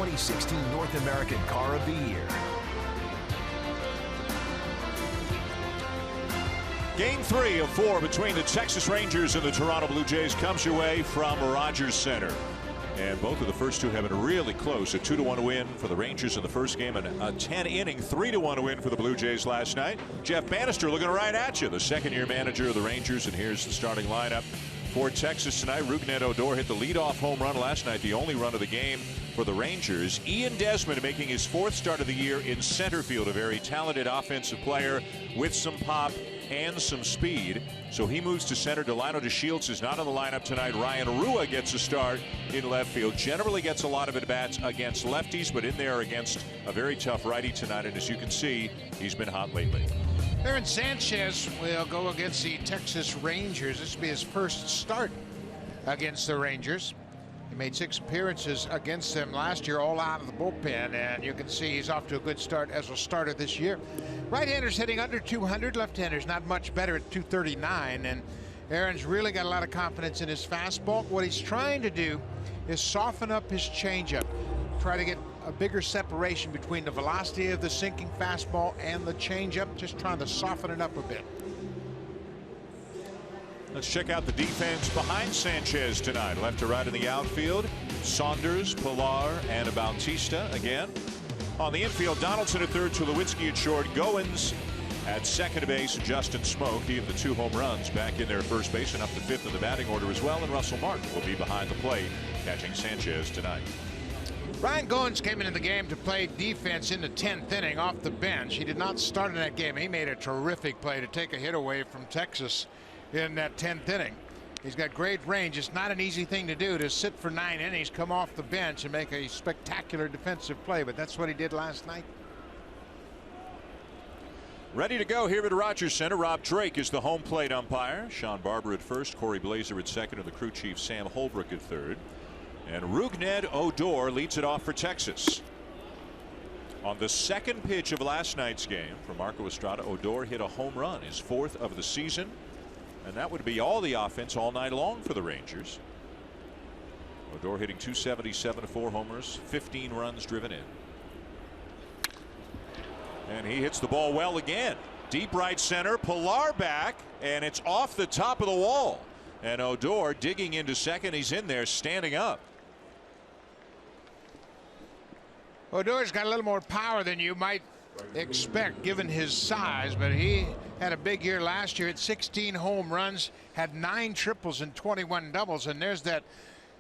2016 North American Car of the Year. Game 3 of 4 between the Texas Rangers and the Toronto Blue Jays comes your way from Rogers Center. And both of the first two have been really close. A 2-1 win for the Rangers in the first game and a 10-inning 3-1 win for the Blue Jays last night. Jeff Bannister looking right at you, the second-year manager of the Rangers. And here's the starting lineup for Texas tonight. Rougned Odor hit the leadoff home run last night, the only run of the game for the Rangers. Ian Desmond making his 4th start of the year in center field, a very talented offensive player with some pop and some speed. So he moves to center. Delino DeShields is not in the lineup tonight. Ryan Rua gets a start in left field. Generally gets a lot of at-bats against lefties, but in there against a very tough righty tonight. And as you can see, he's been hot lately. Aaron Sanchez will go against the Texas Rangers. This will be his first start against the Rangers. He made 6 appearances against them last year, all out of the bullpen, and you can see he's off to a good start as a starter this year. Right-handers hitting under 200, left-handers not much better at 239, and Aaron's really got a lot of confidence in his fastball. What he's trying to do is soften up his changeup, try to get a bigger separation between the velocity of the sinking fastball and the changeup, just trying to soften it up a bit. Let's check out the defense behind Sanchez tonight. Left to right in the outfield, Saunders, Pilar, and Bautista again. On the infield, Donaldson at third, Tulowitzki at short, Goins at second base, and Justin Smoke, he of the 2 home runs, back in their first base and up to 5th in the batting order as well. And Russell Martin will be behind the plate, catching Sanchez tonight. Ryan Goins came into the game to play defense in the 10th inning off the bench. He did not start in that game. He made a terrific play to take a hit away from Texas in that 10th inning. He's got great range. It's not an easy thing to do, to sit for 9 innings, come off the bench and make a spectacular defensive play, but that's what he did last night. Ready to go here at Rogers Center. Rob Drake is the home plate umpire. Sean Barber at first, Corey Blazer at second, and the crew chief Sam Holbrook at third. And Rougned Odor leads it off for Texas. On the second pitch of last night's game for Marco Estrada, Odor hit a home run, his 4th of the season. And that would be all the offense all night long for the Rangers. Odor hitting .277, 4 homers, 15 runs driven in. And he hits the ball well again. Deep right center, Pilar back, and it's off the top of the wall. And Odor digging into second. He's in there standing up. Odor's got a little more power than you might expect given his size, but he had a big year last year at 16 home runs, had 9 triples and 21 doubles, and there's that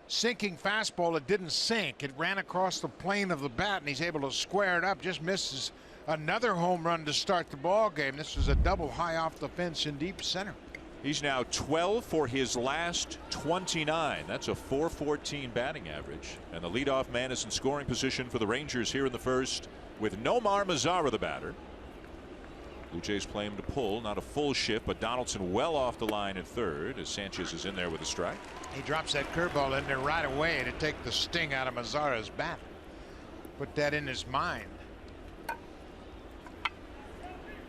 sinking fastball that didn't sink. It ran across the plane of the bat, and he's able to square it up. Just misses another home run to start the ball game. This was a double high off the fence in deep center. He's now 12 for his last 29. That's a .414 batting average. And the leadoff man is in scoring position for the Rangers here in the first with Nomar Mazara the batter. Blue Jays play him to pull, not a full shift, but Donaldson well off the line at third as Sanchez is in there with a strike. He drops that curveball in there right away to take the sting out of Mazara's bat. Put that in his mind.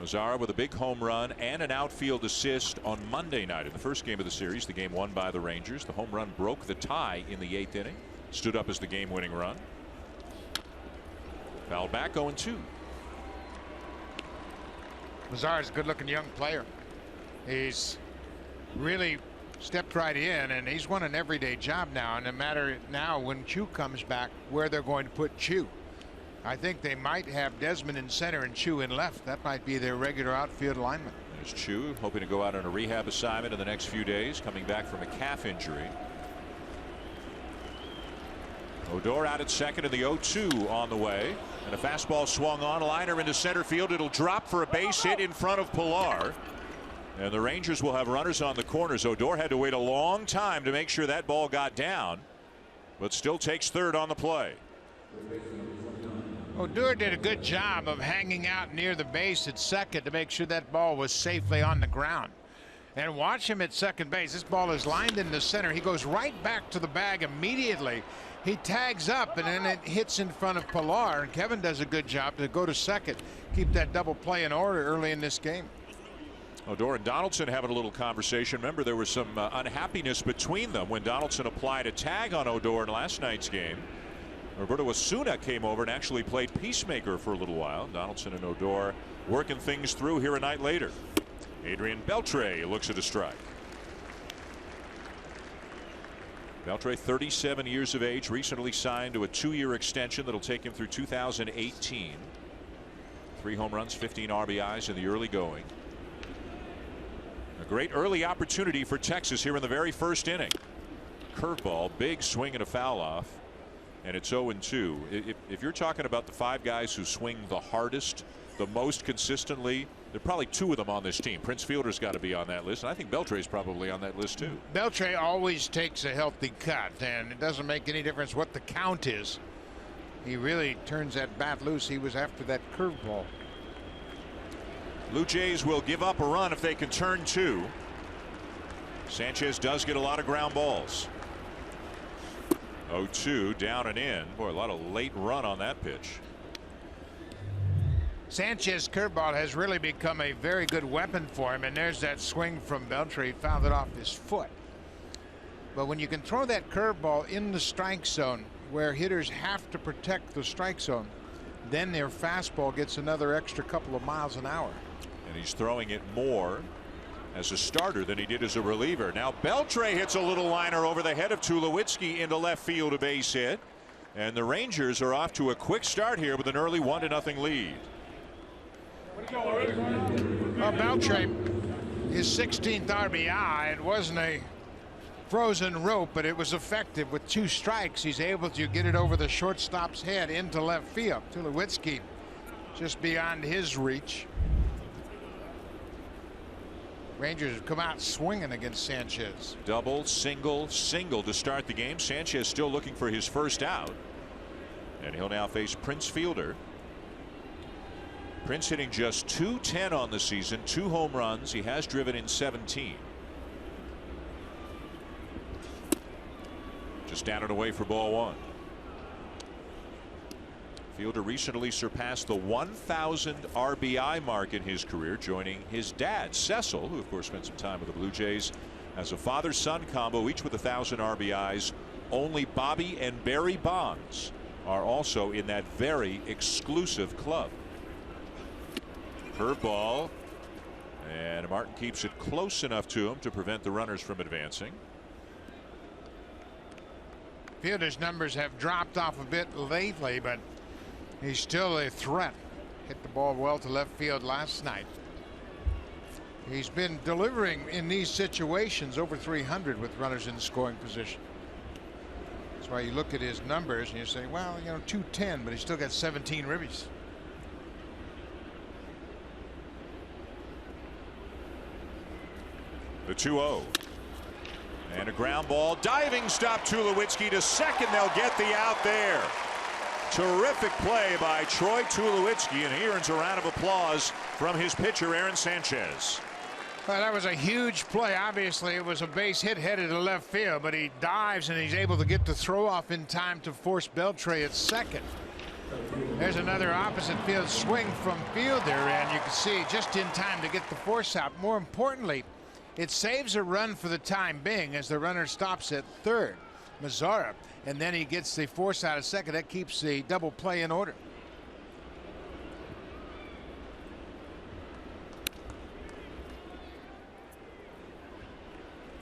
Mazara with a big home run and an outfield assist on Monday night in the first game of the series, the game won by the Rangers. The home run broke the tie in the 8th inning, stood up as the game-winning run. Foul back, 0-2. Mazara's a good-looking young player. He's really stepped right in, and he's won an everyday job now. And no matter now when Chu comes back, where they're going to put Chu. I think they might have Desmond in center and Chu in left. That might be their regular outfield alignment. There's Chu hoping to go out on a rehab assignment in the next few days, coming back from a calf injury. Odor out at second, and the 0-2 on the way. And a fastball swung on, liner into center field. It'll drop for a base hit in front of Pilar. And the Rangers will have runners on the corners. Odor had to wait a long time to make sure that ball got down, but still takes third on the play. Odor did a good job of hanging out near the base at second to make sure that ball was safely on the ground. And watch him at second base. This ball is lined in the center. He goes right back to the bag immediately. He tags up, and then it hits in front of Pilar. And Kevin does a good job to go to second, keep that double play in order early in this game. Odor and Donaldson having a little conversation. Remember, there was some unhappiness between them when Donaldson applied a tag on Odor in last night's game. Roberto Osuna came over and actually played peacemaker for a little while. Donaldson and Odor working things through here a night later. Adrian Beltre looks at a strike. Beltre, 37 years of age, recently signed to a 2-year extension that'll take him through 2018. 3 home runs, 15 RBIs in the early going. A great early opportunity for Texas here in the very first inning. Curveball, big swing and a foul off, and it's 0-2. If you're talking about the 5 guys who swing the hardest, the most consistently, there are probably 2 of them on this team. Prince Fielder's got to be on that list, and I think Beltre's probably on that list too. Beltre always takes a healthy cut, and it doesn't make any difference what the count is. He really turns that bat loose. He was after that curveball. Blue Jays will give up a run if they can turn 2. Sanchez does get a lot of ground balls. 0-2, down and in. Boy, a lot of late run on that pitch. Sanchez curveball has really become a very good weapon for him, and there's that swing from Beltre. He fouled it off his foot. But when you can throw that curveball in the strike zone where hitters have to protect the strike zone, then their fastball gets another extra couple of miles an hour. And he's throwing it more as a starter than he did as a reliever. Now Beltre hits a little liner over the head of Tulowitzki into left field, a base hit, and the Rangers are off to a quick start here with an early 1-0 lead. Well, Beltre, his 16th RBI, it wasn't a frozen rope, but it was effective. With 2 strikes, he's able to get it over the shortstop's head into left field. Tulowitzki just beyond his reach. Rangers have come out swinging against Sanchez. Double, single, single to start the game. Sanchez still looking for his first out, and he'll now face Prince Fielder. Prince hitting just .210 on the season, 2 home runs. He has driven in 17. Just down and away for ball 1. Fielder recently surpassed the 1,000 RBI mark in his career, joining his dad Cecil, who of course spent some time with the Blue Jays as a father-son combo, each with 1,000 RBIs. Only Bobby and Barry Bonds are also in that very exclusive club. Curveball, and Martin keeps it close enough to him to prevent the runners from advancing. Fielder's numbers have dropped off a bit lately, but he's still a threat. Hit the ball well to left field last night. He's been delivering in these situations over 300 with runners in scoring position. That's why you look at his numbers and you say, well, you know, 210, but he's still got 17 ribbies. The 2-0. And a ground ball. Diving stop Tulowitzki to second. They'll get the out there. Terrific play by Troy Tulowitzki, and he earns a round of applause from his pitcher, Aaron Sanchez. Well, that was a huge play. Obviously, it was a base hit headed to left field, but he dives and he's able to get the throw off in time to force Beltre at second. There's another opposite field swing from Fielder, and you can see just in time to get the force out. More importantly, it saves a run for the time being as the runner stops at third, Mazzara, and then he gets the force out at second. That keeps the double play in order.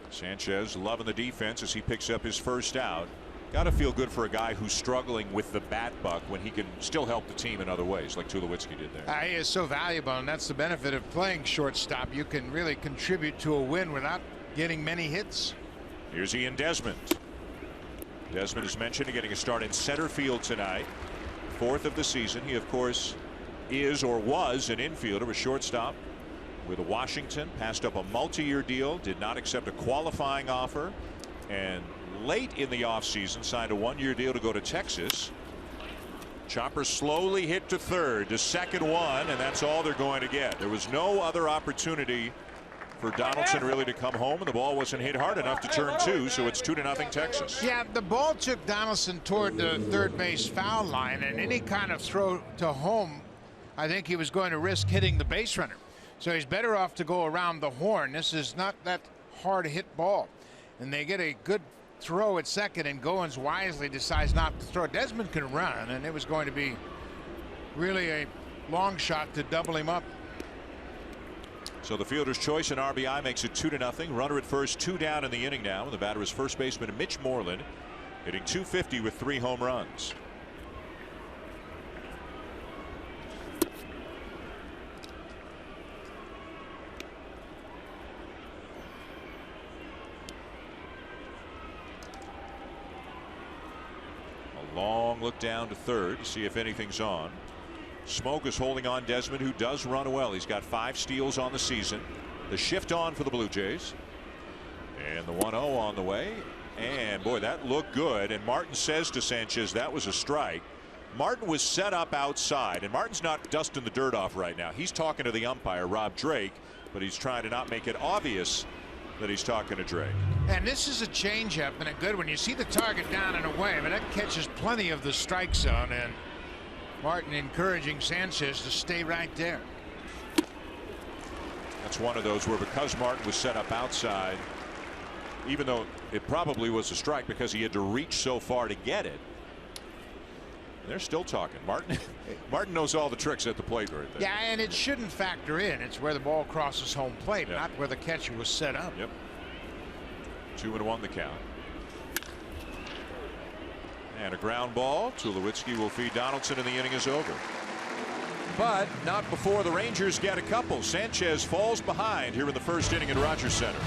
Sanchez loving the defense as he picks up his first out. Got to feel good for a guy who's struggling with the bat buck when he can still help the team in other ways, like Tulowitzki did there. He is so valuable, and that's the benefit of playing shortstop. You can really contribute to a win without getting many hits. Here's Ian Desmond. Desmond is mentioned getting a start in center field tonight. 4th of the season. He, of course, is or was an infielder, a shortstop with Washington. Passed up a multi-year deal, did not accept a qualifying offer, and late in the offseason signed a 1-year deal to go to Texas. Chopper slowly hit to third, to second one, and that's all they're going to get. There was no other opportunity for Donaldson really to come home, and the ball wasn't hit hard enough to turn 2, so it's 2-0 Texas. Yeah, the ball took Donaldson toward the third base foul line, and any kind of throw to home, I think he was going to risk hitting the base runner. So he's better off to go around the horn. This is not that hard hit ball, and they get a good throw at second, and Goins wisely decides not to throw. Desmond can run, and it was going to be really a long shot to double him up. So the fielder's choice and RBI makes it 2-0. Runner at first, 2 down in the inning now. And the batter is first baseman Mitch Moreland, hitting .250 with 3 home runs. A long look down to third to see if anything's on. Smoke is holding on Desmond, who does run well. He's got 5 steals on the season. The shift on for the Blue Jays. And the 1-0 on the way. And boy, that looked good. And Martin says to Sanchez that was a strike. Martin was set up outside, and Martin's not dusting the dirt off right now. He's talking to the umpire, Rob Drake, but he's trying to not make it obvious that he's talking to Drake. And this is a changeup and a good one. You see the target down and away, but that catches plenty of the strike zone, and Martin encouraging Sanchez to stay right there. That's one of those where, because Martin was set up outside, even though it probably was a strike because he had to reach so far to get it, they're still talking. Martin knows all the tricks at the plate right there. Yeah, and it shouldn't factor in. It's where the ball crosses home plate, not where the catcher was set up. Yep. 2-1 the count. And a ground ball. Tulowitzki will feed Donaldson, and the inning is over. But not before the Rangers get a couple. Sanchez falls behind here in the first inning at Rogers Center.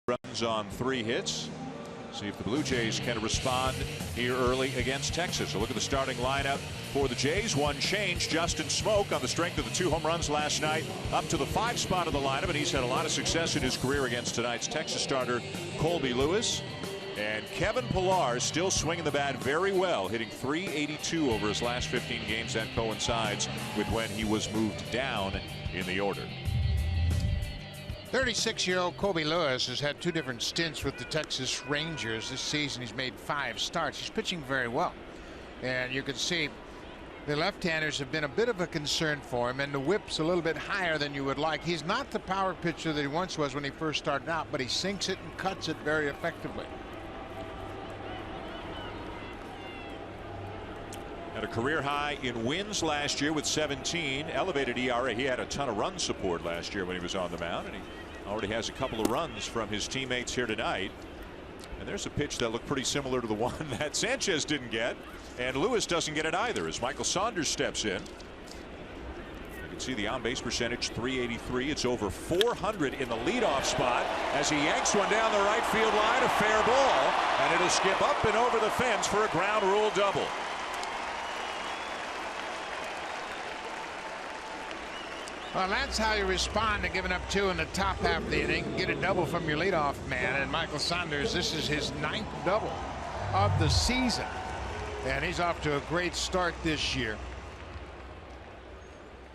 Runs on 3 hits. See if the Blue Jays can respond here early against Texas. So look at the starting lineup for the Jays. One change, Justin Smoke, on the strength of the 2 home runs last night, up to the 5 spot of the lineup, and he's had a lot of success in his career against tonight's Texas starter Colby Lewis. And Kevin Pillar still swinging the bat very well, hitting .382 over his last 15 games. That coincides with when he was moved down in the order. 36-year-old Colby Lewis has had 2 different stints with the Texas Rangers this season. He's made 5 starts. He's pitching very well, and you can see the left-handers have been a bit of a concern for him, and the whip's a little bit higher than you would like. He's not the power pitcher that he once was when he first started out, but he sinks it and cuts it very effectively. Had a career high in wins last year with 17, elevated ERA. He had a ton of run support last year when he was on the mound, and he already has a couple of runs from his teammates here tonight. And there's a pitch that looked pretty similar to the one that Sanchez didn't get, and Lewis doesn't get it either as Michael Saunders steps in. You can see the on-base percentage, .383. It's over .400 in the leadoff spot as he yanks one down the right field line, a fair ball, and it'll skip up and over the fence for a ground rule double. Well, that's how you respond to giving up 2 in the top half of the inning. Get a double from your leadoff man. And Michael Saunders, this is his 9th double of the season. And he's off to a great start this year.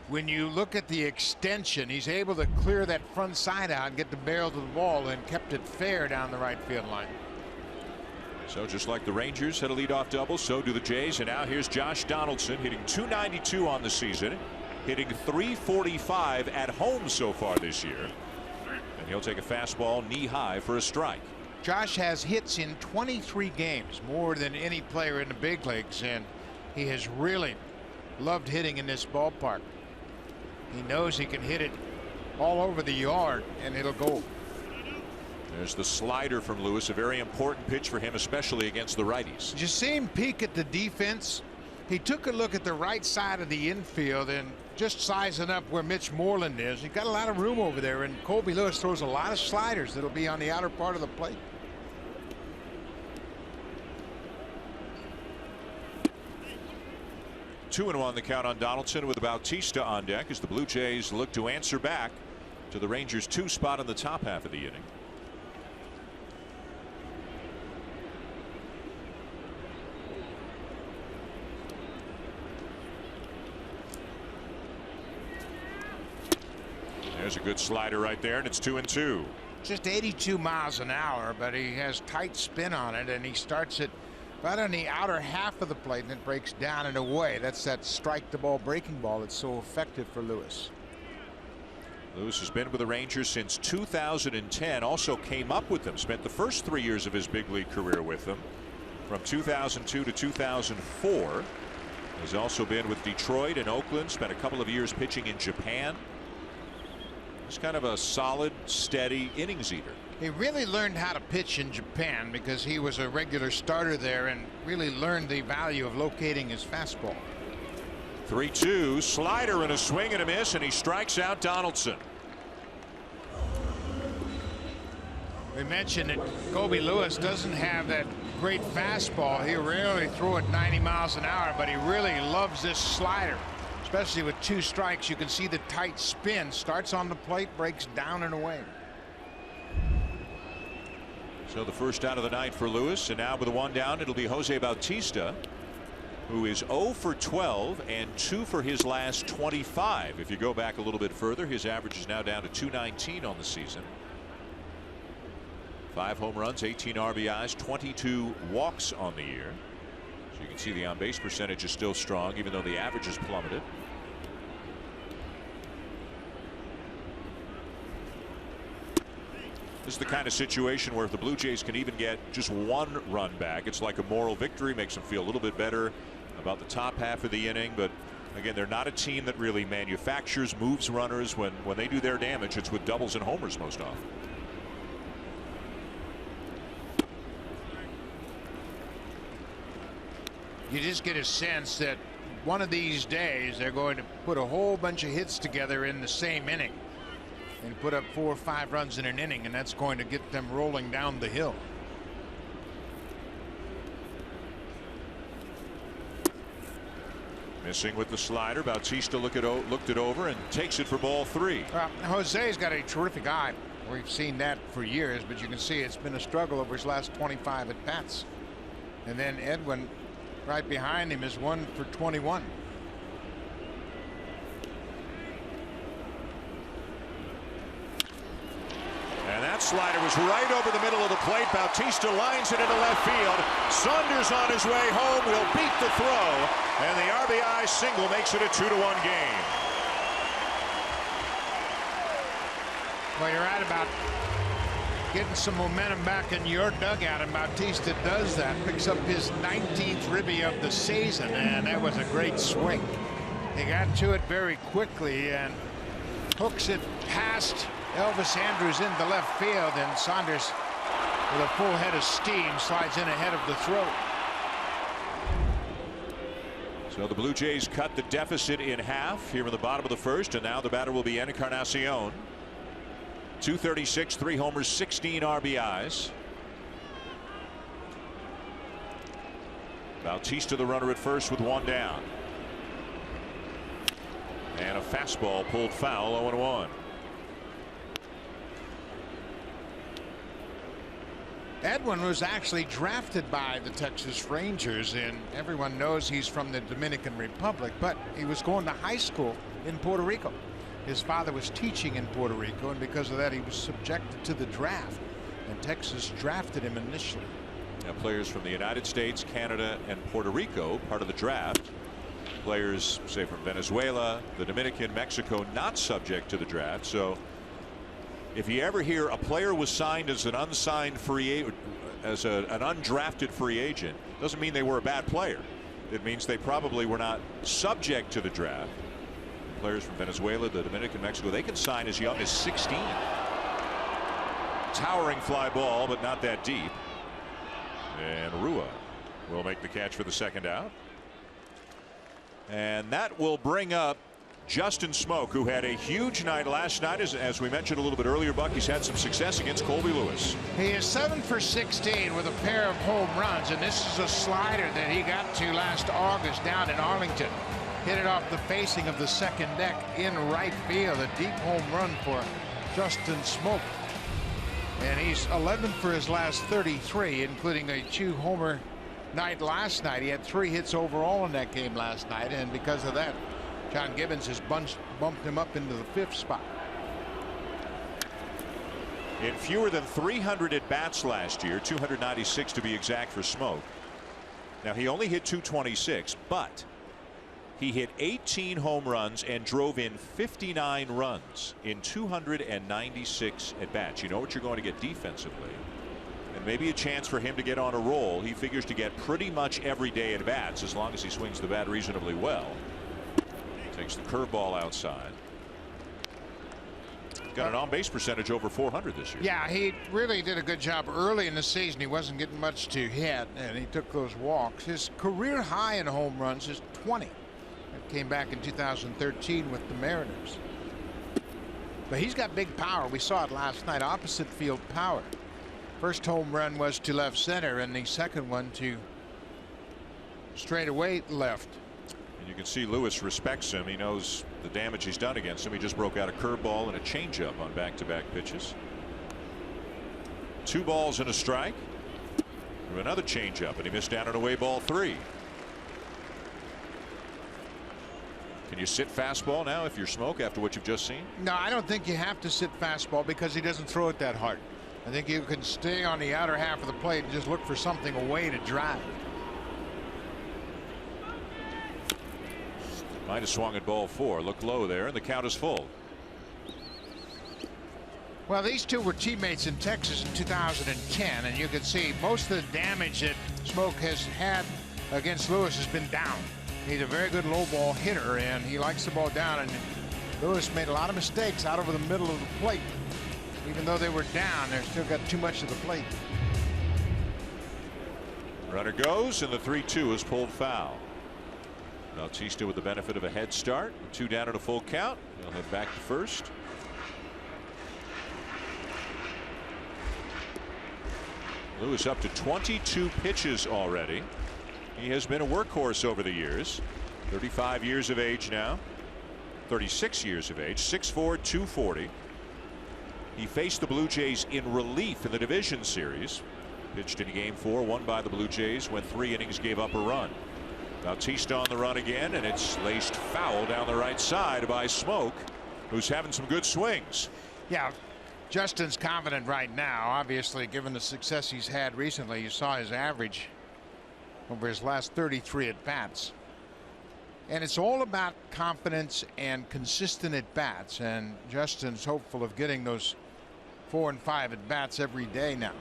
When you look at the extension, he's able to clear that front side out and get the barrel to the ball and kept it fair down the right field line. So just like the Rangers had a leadoff double, so do the Jays. And now here's Josh Donaldson hitting .292 on the season, hitting .345 at home so far this year. And he'll take a fastball knee high for a strike. Josh has hits in 23 games, more than any player in the big leagues, and he has really loved hitting in this ballpark. He knows he can hit it all over the yard and it'll go. There's the slider from Lewis, a very important pitch for him, especially against the righties. Did you see him peek at the defense? He took a look at the right side of the infield and just sizing up where Mitch Moreland is. He got a lot of room over there, and Colby Lewis throws a lot of sliders that'll be on the outer part of the plate. Two and one the count on Donaldson with Bautista on deck as the Blue Jays look to answer back to the Rangers' 2 spot in the top half of the inning. There's a good slider right there, and it's 2-2. Just 82 miles an hour, but he has tight spin on it, and he starts it right on the outer half of the plate, and it breaks down and away. That's that strike the ball breaking ball that's so effective for Lewis. Lewis has been with the Rangers since 2010, also came up with them, spent the first 3 years of his big league career with them from 2002 to 2004. Has also been with Detroit and Oakland, spent a couple of years pitching in Japan. He's kind of a solid, steady innings eater. He really learned how to pitch in Japan because he was a regular starter there and really learned the value of locating his fastball. 3-2, slider and a swing and a miss, and he strikes out Donaldson. We mentioned that Colby Lewis doesn't have that great fastball. He rarely throw it 90 miles an hour, but he really loves this slider. Especially with 2 strikes, you can see the tight spin. Starts on the plate, breaks down and away. So the first out of the night for Lewis, and now with the 1 down, it'll be Jose Bautista, who is 0 for 12 and 2 for his last 25. If you go back a little bit further, his average is now down to .219 on the season. 5 home runs, 18 RBIs, 22 walks on the year. So you can see the on-base percentage is still strong, even though the average has plummeted. This is the kind of situation where if the Blue Jays can even get just 1 run back, it's like a moral victory, makes them feel a little bit better about the top half of the inning. But again, they're not a team that really manufactures, moves runners. When they do their damage, it's with doubles and homers most often. You just get a sense that one of these days they're going to put a whole bunch of hits together in the same inning and put up 4 or 5 runs in an inning, and that's going to get them rolling down the hill. Missing with the slider. Bautista looked it over and takes it for ball 3. Jose's got a terrific eye. We've seen that for years, but you can see it's been a struggle over his last 25 at bats. And then Edwin right behind him is 1 for 21. And that slider was right over the middle of the plate. Bautista lines it into left field. Saunders on his way home will beat the throw, and the RBI single makes it a 2-1 game. Well, you're right about getting some momentum back in your dugout, and Bautista does that. Picks up his 19th ribby of the season, and that was a great swing. He got to it very quickly and hooks it past Elvis Andrus into left field, and Saunders with a full head of steam slides in ahead of the throw. So the Blue Jays cut the deficit in half here in the bottom of the first, and now the batter will be Encarnacion. 236, 3 homers, 16 RBIs. Bautista the runner at first with 1 down. And a fastball pulled foul, 0-1. Edwin was actually drafted by the Texas Rangers, and everyone knows he's from the Dominican Republic, but he was going to high school in Puerto Rico. His father was teaching in Puerto Rico, and because of that he was subjected to the draft, and Texas drafted him initially. players from the United States, Canada, and Puerto Rico, part of the draft. Players, say, from Venezuela, the Dominican, Mexico, not subject to the draft. So if you ever hear a player was signed as an unsigned free as an undrafted free agent, doesn't mean they were a bad player. It means they probably were not subject to the draft. Players from Venezuela, the Dominican, Mexico, they can sign as young as 16. Towering fly ball, but not that deep. And Rua will make the catch for the second out. And that will bring up Justin Smoak, who had a huge night last night. As we mentioned a little bit earlier, Buck, he's had some success against Colby Lewis. He is 7 for 16 with a pair of home runs, and this is a slider that he got to last August down in Arlington. Hit it off the facing of the second deck in right field. A deep home run for Justin Smoak. And he's 11 for his last 33, including a 2-homer night last night. He had 3 hits overall in that game last night, and because of that, John Gibbons has bumped him up into the 5th spot. In fewer than 300 at bats last year, 296 to be exact for Smoak. Now, he only hit 226, but he hit 18 home runs and drove in 59 runs in 296 at bats. You know what you're going to get defensively, and maybe a chance for him to get on a roll. He figures to get pretty much every day at bats as long as he swings the bat reasonably well. Takes the curveball outside. Got an on-base percentage over 400 this year. Yeah, he really did a good job early in the season. He wasn't getting much to hit, and he took those walks. His career high in home runs is 20. It came back in 2013 with the Mariners. But he's got big power. We saw it last night. Opposite field power. First home run was to left center, and the second one to straightaway left. You can see Lewis respects him. He knows the damage he's done against him. He just broke out a curveball and a changeup on back-to-back pitches. 2 balls and a strike. Another changeup, and he missed down an away ball 3. Can you sit fastball now if you're Smoak after what you've just seen? No, I don't think you have to sit fastball because he doesn't throw it that hard. I think you can stay on the outer half of the plate and just look for something away to drive. Might have swung at ball 4. Look low there, and the count is full. Well, these two were teammates in Texas in 2010, and you can see most of the damage that Smoak has had against Lewis has been down. He's a very good low ball hitter, and he likes the ball down, and Lewis made a lot of mistakes out over the middle of the plate. Even though they were down, they've still got too much of the plate. Runner goes, and the 3-2 is pulled foul. Bautista with the benefit of a head start. 2 down at a full count. He'll head back to first. Lewis up to 22 pitches already. He has been a workhorse over the years. 35 years of age now. 36 years of age. 6'4", 240. He faced the Blue Jays in relief in the division series. Pitched in game 4, won by the Blue Jays. Went 3 innings, gave up a run. Bautista on the run again, and it's laced foul down the right side by Smoak, who's having some good swings. Yeah, Justin's confident right now, obviously, given the success he's had recently. You saw his average over his last 33 at bats. And it's all about confidence and consistent at bats, and Justin's hopeful of getting those 4 and 5 at bats every day now.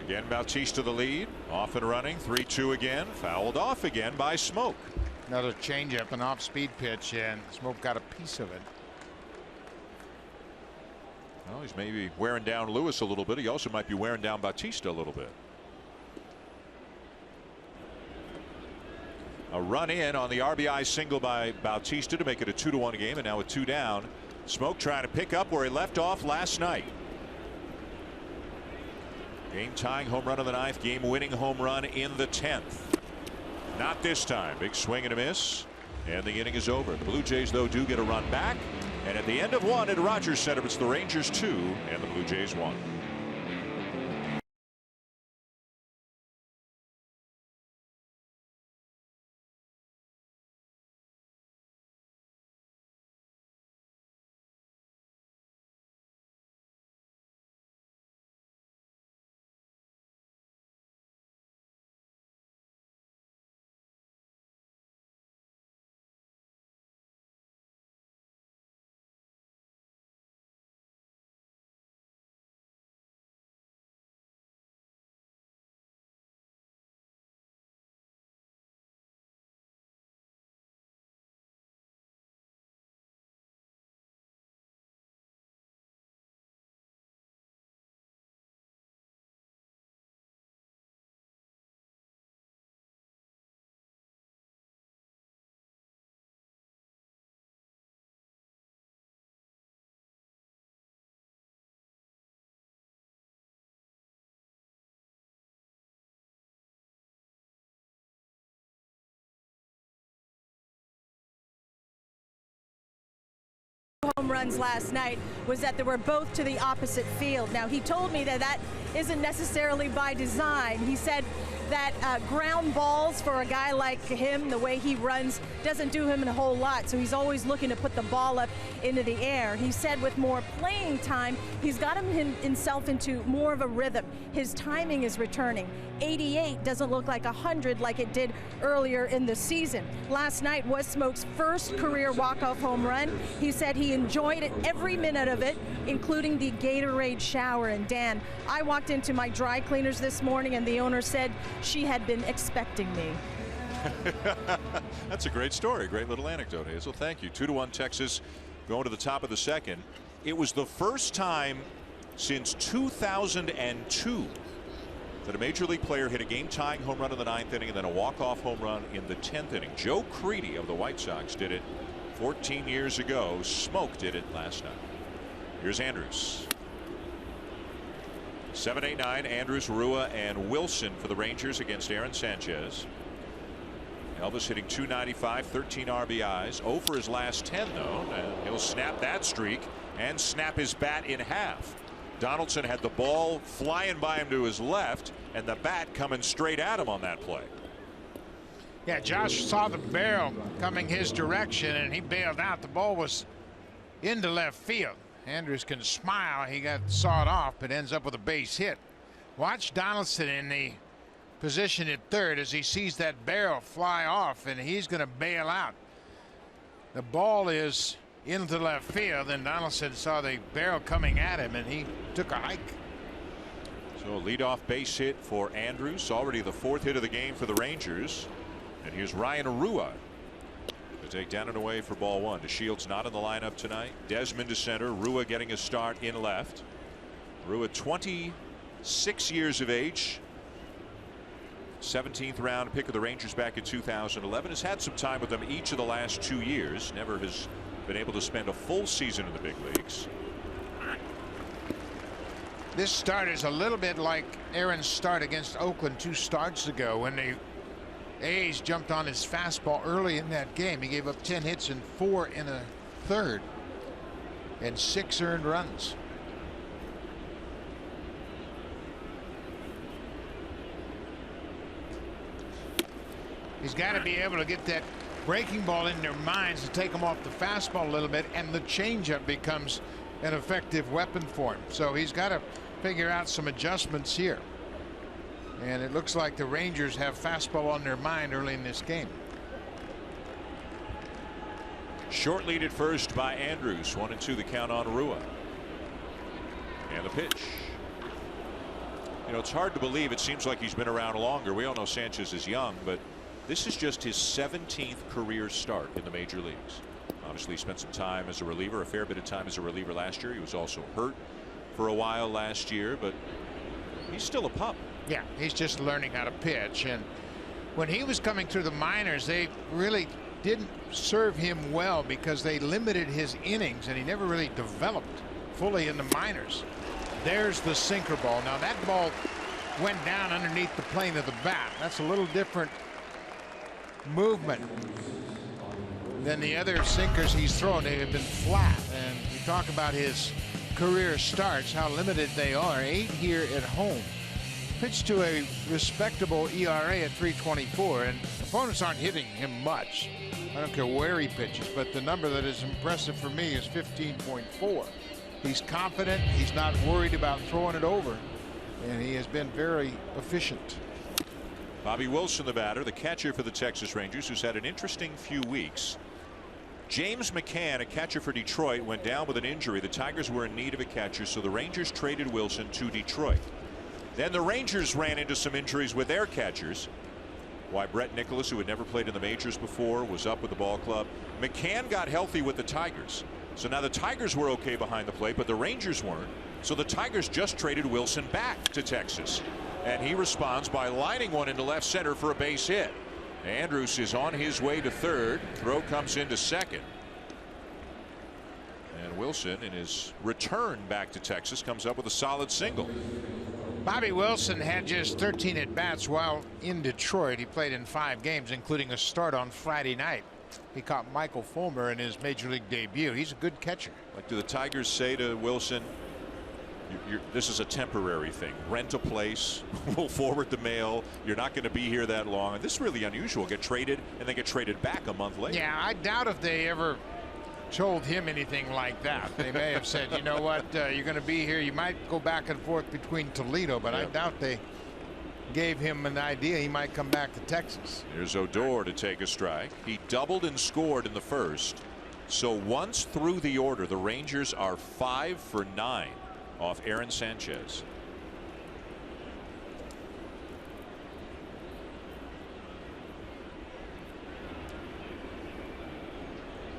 Again, Bautista the lead, off and running. 3-2 again, fouled off again by Smoak. Another changeup, an off-speed pitch, and Smoak got a piece of it. Well, he's maybe wearing down Lewis a little bit. He also might be wearing down Bautista a little bit. A run in on the RBI single by Bautista to make it a 2-1 game, and now with 2 down, Smoak trying to pick up where he left off last night. Game tying home run in the 9th, game winning home run in the 10th. Not this time. Big swing and a miss, and the inning is over. The Blue Jays, though, do get a run back, and at the end of 1 at Rogers Center, it's the Rangers 2 and the Blue Jays 1. runs last night was that they were both to the opposite field. Now, he told me that that isn't necessarily by design. He said that ground balls for a guy like him, the way he runs, doesn't do him a whole lot. So he's always looking to put the ball up into the air. He said with more playing time, he's got himself into more of a rhythm. His timing is returning. 88 doesn't look like 100 like it did earlier in the season. Last night was Smoke's first career walk-off home run. He said he enjoyed it, every minute of it, including the Gatorade shower. And Dan, I walked into my dry cleaners this morning and the owner said she had been expecting me. That's a great story. Great little anecdote, Hazel. Thank you. 2-1 Texas going to the top of the second. It was the first time since 2002 that a major league player hit a game-tying home run in the 9th inning and then a walk-off home run in the 10th inning. Joe Creedy of the White Sox did it 14 years ago. Smoke did it last night. Here's Andrews. 7, 8, 9. Andrews, Rua, and Wilson for the Rangers against Aaron Sanchez. Elvis hitting .295, 13 RBIs. 0 for his last 10, though. And he'll snap that streak and snap his bat in half. Donaldson had the ball flying by him to his left and the bat coming straight at him on that play. Yeah, Josh saw the barrel coming his direction and he bailed out. The ball was into left field. Andrews can smile. He got sawed off, but ends up with a base hit. Watch Donaldson in the position at third as he sees that barrel fly off, and he's going to bail out. The ball is into left field, and Donaldson saw the barrel coming at him, and he took a hike. So a leadoff base hit for Andrews, already the 4th hit of the game for the Rangers. And here's Ryan Rua to take down and away for ball 1. DeShields not in the lineup tonight. Desmond to center. Rua getting a start in left. Rua 26 years of age. 17th round pick of the Rangers back in 2011. Has had some time with them each of the last 2 years. Never has been able to spend a full season in the big leagues. This start is a little bit like Aaron's start against Oakland 2 starts ago when the A's jumped on his fastball early in that game. He gave up 10 hits and 4 in a third and 6 earned runs. He's got to be able to get that breaking ball in their minds to take them off the fastball a little bit, and the changeup becomes an effective weapon for him. So he's got to figure out some adjustments here. And it looks like the Rangers have fastball on their mind early in this game. Short lead at first by Andrews. 1-2 the count on Rua. And the pitch. You know, it's hard to believe. It seems like he's been around longer. We all know Sanchez is young, but this is just his 17th career start in the major leagues. Obviously, he spent some time as a reliever, a fair bit of time as a reliever last year. He was also hurt for a while last year, but he's still a pup. Yeah, he's just learning how to pitch. And when he was coming through the minors, they really didn't serve him well because they limited his innings, and he never really developed fully in the minors. There's the sinker ball. Now, that ball went down underneath the plane of the bat. That's a little different movement than the other sinkers he's thrown. They have been flat, and you talk about his career starts, how limited they are. 8 here at home. Pitched to a respectable ERA at 3.24, and opponents aren't hitting him much. I don't care where he pitches, but the number that is impressive for me is 15.4. He's confident. He's not worried about throwing it over, and he has been very efficient. Bobby Wilson, the batter, the catcher for the Texas Rangers, who's had an interesting few weeks. James McCann, a catcher for Detroit, went down with an injury. The Tigers were in need of a catcher, so the Rangers traded Wilson to Detroit. Then the Rangers ran into some injuries with their catchers. Why Brett Nicholas, who had never played in the majors before, was up with the ball club. McCann got healthy with the Tigers. So now the Tigers were okay behind the plate, but the Rangers weren't. So the Tigers just traded Wilson back to Texas. And he responds by lining one into left center for a base hit. Andrews is on his way to third. Throw comes into second. And Wilson, in his return back to Texas, comes up with a solid single. Bobby Wilson had just 13 at-bats while in Detroit. He played in 5 games, including a start on Friday night. He caught Michael Fulmer in his major league debut. He's a good catcher. Like, do the Tigers say to Wilson, this is a temporary thing. Rent a place. We'll forward the mail. You're not going to be here that long. And this is really unusual. Get traded and then get traded back a month later. Yeah, I doubt if they ever told him anything like that. They may have said, you know what, you're going to be here. You might go back and forth between Toledo, but I doubt they gave him an idea he might come back to Texas. Here's Odor to take a strike. He doubled and scored in the first. So once through the order, the Rangers are 5 for 9 off Aaron Sanchez.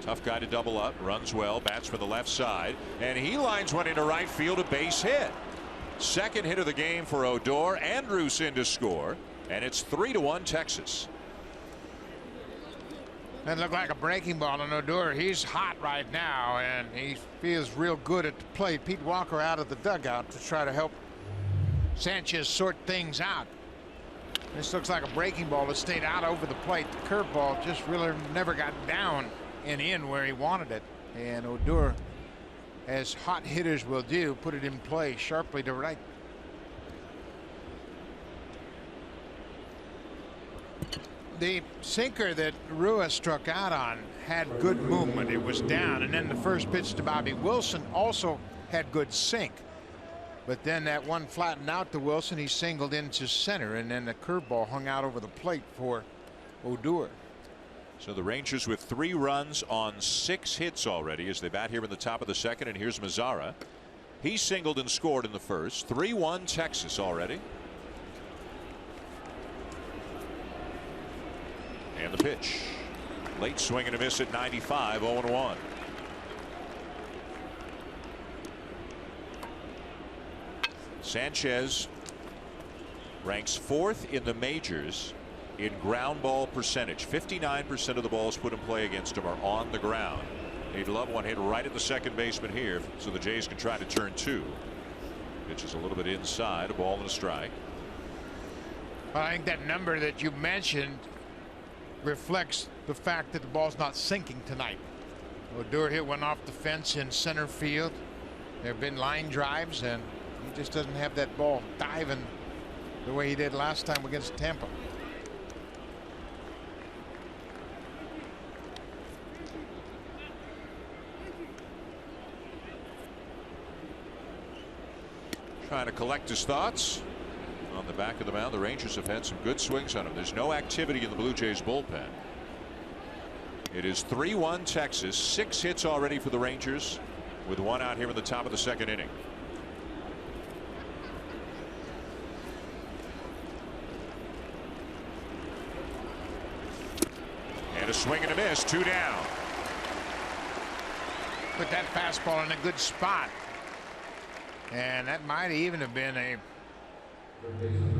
Tough guy to double up, runs well, bats for the left side, and he lines one into right field, a base hit. Second hit of the game for Odor. Andrews in to score, and it's 3-1 Texas. That looked like a breaking ball on Odor. He's hot right now, and he feels real good at the plate. Pete Walker out of the dugout to try to help Sanchez sort things out. This looks like a breaking ball that stayed out over the plate. The curveball just really never got down and in where he wanted it. And Odor, as hot hitters will do, put it in play sharply to right. The sinker that Rua struck out on had good movement. It was down, and then the first pitch to Bobby Wilson also had good sink. But then that one flattened out to Wilson. He singled into center, and then the curveball hung out over the plate for Odor. So the Rangers with 3 runs on 6 hits already as they bat here in the top of the second. And here's Mazzara. He singled and scored in the first. 3-1 Texas already. And the pitch. Late swing and a miss at 95. 0-1. Sanchez ranks 4th in the majors in ground ball percentage. 59% of the balls put in play against him are on the ground. He'd love one hit right at the second baseman here so the Jays can try to turn 2. Pitch is a little bit inside, a ball and a strike. I think that number that you mentioned reflects the fact that the ball's not sinking tonight. Odor hit one off the fence in center field. There have been line drives, and he just doesn't have that ball diving the way he did last time against Tampa. Trying to collect his thoughts on the back of the mound. The Rangers have had some good swings on him. There's no activity in the Blue Jays bullpen. It is 3-1 Texas. 6 hits already for the Rangers, with 1 out here in the top of the second inning. And a swing and a miss. 2 down. Put that fastball in a good spot. And that might even have been a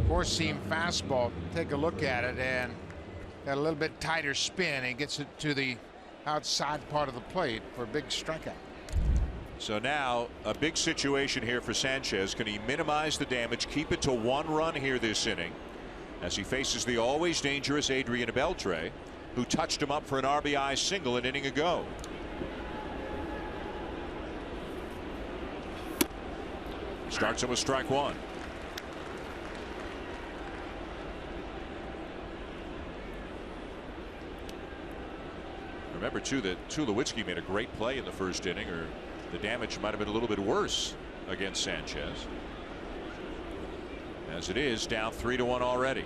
4-seam fastball. Take a look at it, and got a little bit tighter spin and gets it to the outside part of the plate for a big strikeout. So now a big situation here for Sanchez. Can he minimize the damage, keep it to 1 run here this inning as he faces the always dangerous Adrian Beltre, who touched him up for an RBI single an inning ago. Starts him with strike 1. Remember too that Tulowitzki made a great play in the first inning, or the damage might have been a little bit worse against Sanchez. As it is, down 3-1 already.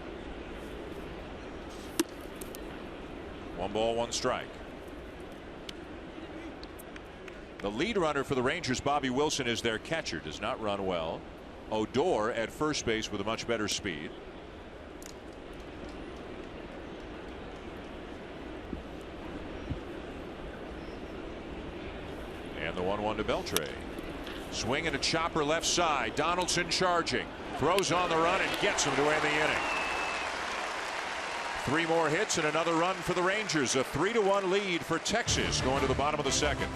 1 ball, 1 strike. The lead runner for the Rangers, Bobby Wilson, is their catcher. Does not run well. Odor at first base with a much better speed. And the 1-1 to Beltre. Swing and a chopper left side. Donaldson charging. Throws on the run and gets him to end the inning. 3 more hits and another run for the Rangers. A 3-1 lead for Texas going to the bottom of the second.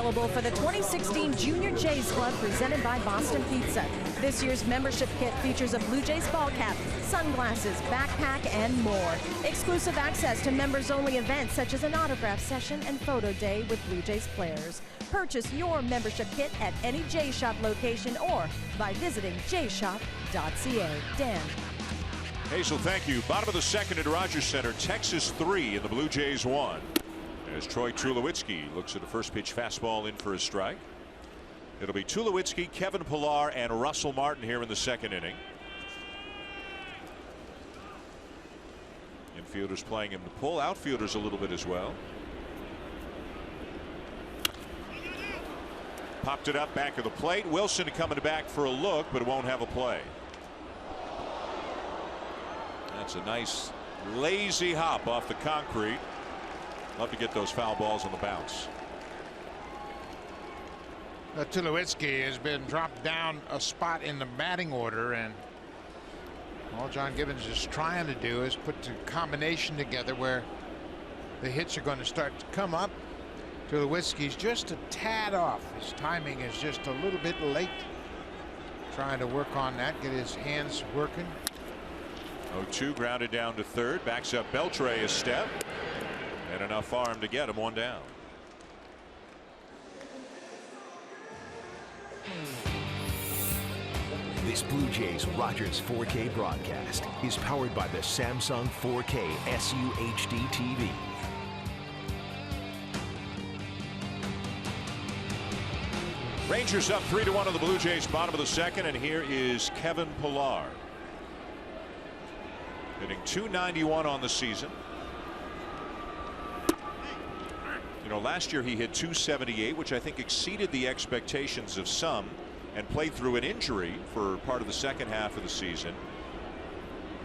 available for the 2016 Junior Jays Club presented by Boston Pizza. This year's membership kit features a Blue Jays ball cap, sunglasses, backpack, and more. Exclusive access to members-only events such as an autograph session and photo day with Blue Jays players. Purchase your membership kit at any Jays Shop location or by visiting jayshop.ca. Dan. Hazel, thank you. Bottom of the second at Rogers Center. Texas 3 and the Blue Jays 1. As Troy Tulowitzki looks at a first pitch fastball in for a strike. It'll be Tulowitzki, Kevin Pillar, and Russell Martin here in the second inning. Infielders playing him to pull. Outfielders a little bit as well. Popped it up back of the plate. Wilson coming back for a look, but it won't have a play. That's a nice lazy hop off the concrete. Love to get those foul balls on the bounce. Tulowitzki has been dropped down a spot in the batting order, and all John Gibbons is trying to do is put the combination together where the hits are going to start to come up. Tulowitzki's just a tad off. His timing is just a little bit late. Trying to work on that, get his hands working. 0-2 grounded down to third. Backs up Beltre a step. And enough arm to get him one down. This Blue Jays Rogers 4K broadcast is powered by the Samsung 4K SUHD TV. Rangers up 3-1 on the Blue Jays, bottom of the second, and here is Kevin Pillar. Hitting .291 on the season. You know, last year he hit .278, which I think exceeded the expectations of some, and played through an injury for part of the second half of the season.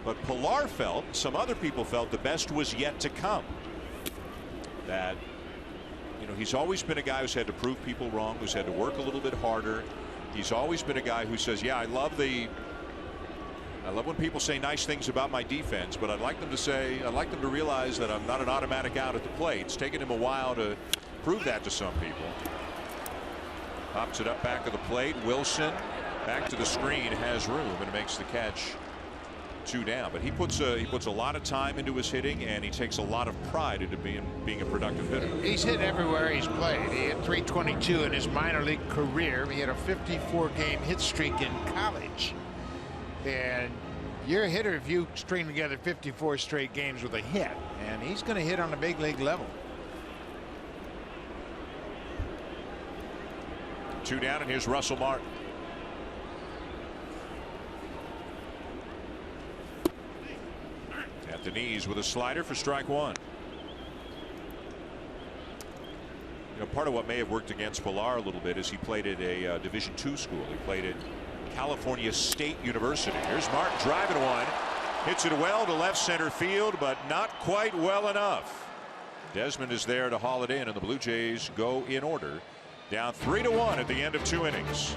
But Pillar felt, some other people felt, the best was yet to come. That, you know, he's always been a guy who's had to prove people wrong, who's had to work a little bit harder. He's always been a guy who says, yeah, I love when people say nice things about my defense, but I'd like them to realize that I'm not an automatic out at the plate. It's taken him a while to prove that to some people. Pops it up back of the plate. Wilson back to the screen, has room, and makes the catch. 2 down, but he puts a lot of time into his hitting, and he takes a lot of pride into being a productive hitter. He's hit everywhere he's played. He hit .322 in his minor league career. He had a 54-game hit streak in college. And you're a hitter if you string together 54 straight games with a hit, and he's going to hit on the big league level. 2 down, and here's Russell Martin. At the knees with a slider for strike 1. You know, part of what may have worked against Pillar a little bit is he played at a Division II school. He played at California State University. Here's Martin driving one. Hits it well to left center field, but not quite well enough. Desmond is there to haul it in, and the Blue Jays go in order. Down 3-1 at the end of 2 innings.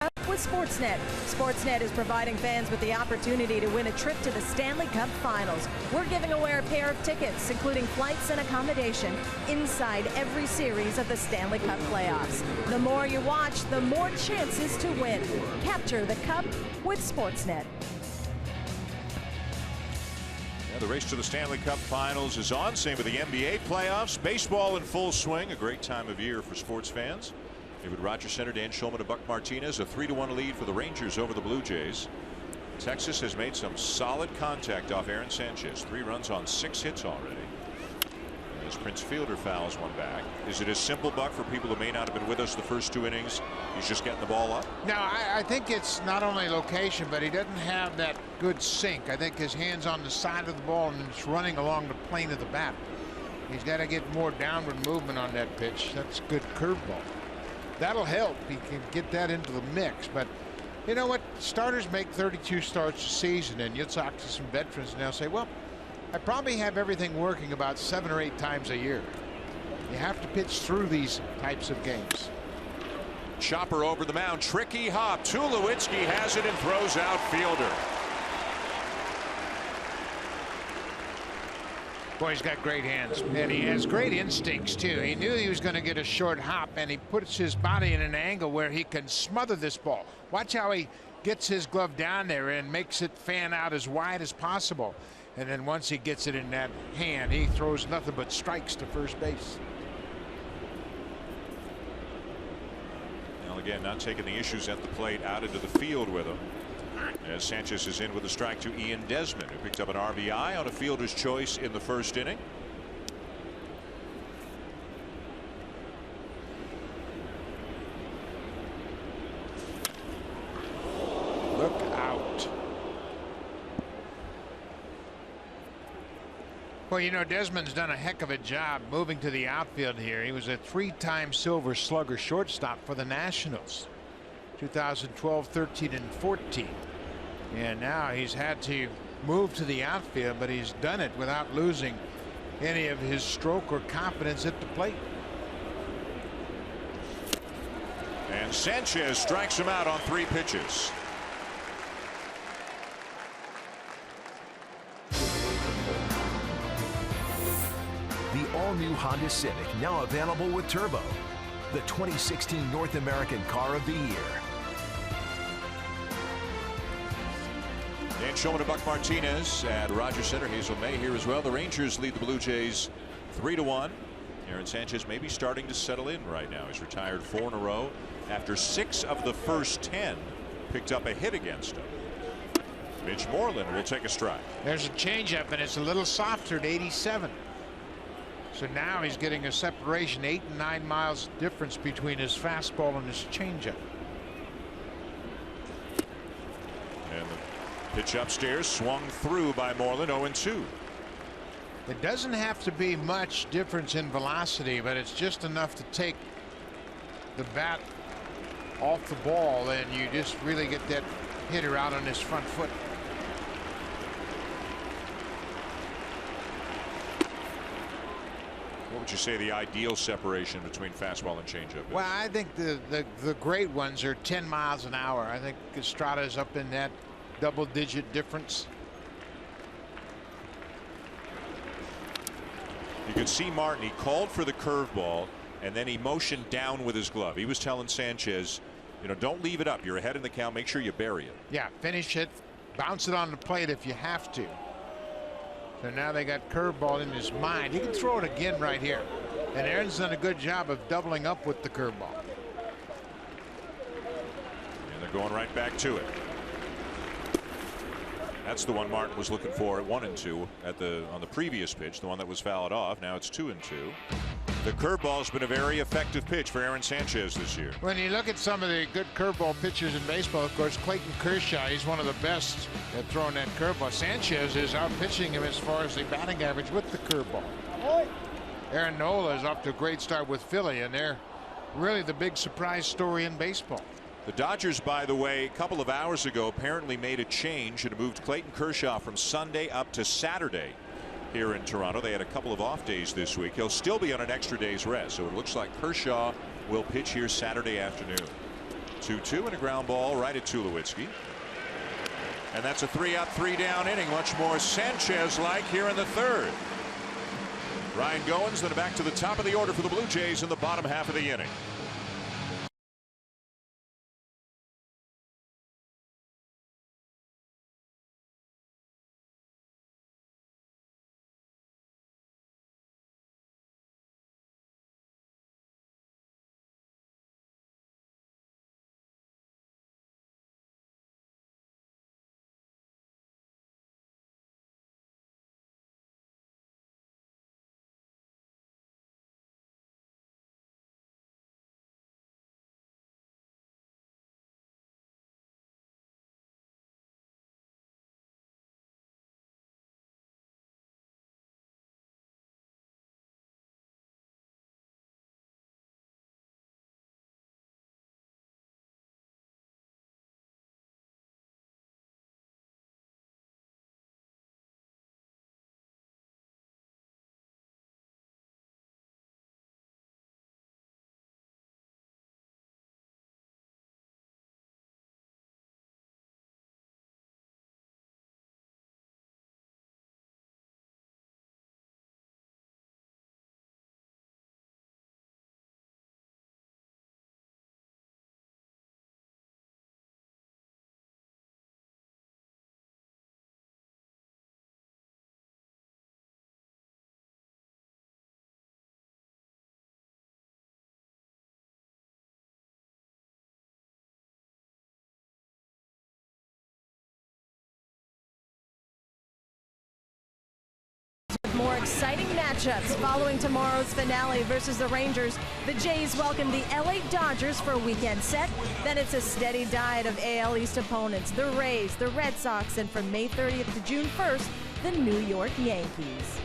with Sportsnet. Sportsnet is providing fans with the opportunity to win a trip to the Stanley Cup Finals. We're giving away a pair of tickets, including flights and accommodation, inside every series of the Stanley Cup playoffs. The more you watch, the more chances to win. Capture the cup with Sportsnet. The race to the Stanley Cup Finals is on. Same with the NBA playoffs. Baseball in full swing. A great time of year for sports fans. David Rogers Center, Dan Shulman and Buck Martinez. A 3-1 lead for the Rangers over the Blue Jays. Texas has made some solid contact off Aaron Sanchez. 3 runs on 6 hits already. As Prince Fielder fouls one back. Is it as simple, Buck, for people who may not have been with us the first 2 innings? He's just getting the ball up? No, I think it's not only location, but he doesn't have that good sink. I think his hand's on the side of the ball and it's running along the plane of the bat. He's got to get more downward movement on that pitch. That's good curveball. That'll help. He can get that into the mix. But you know what? Starters make 32 starts a season, and you'll talk to some veterans and they'll say, well, I probably have everything working about 7 or 8 times a year. You have to pitch through these types of games. Chopper over the mound. Tricky hop. Tulowitzki has it and throws out Fielder. Boy, he's got great hands, and he has great instincts too. He knew he was going to get a short hop, and he puts his body in an angle where he can smother this ball. Watch how he gets his glove down there and makes it fan out as wide as possible. And then once he gets it in that hand, he throws nothing but strikes to first base. Now again, not taking the issues at the plate out into the field with him. As Sanchez is in with a strike to Ian Desmond, who picked up an RBI on a fielder's choice in the first inning. Look out. Well, you know, Desmond's done a heck of a job moving to the outfield here. He was a 3-time Silver Slugger shortstop for the Nationals. 2012, 13, and 14. And now he's had to move to the outfield, but he's done it without losing any of his stroke or confidence at the plate. And Sanchez strikes him out on 3 pitches. The all-new Honda Civic, now available with Turbo, the 2016 North American Car of the Year. Dan Shulman and Buck Martinez at Rogers Center. Hazel May here as well. The Rangers lead the Blue Jays 3-1. Aaron Sanchez may be starting to settle in right now. He's retired 4 in a row after 6 of the first 10 picked up a hit against him. Mitch Moreland will take a strike. There's a changeup, and it's a little softer at 87. So now he's getting a separation, 8 and 9 miles difference between his fastball and his changeup. And the pitch upstairs swung through by Moreland. 0-2. It doesn't have to be much difference in velocity, but it's just enough to take the bat off the ball, and you just really get that hitter out on his front foot. What would you say the ideal separation between fastball and changeup is? Well, I think the great ones are 10 miles an hour. I think Estrada's up in that double-digit difference. You could see Martin. He called for the curveball, and then he motioned down with his glove. He was telling Sanchez, you know, don't leave it up. You're ahead in the count. Make sure you bury it. Yeah, finish it. Bounce it on the plate if you have to. So now they got curveball in his mind. He can throw it again right here. And Aaron's done a good job of doubling up with the curveball. And they're going right back to it. That's the one Martin was looking for at 1-2 on the previous pitch, the one that was fouled off. Now it's 2-2. The curveball's been a very effective pitch for Aaron Sanchez this year. When you look at some of the good curveball pitchers in baseball, of course, Clayton Kershaw, he's one of the best at throwing that curveball. Sanchez is out pitching him as far as the batting average with the curveball. Aaron Nola is off to a great start with Philly, and they're really the big surprise story in baseball. The Dodgers, by the way, a couple of hours ago apparently made a change and moved Clayton Kershaw from Sunday up to Saturday here in Toronto. They had a couple of off days this week. He'll still be on an extra day's rest, so it looks like Kershaw will pitch here Saturday afternoon. 2-2 and a ground ball right at Tulowitzki. And that's a 3-out, 3-down inning. Much more Sanchez-like here in the third. Ryan Goins then back to the top of the order for the Blue Jays in the bottom half of the inning. More exciting matchups following tomorrow's finale versus the Rangers. The Jays welcome the LA Dodgers for a weekend set. Then it's a steady diet of AL East opponents, the Rays, the Red Sox, and from May 30th to June 1st, the New York Yankees.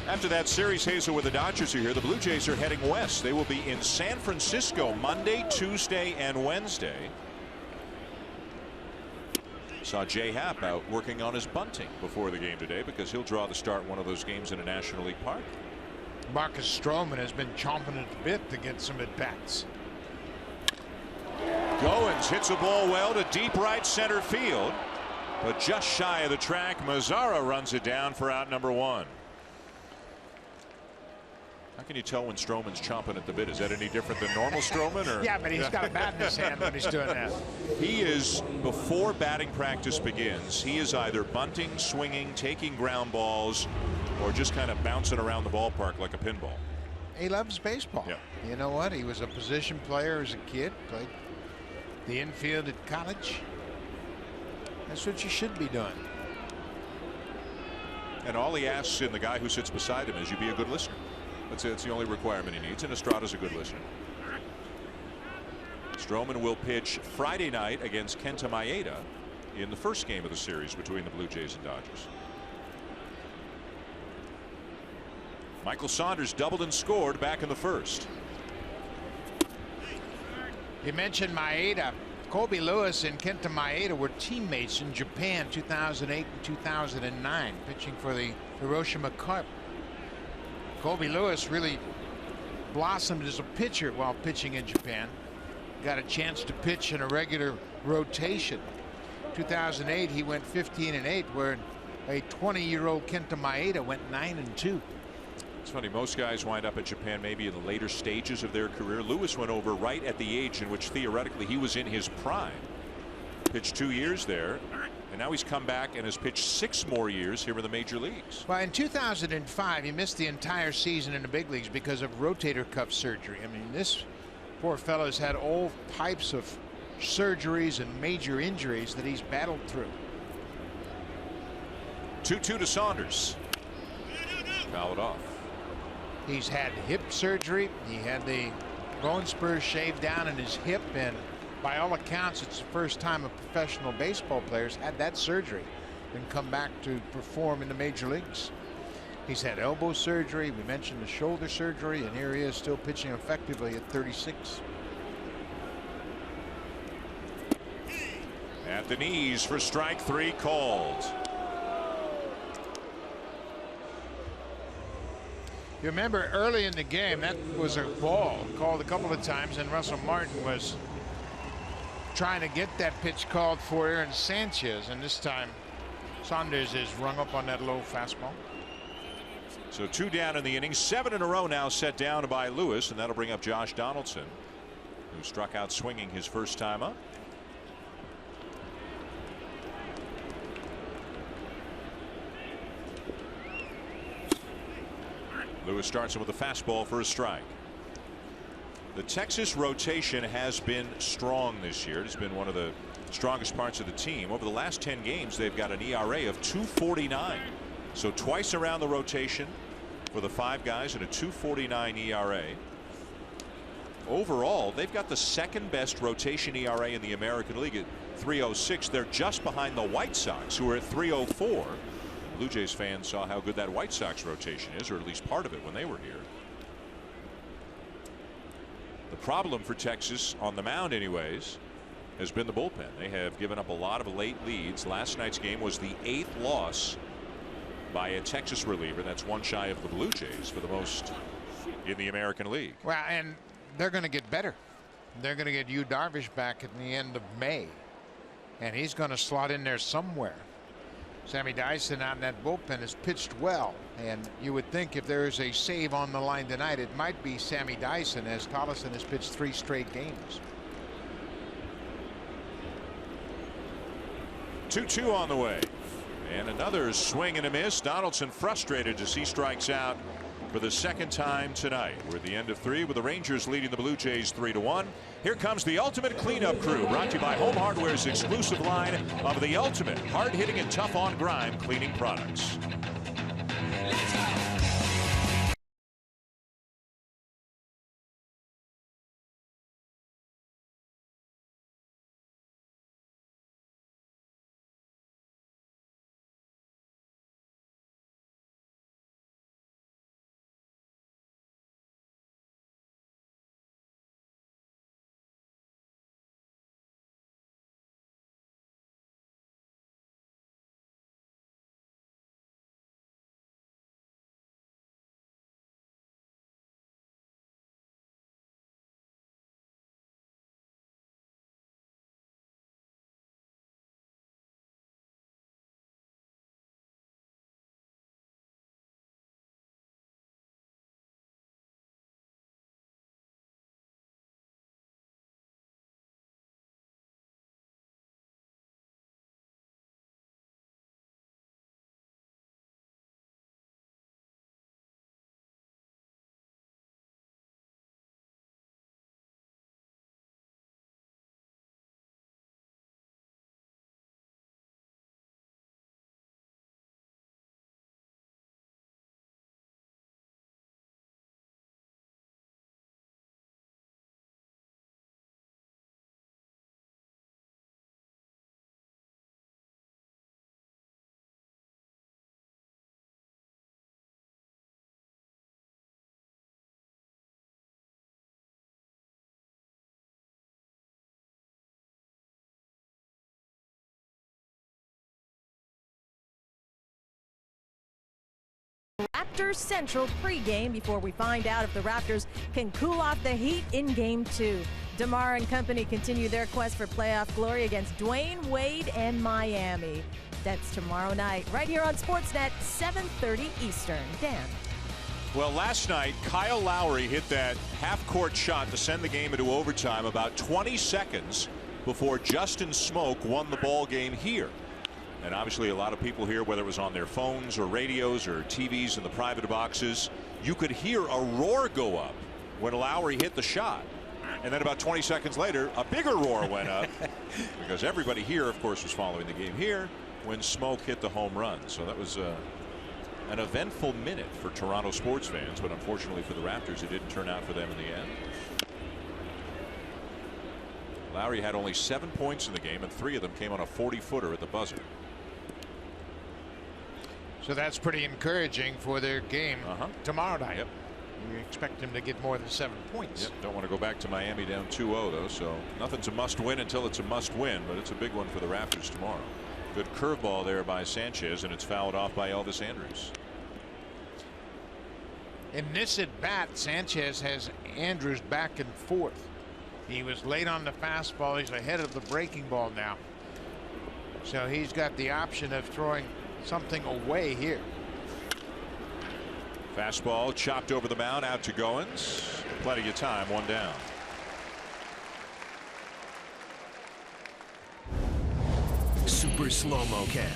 After that series, Hazel, with the Dodgers are here, the Blue Jays are heading west. They will be in San Francisco Monday, Tuesday, and Wednesday. Saw Jay Happ out working on his bunting before the game today because he'll draw the start one of those games in a National League park. Marcus Stroman has been chomping at the bit to get some at-bats. Goins hits a ball well to deep right center field, but just shy of the track. Mazzara runs it down for out number one. How can you tell when Stroman's chomping at the bit? Is that any different than normal Stroman? Or? Yeah, but he's got a bat in his hand when he's doing that. He is, before batting practice begins, he is either bunting, swinging, taking ground balls, or just kind of bouncing around the ballpark like a pinball. He loves baseball. Yeah. You know what? He was a position player as a kid, played the infield at college. That's what you should be doing. And all he asks in the guy who sits beside him is you be a good listener. That's the only requirement he needs, and Estrada's a good listener. Stroman will pitch Friday night against Kenta Maeda in the first game of the series between the Blue Jays and Dodgers. Michael Saunders doubled and scored back in the first. You mentioned Maeda. Kobe Lewis and Kenta Maeda were teammates in Japan 2008 and 2009, pitching for the Hiroshima Cup. Kobe Lewis really blossomed as a pitcher while pitching in Japan. Got a chance to pitch in a regular rotation. 2008 he went 15-8, where a 20-year-old Kenta Maeda went 9-2. It's funny, most guys wind up in Japan maybe in the later stages of their career. Lewis went over right at the age in which theoretically he was in his prime. Pitched 2 years there, and now he's come back and has pitched 6 more years here in the major leagues. Well, in 2005 he missed the entire season in the big leagues because of rotator cuff surgery. I mean, this poor fellow's had all types of surgeries and major injuries that he's battled through. 2-2 to Saunders. Fouled off. He's had hip surgery. He had the bone spurs shaved down in his hip, and by all accounts it's the first time a professional baseball player's had that surgery and come back to perform in the major leagues. He's had elbow surgery. We mentioned the shoulder surgery, and here he is still pitching effectively at 36. At the knees for strike 3 called. You remember early in the game that was a ball called a couple of times, and Russell Martin was trying to get that pitch called for Aaron Sanchez, and this time Saunders is rung up on that low fastball. So 2 down in the inning. 7 in a row now set down by Lewis, and that'll bring up Josh Donaldson, who struck out swinging his first time up. Lewis starts him with a fastball for a strike. The Texas rotation has been strong this year. It's been one of the strongest parts of the team. Over the last 10 games, they've got an ERA of 2.49. So twice around the rotation for the 5 guys and a 2.49 ERA. Overall, they've got the second best rotation ERA in the American League at 3.06. They're just behind the White Sox, who are at 3.04. Blue Jays fans saw how good that White Sox rotation is, or at least part of it, when they were here. The problem for Texas, on the mound anyways, has been the bullpen. They have given up a lot of late leads. Last night's game was the 8th loss by a Texas reliever. That's one shy of the Blue Jays for the most in the American League. Well, and they're going to get better. They're going to get Yu Darvish back at the end of May, and he's going to slot in there somewhere. Sammy Dyson out in that bullpen has pitched well, and you would think if there is a save on the line tonight, it might be Sammy Dyson, as Tollefson has pitched 3 straight games. 2-2 on the way, and another swing and a miss. Donaldson frustrated as he strikes out for the second time tonight. We're at the end of 3 with the Rangers leading the Blue Jays 3-1. Here comes the ultimate cleanup crew, brought to you by Home Hardware's exclusive line of the ultimate hard-hitting and tough-on-grime cleaning products. Raptors Central pregame before we find out if the Raptors can cool off the heat in Game 2. DeMar and company continue their quest for playoff glory against Dwayne Wade and Miami. That's tomorrow night, right here on Sportsnet, 7:30 Eastern. Dan. Well, last night, Kyle Lowry hit that half-court shot to send the game into overtime about 20 seconds before Justin Smoke won the ball game here. And obviously a lot of people here, whether it was on their phones or radios or TVs in the private boxes, you could hear a roar go up when Lowry hit the shot. And then about 20 seconds later, a bigger roar went up because everybody here, of course, was following the game here when Smoke hit the home run. So that was an eventful minute for Toronto sports fans, but unfortunately for the Raptors, it didn't turn out for them in the end. Lowry had only 7 points in the game, and 3 of them came on a 40-footer at the buzzer. So that's pretty encouraging for their game tomorrow night. Yep. You expect them to get more than 7 points. Yep. Don't want to go back to Miami down 2-0 though, so nothing's a must win until it's a must win, but it's a big one for the Raptors tomorrow. Good curveball there by Sanchez, and it's fouled off by Elvis Andrus. In this at bat, Sanchez has Andrus back and forth. He was late on the fastball. He's ahead of the breaking ball now. So he's got the option of throwing something away here. Fastball chopped over the mound out to Goins. Plenty of time, one down. Super Slow-Mo Cam.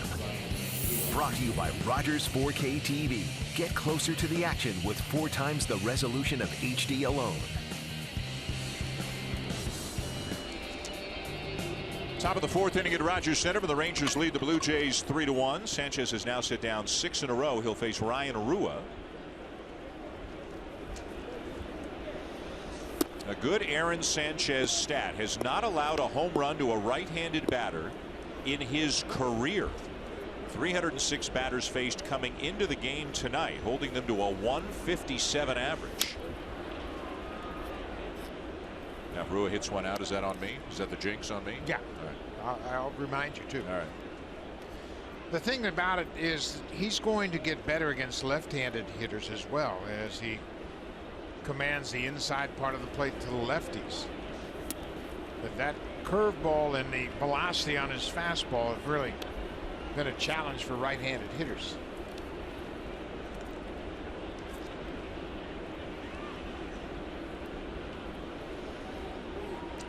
Brought to you by Rogers 4K TV. Get closer to the action with 4 times the resolution of HD alone. Top of the 4th inning at Rogers Center. The Rangers lead the Blue Jays 3-1. Sanchez has now sit down 6 in a row. He'll face Ryan Arua. A good Aaron Sanchez stat. Has not allowed a home run to a right-handed batter in his career. 306 batters faced coming into the game tonight, holding them to a 157 average. Now, if Rua hits one out, is that on me? Is that the jinx on me? Yeah. All right. I'll remind you, too. All right. The thing about it is he's going to get better against left-handed hitters as well, as he commands the inside part of the plate to the lefties. But that curveball and the velocity on his fastball have really been a challenge for right-handed hitters.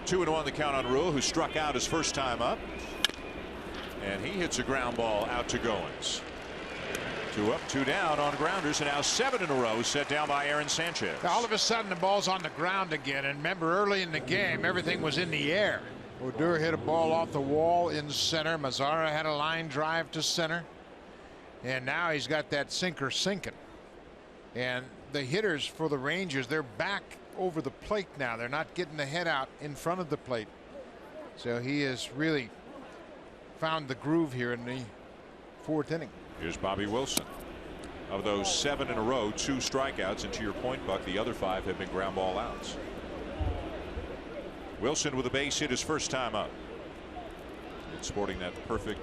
Two and one the count on Rule, who struck out his first time up, and he hits a ground ball out to Goins. 2 up, 2 down on grounders, and now 7 in a row set down by Aaron Sanchez. Now, all of a sudden the ball's on the ground again, and remember early in the game everything was in the air. Odor hit a ball off the wall in center. Mazara had a line drive to center, and now he's got that sinker sinking. And the hitters for the Rangers, they're back over the plate now. They're not getting the head out in front of the plate. So he has really found the groove here in the 4th inning. Here's Bobby Wilson. Of those 7 in a row, 2 strikeouts, and to your point, Buck, the other 5 have been ground ball outs. Wilson with a base hit his first time up. And sporting that perfect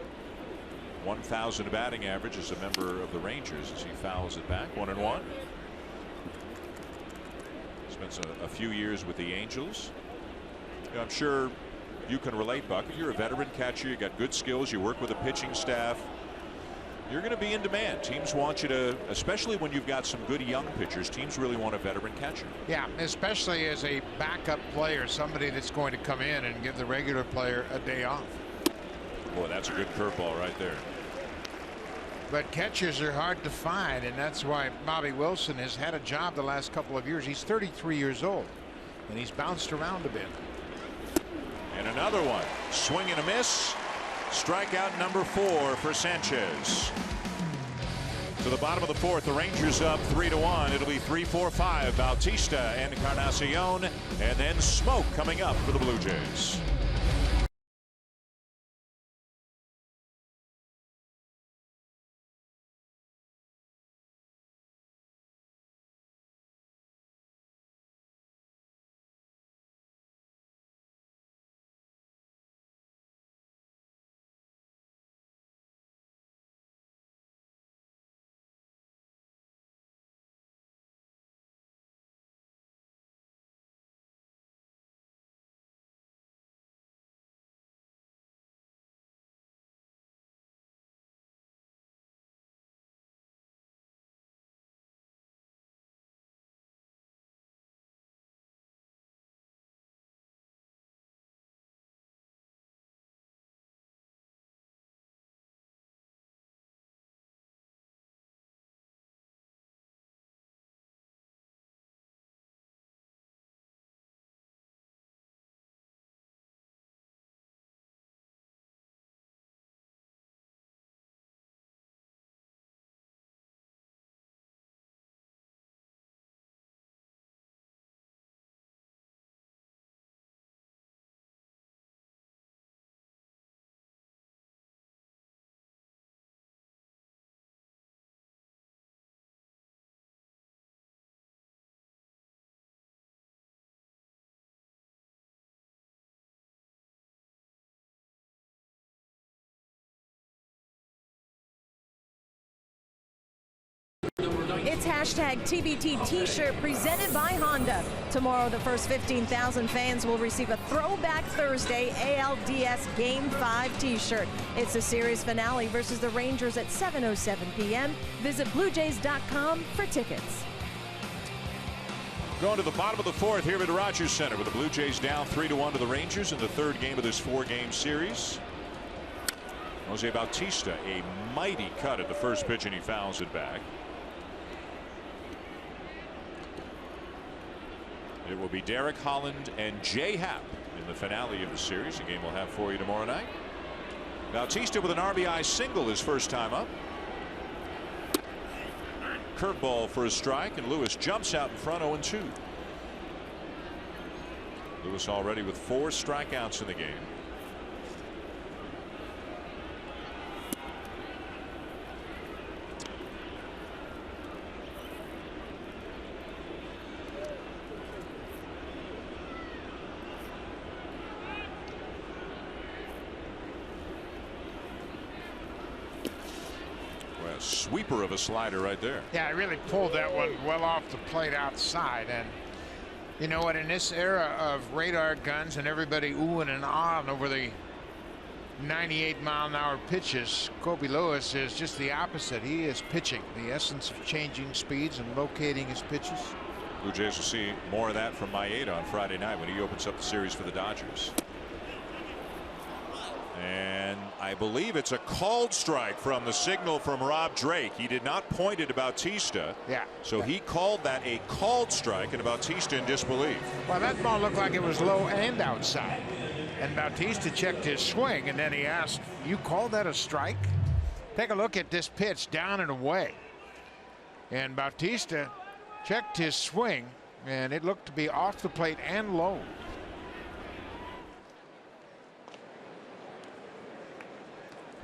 1,000 batting average as a member of the Rangers as he fouls it back. 1-1. Spent a few years with the Angels. You know, I'm sure you can relate, Buck. You're a veteran catcher. You got good skills. You work with a pitching staff. You're going to be in demand. Teams want you to, especially when you've got some good young pitchers, teams really want a veteran catcher. Yeah, especially as a backup player, somebody that's going to come in and give the regular player a day off. Boy, that's a good curveball right there. But catchers are hard to find, and that's why Bobby Wilson has had a job the last couple of years. He's 33 years old, and he's bounced around a bit. And another one. Swing and a miss. Strikeout number 4 for Sanchez. To the bottom of the 4th, the Rangers up 3-1. It'll be 3-4-5. Bautista and Encarnacion, and then Smoke coming up for the Blue Jays. It's hashtag TBT t-shirt presented by Honda. Tomorrow, the first 15,000 fans will receive a Throwback Thursday ALDS Game 5 t-shirt. It's the series finale versus the Rangers at 7:07 p.m. Visit BlueJays.com for tickets. Going to the bottom of the fourth here at Rogers Center with the Blue Jays down 3-1 to the Rangers in the third game of this 4-game series. Jose Bautista, a mighty cut at the first pitch, and he fouls it back. It will be Derek Holland and Jay Happ in the finale of the series. The game we'll have for you tomorrow night. Bautista with an RBI single his first time up. Curveball for a strike, and Lewis jumps out in front 0-2. Lewis already with 4 strikeouts in the game. Sweeper of a slider right there. Yeah, I really pulled that one well off the plate outside. And you know what, in this era of radar guns and everybody oohing and ahhing over the 98-mile-an-hour pitches, Kobe Lewis is just the opposite. He is pitching, the essence of changing speeds and locating his pitches. Blue Jays will see more of that from Maeda on Friday night when he opens up the series for the Dodgers. And I believe it's a called strike from the signal from Rob Drake. He did not point it at Bautista. Yeah. So he called that a called strike, and Bautista in disbelief. Well, that ball looked like it was low and outside. And Bautista checked his swing, and then he asked, "You called that a strike?" Take a look at this pitch down and away. And Bautista checked his swing, and it looked to be off the plate and low.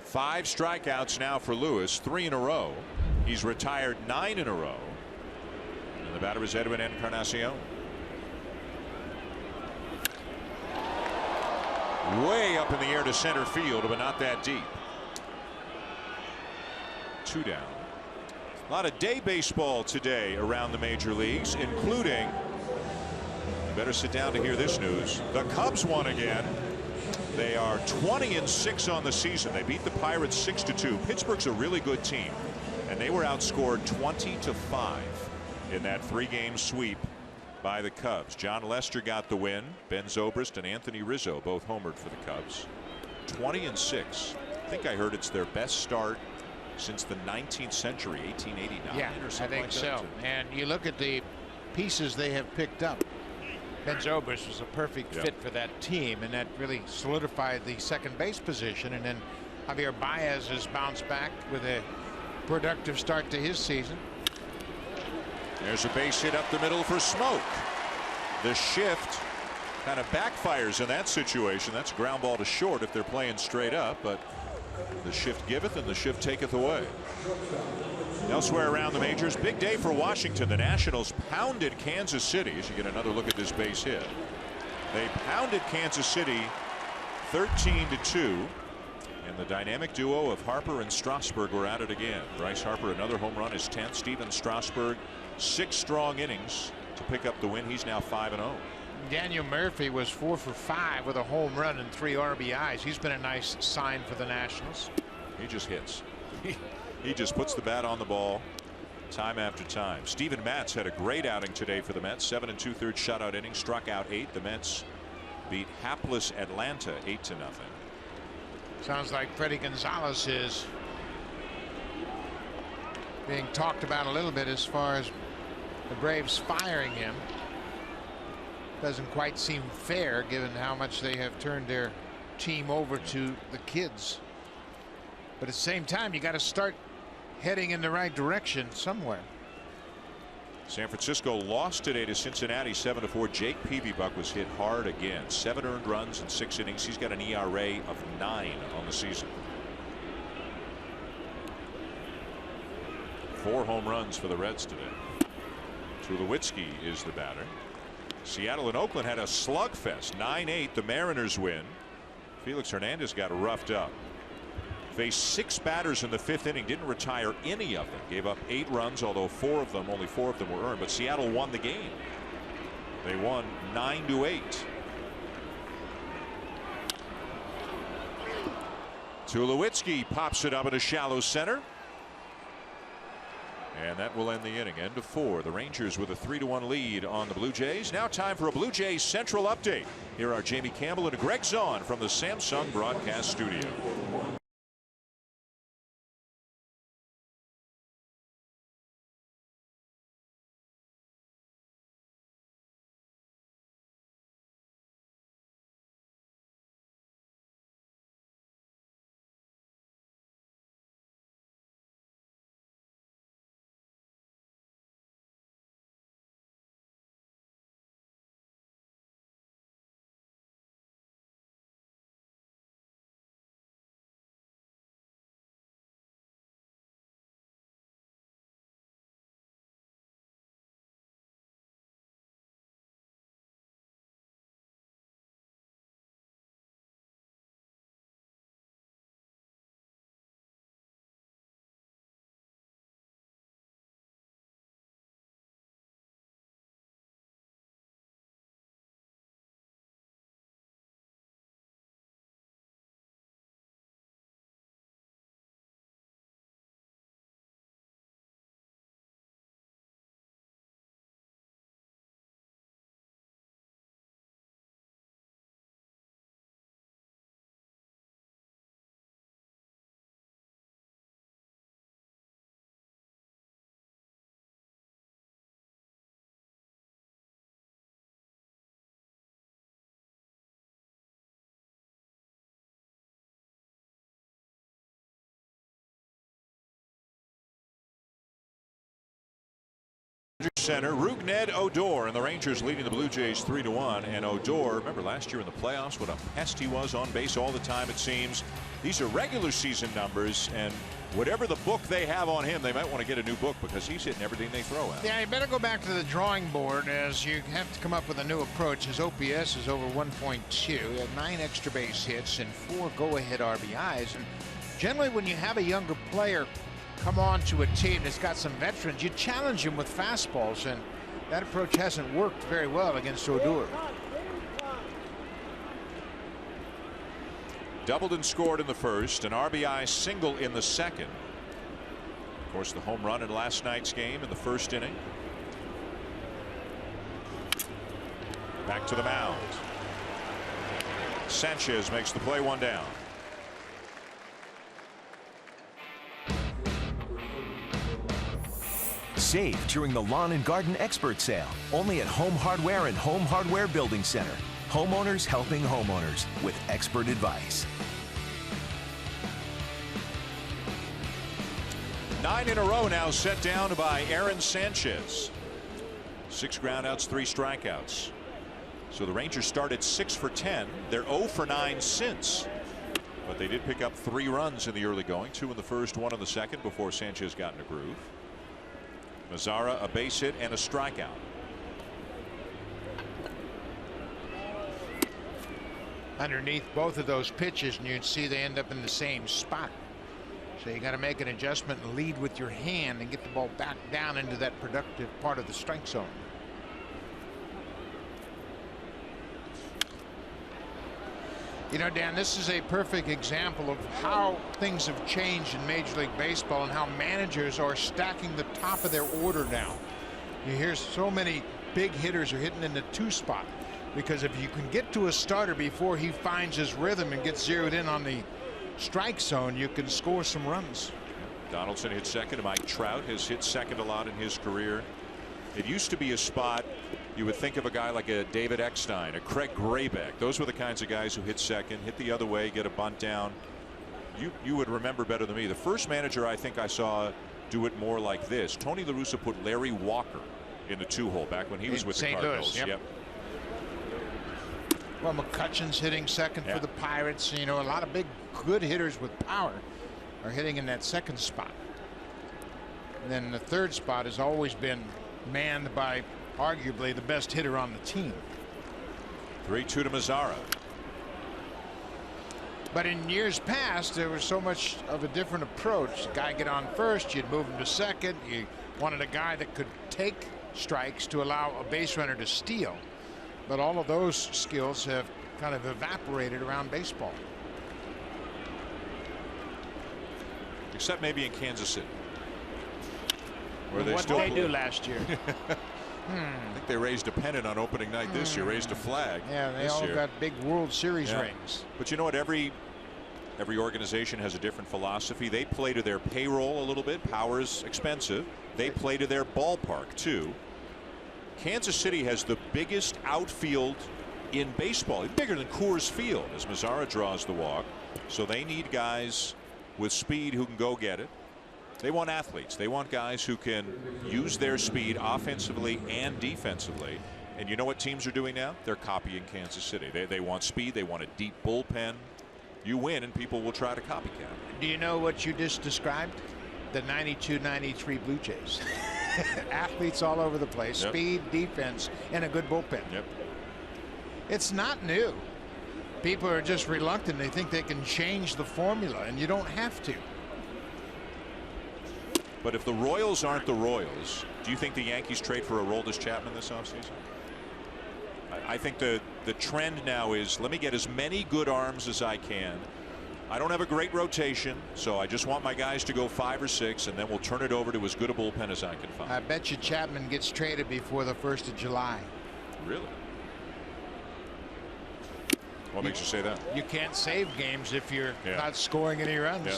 Five strikeouts now for Lewis, 3 in a row. He's retired 9 in a row. And the batter is Edwin Encarnacion. Way up in the air to center field, but not that deep. 2 down. A lot of day baseball today around the major leagues, including, you better sit down to hear this news, the Cubs won again. They are 20-6 on the season. They beat the Pirates 6-2. Pittsburgh's a really good team, and they were outscored 20-5 in that 3-game sweep by the Cubs. John Lester got the win. Ben Zobrist and Anthony Rizzo both homered for the Cubs. 20-6. I think I heard it's their best start since the 19th century, 1889 or something I think so. And you look at the pieces they have picked up. Ben Zobrist was a perfect fit for that team, and that really solidified the second base position. And then Javier Baez has bounced back with a productive start to his season. There's a base hit up the middle for Smoke. The shift kind of backfires in that situation. That's a ground ball to short if they're playing straight up, but the shift giveth and the shift taketh away. Elsewhere around the majors, big day for Washington. The Nationals pounded Kansas City. As you get another look at this base hit, they pounded Kansas City 13-2. And the dynamic duo of Harper and Strasburg were at it again. Bryce Harper, another home run, his 10th. Steven Strasburg, 6 strong innings to pick up the win. He's now 5-0. Daniel Murphy was 4 for 5 with a home run and 3 RBIs. He's been a nice sign for the Nationals. He just hits. He just puts the bat on the ball time after time. Steven Matz had a great outing today for the Mets. 7 2/3 shutout innings, struck out 8. The Mets beat hapless Atlanta 8-0. Sounds like Freddie Gonzalez is being talked about a little bit as far as the Braves firing him. Doesn't quite seem fair given how much they have turned their team over to the kids. But at the same time, you got to start heading in the right direction somewhere. San Francisco lost today to Cincinnati 7-4. Jake Peavybuck was hit hard again. 7 earned runs in 6 innings. He's got an ERA of 9 on the season. 4 home runs for the Reds today. Tulowitzki is the batter. Seattle and Oakland had a slugfest. 9-8. The Mariners win. Felix Hernandez got roughed up. Faced 6 batters in the 5th inning, didn't retire any of them. Gave up 8 runs, although only 4 of them were earned. But Seattle won the game. They won 9-8. Tulowitzki pops it up in a shallow center. And that will end the inning. End of 4. The Rangers with a 3-1 lead on the Blue Jays. Now time for a Blue Jays Central update. Here are Jamie Campbell and Greg Zahn from the Samsung broadcast studio. Center, Rougned Odor, and the Rangers leading the Blue Jays 3-1. And Odor, remember last year in the playoffs, what a pest he was on base all the time, it seems. These are regular season numbers, and whatever the book they have on him, they might want to get a new book because he's hitting everything they throw at him. Yeah, you better go back to the drawing board as you have to come up with a new approach. His OPS is over 1.2. He had 9 extra base hits and 4 go-ahead RBIs. And generally, when you have a younger player come on to a team that's got some veterans, you challenge him with fastballs, and that approach hasn't worked very well against Odor. Doubled and scored in the first, an RBI single in the second. Of course, the home run in last night's game in the first inning. Back to the mound. Sanchez makes the play, 1 down. Save during the Lawn and Garden Expert Sale, only at Home Hardware and Home Hardware Building Center. Homeowners helping homeowners with expert advice. 9 in a row now set down by Aaron Sanchez. 6 groundouts, 3 strikeouts. So the Rangers started 6 for 10. They're 0 for 9 since. But they did pick up 3 runs in the early going, 2 in the first, 1 in the second before Sanchez got in a groove. Mazzara, a base hit and a strikeout. Underneath both of those pitches, and you'd see they end up in the same spot. So you got to make an adjustment and lead with your hand and get the ball back down into that productive part of the strike zone. You know, Dan, this is a perfect example of how things have changed in Major League Baseball and how managers are stacking the top of their order now. You hear so many big hitters are hitting in the 2 spot because if you can get to a starter before he finds his rhythm and gets zeroed in on the strike zone, you can score some runs. Donaldson hit second, and Mike Trout has hit second a lot in his career. It used to be a spot you would think of a guy like a David Eckstein, a Craig Graybeck. Those were the kinds of guys who hit second, hit the other way, get a bunt down. You would remember better than me. The first manager I think I saw do it more like this, Tony La Russa, put Larry Walker in the 2-hole back when he was with the Cardinals. Yep. Well, McCutcheon's hitting second for the Pirates. You know, a lot of big, good hitters with power are hitting in that second spot. And then the third spot has always been manned by arguably the best hitter on the team. 3-2 to Mazzara. But in years past, there was so much of a different approach. The guy get on first, you'd move him to second. You wanted a guy that could take strikes to allow a base runner to steal. But all of those skills have kind of evaporated around baseball. Except maybe in Kansas City, where What did they do last year? I think they raised a pennant on opening night this year, raised a flag. Yeah, they all got big World Series rings. But you know what? Every organization has a different philosophy. They play to their payroll a little bit. Power is expensive. They play to their ballpark too. Kansas City has the biggest outfield in baseball, bigger than Coors Field, as Mazara draws the walk. So they need guys with speed who can go get it. They want athletes. They want guys who can use their speed offensively and defensively. And you know what teams are doing now? They're copying Kansas City. They want speed. They want a deep bullpen. You win and people will try to copycat. Do you know what you just described? The 92-93 Blue Jays. Athletes all over the place. Yep. Speed, defense, and a good bullpen. Yep. It's not new. People are just reluctant. They think they can change the formula, and you don't have to. But if the Royals aren't the Royals, do you think the Yankees trade for Aroldis Chapman this offseason? I think the trend now is, let me get as many good arms as I can. I don't have a great rotation, so I just want my guys to go 5 or 6, and then we'll turn it over to as good a bullpen as I can find. I bet you Chapman gets traded before the 1st of July. Really? What makes you say that? You can't save games if you're not scoring any runs. Yeah.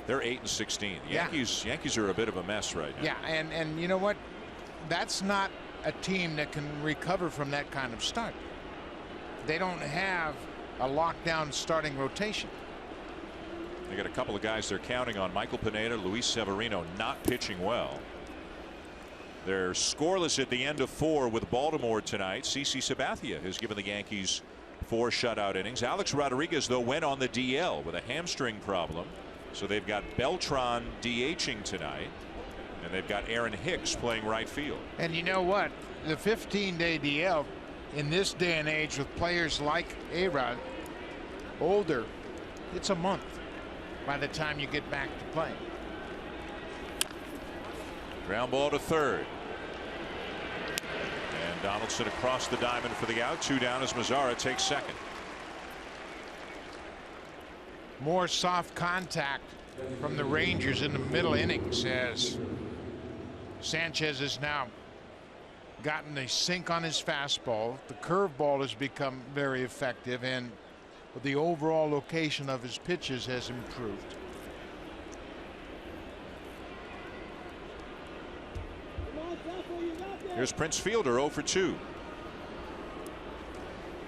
They're 8-16. The Yankees are a bit of a mess right now. Yeah, and you know what? That's not a team that can recover from that kind of start. They don't have a lockdown starting rotation. They got a couple of guys they're counting on. Michael Pineda, Luis Severino not pitching well. They're scoreless at the end of 4 with Baltimore tonight. CC Sabathia has given the Yankees 4 shutout innings. Alex Rodriguez, though, went on the DL with a hamstring problem. So they've got Beltran DHing tonight, and they've got Aaron Hicks playing right field. And you know what? The 15-day DL in this day and age with players like A-Rod, older, it's a month by the time you get back to playing. Ground ball to third. And Donaldson across the diamond for the out. 2 down as Mazara takes second. More soft contact from the Rangers in the middle innings as Sanchez has now gotten a sink on his fastball. The curveball has become very effective, and the overall location of his pitches has improved. Here's Prince Fielder 0 for 2.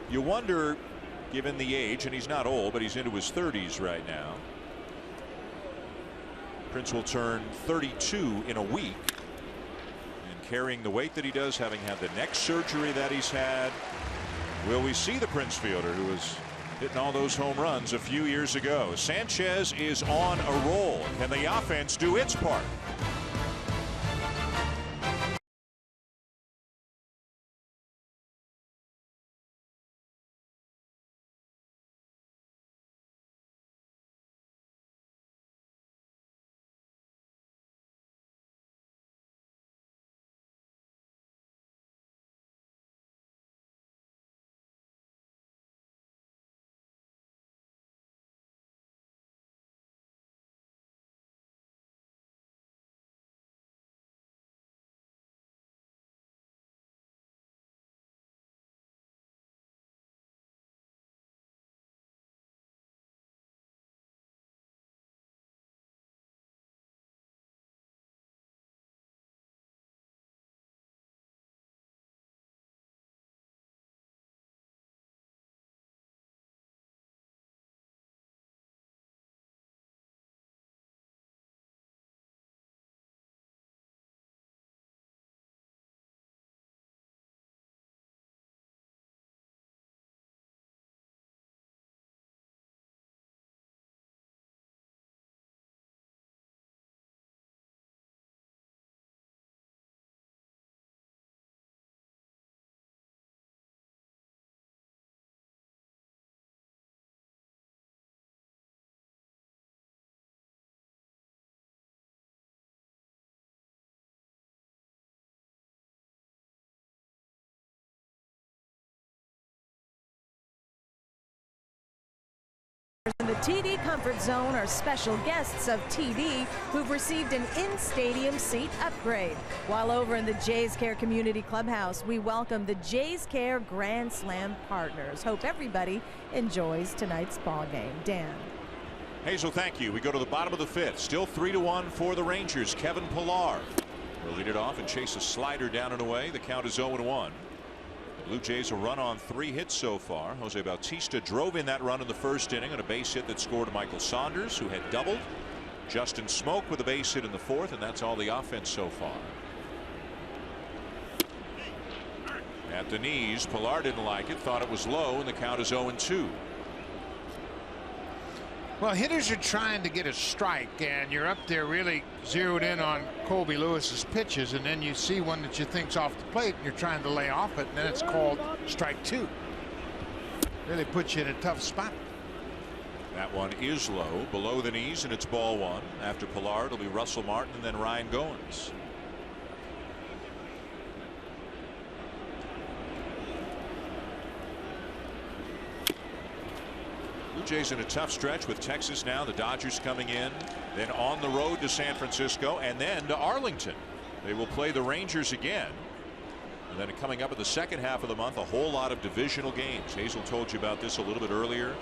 You wonder, given the age, and he's not old, but he's into his 30s right now. Prince will turn 32 in a week. And carrying the weight that he does, having had the neck surgery that he's had, will we see the Prince Fielder who was hitting all those home runs a few years ago? Sanchez is on a roll. Can the offense do its part? TD Comfort Zone are special guests of TD who've received an in-stadium seat upgrade. While over in the Jays Care Community Clubhouse, we welcome the Jays Care Grand Slam partners. Hope everybody enjoys tonight's ball game. Dan. Hazel, thank you. We go to the bottom of the fifth. Still 3-1 for the Rangers. Kevin Pillar will lead it off and chase a slider down and away. The count is 0-1. The Blue Jays a run on 3 hits so far. Jose Bautista drove in that run in the first inning on a base hit that scored Michael Saunders, who had doubled. Justin Smoke with a base hit in the fourth, and that's all the offense so far. At the knees, Pillar didn't like it, thought it was low, and the count is 0-2. Well, hitters are trying to get a strike, and you're up there really zeroed in on Colby Lewis's pitches, and then you see one that you think's off the plate, and you're trying to lay off it, and then it's called strike 2. Really puts you in a tough spot. That one is low, below the knees, and it's ball 1. After Pillar, it'll be Russell Martin and then Ryan Goins. Blue Jays in a tough stretch with Texas now. The Dodgers coming in, then on the road to San Francisco, and then to Arlington. They will play the Rangers again. And then coming up in the second half of the month, a whole lot of divisional games. Hazel told you about this a little bit earlier.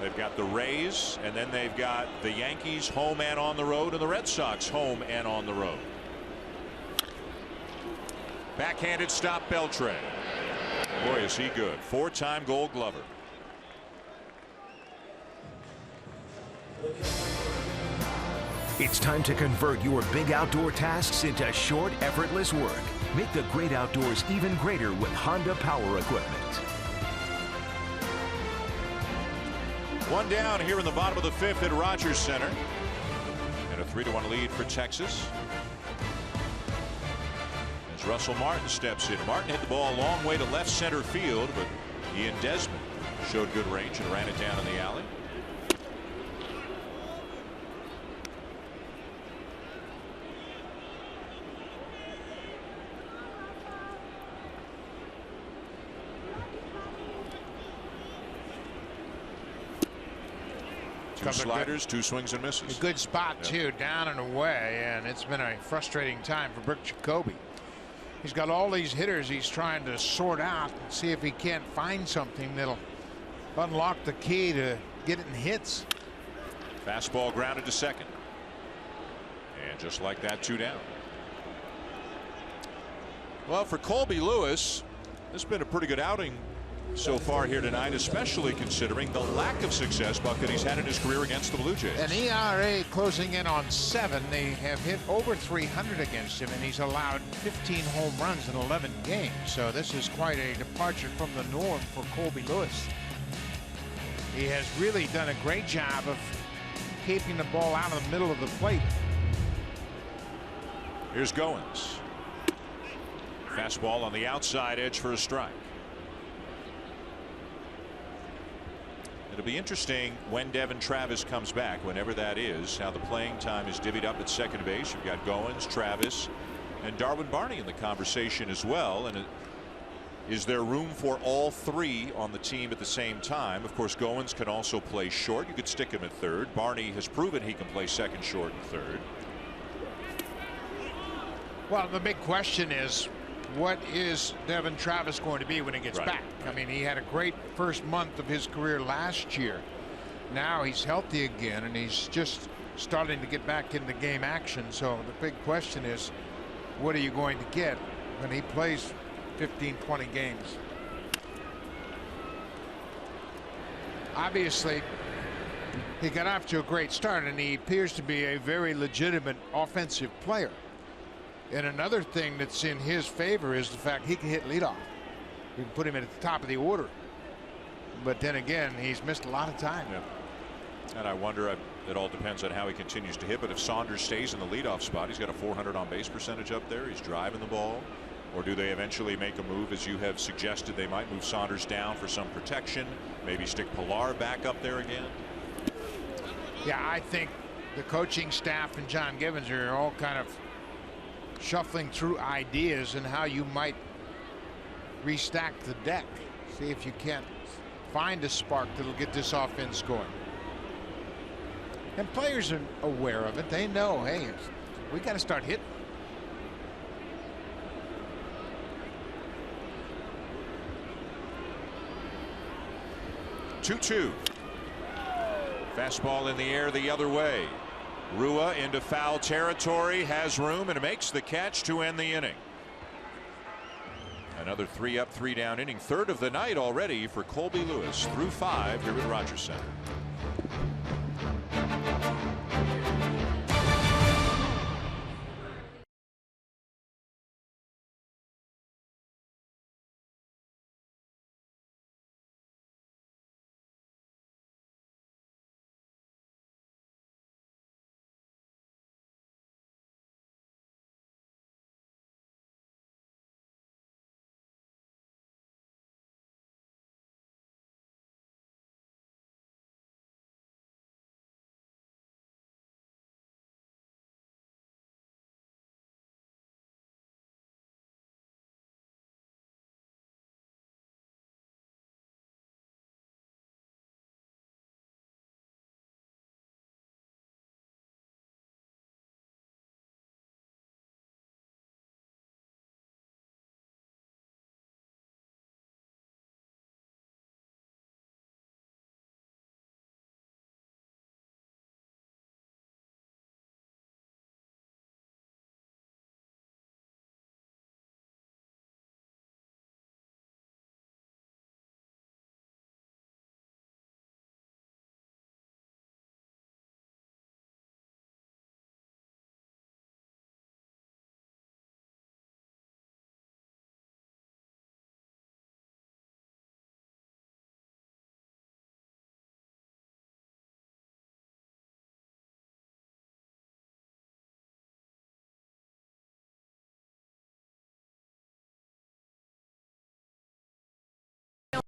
They've got the Rays, and then they've got the Yankees home and on the road, and the Red Sox home and on the road. Backhanded stop, Beltran. Boy, is he good. 4-time Gold Glover. It's time to convert your big outdoor tasks into short, effortless work. Make the great outdoors even greater with Honda Power Equipment. One down here in the bottom of the fifth at Rogers Center. And a 3-1 lead for Texas. As Russell Martin steps in. Martin hit the ball a long way to left center field, but Ian Desmond showed good range and ran it down in the alley. Two sliders, 2 swings and misses. A good spot too, down and away, and it's been a frustrating time for Brooks Jacoby. He's got all these hitters he's trying to sort out and see if he can't find something that'll unlock the key to getting hits. Fastball grounded to second, and just like that, 2 down. Well, for Colby Lewis, this has been a pretty good outing so far here tonight, especially considering the lack of success, Buck, that he's had in his career against the Blue Jays. An ERA closing in on 7. They have hit over 300 against him, and he's allowed 15 home runs in 11 games. So this is quite a departure from the norm for Colby Lewis. He has really done a great job of keeping the ball out of the middle of the plate. Here's Goins. Fastball on the outside edge for a strike. It'll be interesting when Devin Travis comes back, whenever that is, how the playing time is divvied up at second base. You've got Goins, Travis, and Darwin Barney in the conversation as well. And is there room for all 3 on the team at the same time? Of course, Goins can also play short. You could stick him at third. Barney has proven he can play second, short, and third. Well, the big question is, what is Devin Travis going to be when he gets back? I mean, he had a great first month of his career last year. Now he's healthy again, and he's just starting to get back into game action. So the big question is, what are you going to get when he plays 15, 20 games? Obviously, he got off to a great start, and he appears to be a very legitimate offensive player. And another thing that's in his favor is the fact he can hit leadoff. You can put him at the top of the order. But then again, he's missed a lot of time. Yeah. And I wonder, it all depends on how he continues to hit. But if Saunders stays in the leadoff spot, he's got a .400 on base percentage up there. He's driving the ball. Or do they eventually make a move, as you have suggested? They might move Saunders down for some protection. Maybe stick Pillar back up there again. Yeah, I think the coaching staff and John Givens are all kind of shuffling through ideas and how you might restack the deck. See if you can't find a spark that'll get this offense going. And players are aware of it. They know, hey, we got to start hitting. Two. Fastball in the air the other way. Rua into foul territory, has room, and makes the catch to end the inning. Another 3 up, 3 down inning, third of the night already for Colby Lewis through 5 here at Rogers Center.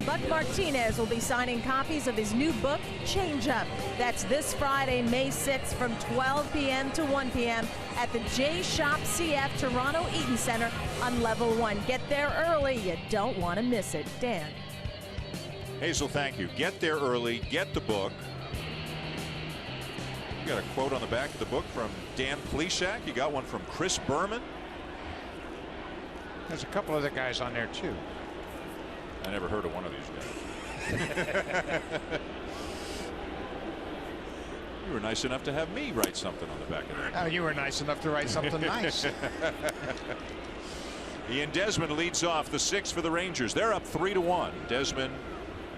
Buck Martinez will be signing copies of his new book, Change Up. That's this Friday, May 6th from 12 p.m. to 1 p.m. at the J Shop CF Toronto Eaton Center on level 1. Get there early. You don't want to miss it. Dan. Hazel, thank you. Get there early. Get the book. You got a quote on the back of the book from Dan Plesac. You got one from Chris Berman. There's a couple other guys on there, too. I never heard of one of these guys. You were nice enough to have me write something on the back of that. Oh, you were nice enough to write something nice. Ian Desmond leads off the 6th for the Rangers. They're up 3-1. Desmond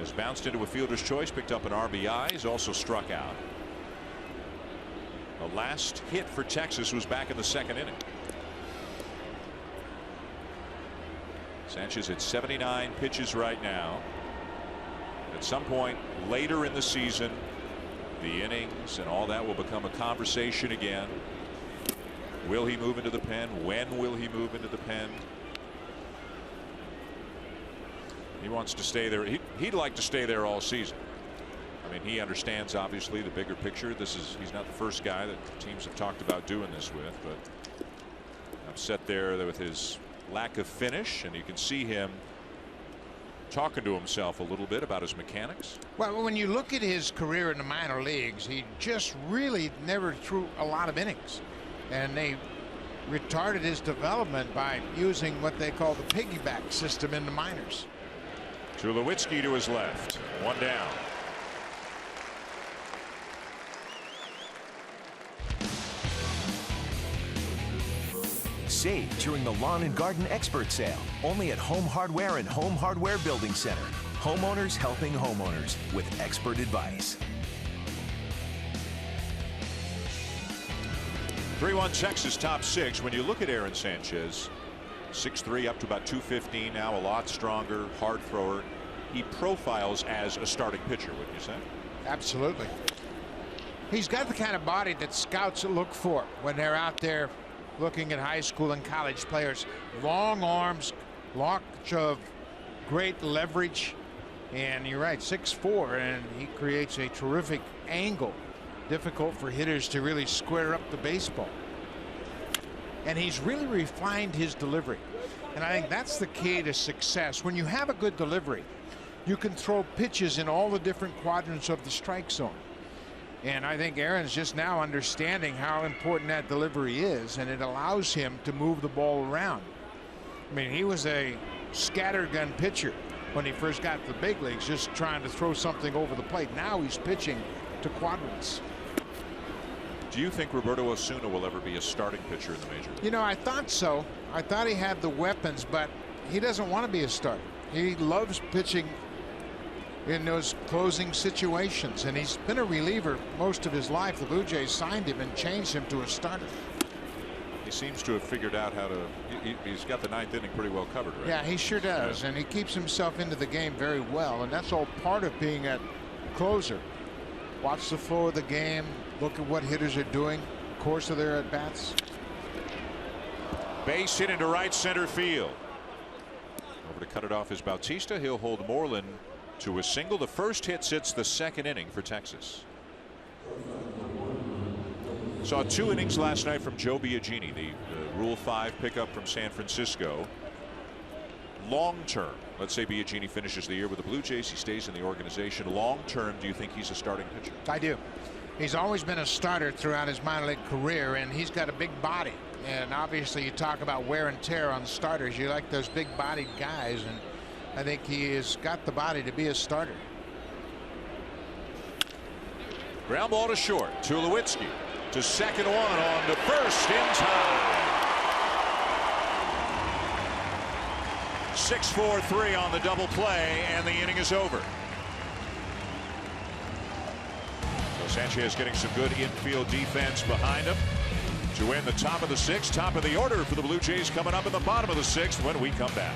has bounced into a fielder's choice, picked up an RBI. He's also struck out. The last hit for Texas was back in the 2nd inning. Sanchez at 79 pitches right now. At some point later in the season, the innings and all that will become a conversation again. Will he move into the pen? When will he move into the pen? He wants to stay there. He'd like to stay there all season. I mean, he understands obviously the bigger picture. He's not the first guy that teams have talked about doing this with, but upset there with his lack of finish, and you can see him talking to himself a little bit about his mechanics. Well, when you look at his career in the minor leagues, he just really never threw a lot of innings, and they retarded his development by using what they call the piggyback system in the minors. Tulowitzki to his left, 1 down. Save during the Lawn and Garden Expert Sale, only at Home Hardware and Home Hardware Building Center. Homeowners helping homeowners with expert advice. 3-1 Texas top 6. When you look at Aaron Sanchez, 6'3", up to about 215 now, a lot stronger, hard thrower. He profiles as a starting pitcher, wouldn't you say? Absolutely. He's got the kind of body that scouts look for when they're out there looking at high school and college players. Long arms, lots of great leverage, and you're right, 6'4", and he creates a terrific angle, difficult for hitters to really square up the baseball. And he's really refined his delivery, and I think that's the key to success. When you have a good delivery, you can throw pitches in all the different quadrants of the strike zone. And I think Aaron's just now understanding how important that delivery is, and it allows him to move the ball around. I mean, he was a scattergun pitcher when he first got to the big leagues, just trying to throw something over the plate. Now he's pitching to quadrants. Do you think Roberto Osuna will ever be a starting pitcher in the major? You know, I thought so. I thought he had the weapons, but he doesn't want to be a starter. He loves pitching in those closing situations, and he's been a reliever most of his life. The Blue Jays signed him and changed him to a starter. He seems to have figured out how to. He's got the ninth inning pretty well covered, right? Yeah, he sure does, and he keeps himself into the game very well, and that's all part of being a closer. Watch the flow of the game, look at what hitters are doing, course of their at-bats. Base hit into right center field. Over to cut it off is Bautista. He'll hold Moreland to a single. The first hit sits the second inning for Texas. Saw 2 innings last night from Joe Biagini, the Rule 5 pickup from San Francisco. Long term, let's say Biagini finishes the year with the Blue Jays, he stays in the organization. Long term, do you think he's a starting pitcher? I do. He's always been a starter throughout his minor league career, and he's got a big body. And obviously, you talk about wear and tear on starters. You like those big bodied guys, and I think he has got the body to be a starter. Ground ball to short. Tulowitzki to second, one on to first in time. 6-4-3 on the double play, and the inning is over. So Sanchez getting some good infield defense behind him to win the top of the 6th. Top of the order for the Blue Jays coming up in the bottom of the 6th when we come back.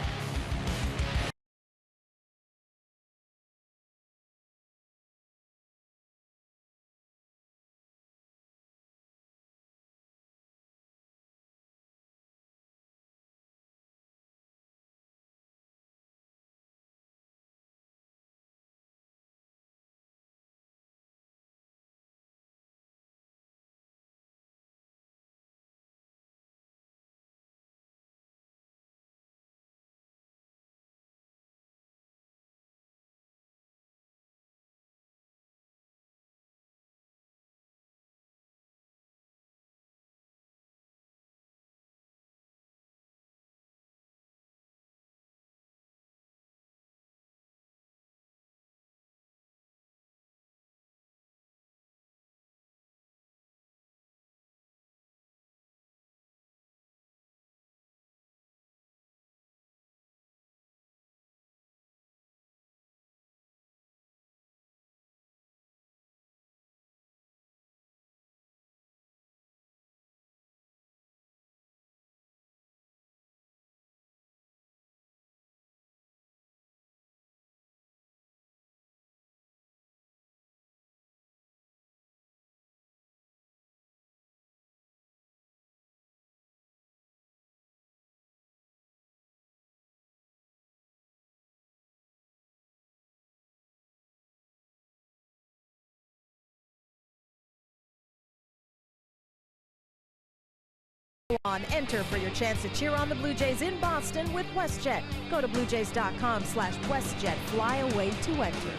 Enter for your chance to cheer on the Blue Jays in Boston with WestJet. Go to bluejays.com/WestJet. Fly away to enter.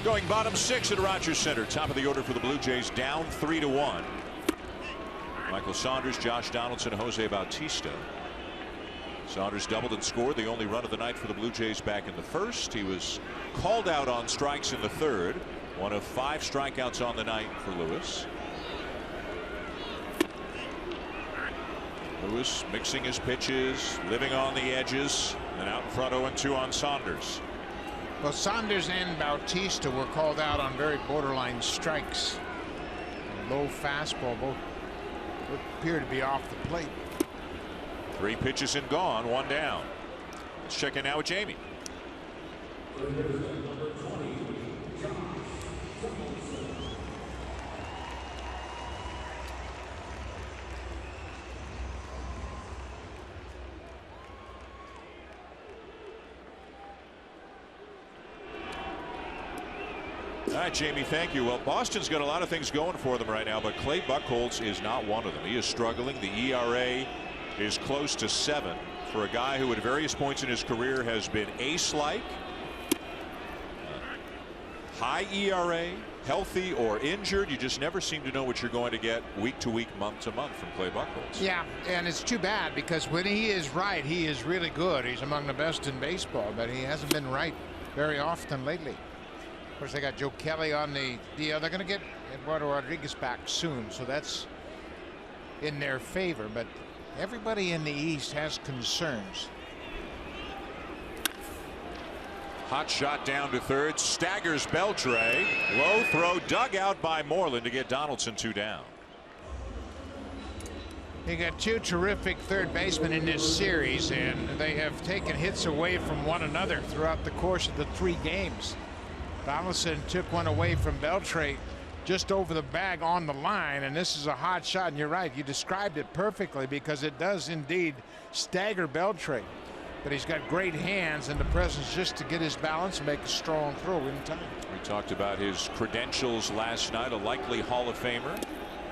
Going bottom 6 at Rogers Center. Top of the order for the Blue Jays, down 3-1. Michael Saunders, Josh Donaldson, Jose Bautista. Saunders doubled and scored the only run of the night for the Blue Jays back in the first. He was called out on strikes in the third. One of 5 strikeouts on the night for Lewis. Lewis mixing his pitches, living on the edges, and out in front 0-2 on Saunders. Well, Saunders and Bautista were called out on very borderline strikes. A low fastball, both appear to be off the plate. 3 pitches and gone, 1 down. Let's check in now with Jamie. All right, Jamie, thank you. Well, Boston's got a lot of things going for them right now, but Clay Buchholz is not one of them. He is struggling. The ERA is close to 7 for a guy who at various points in his career has been ace-like. high ERA, healthy or injured. You just never seem to know what you're going to get week to week, month to month from Clay Buchholz. Yeah, and it's too bad because when he is right, he is really good. He's among the best in baseball, but he hasn't been right very often lately. Of course, they got Joe Kelly on the DL. They're going to get Eduardo Rodriguez back soon, so that's in their favor. But everybody in the East has concerns. Hot shot down to third, staggers Beltre. Low throw dug out by Moreland to get Donaldson 2 down. You got two terrific third basemen in this series, and they have taken hits away from one another throughout the course of the 3 games. Donaldson took one away from Beltre just over the bag on the line, and this is a hot shot. And you're right, you described it perfectly because it does indeed stagger Beltre. But he's got great hands and the presence just to get his balance and make a strong throw in time. We talked about his credentials last night, a likely Hall of Famer.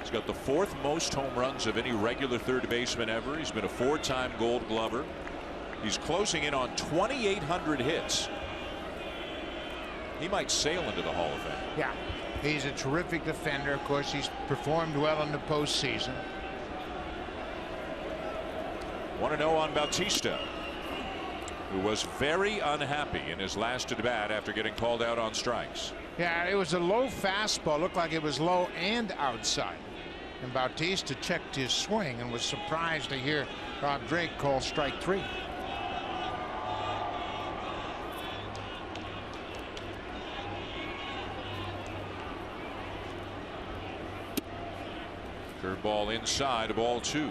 He's got the 4th most home runs of any regular third baseman ever. He's been a 4-time Gold Glover. He's closing in on 2,800 hits. He might sail into the Hall of Fame. Yeah, he's a terrific defender. Of course, he's performed well in the postseason. 1-0 on Bautista, who was very unhappy in his last at bat after getting called out on strikes. Yeah, it was a low fastball. Looked like it was low and outside. And Bautista checked his swing and was surprised to hear Rob Drake call strike 3. Curveball inside, ball 2.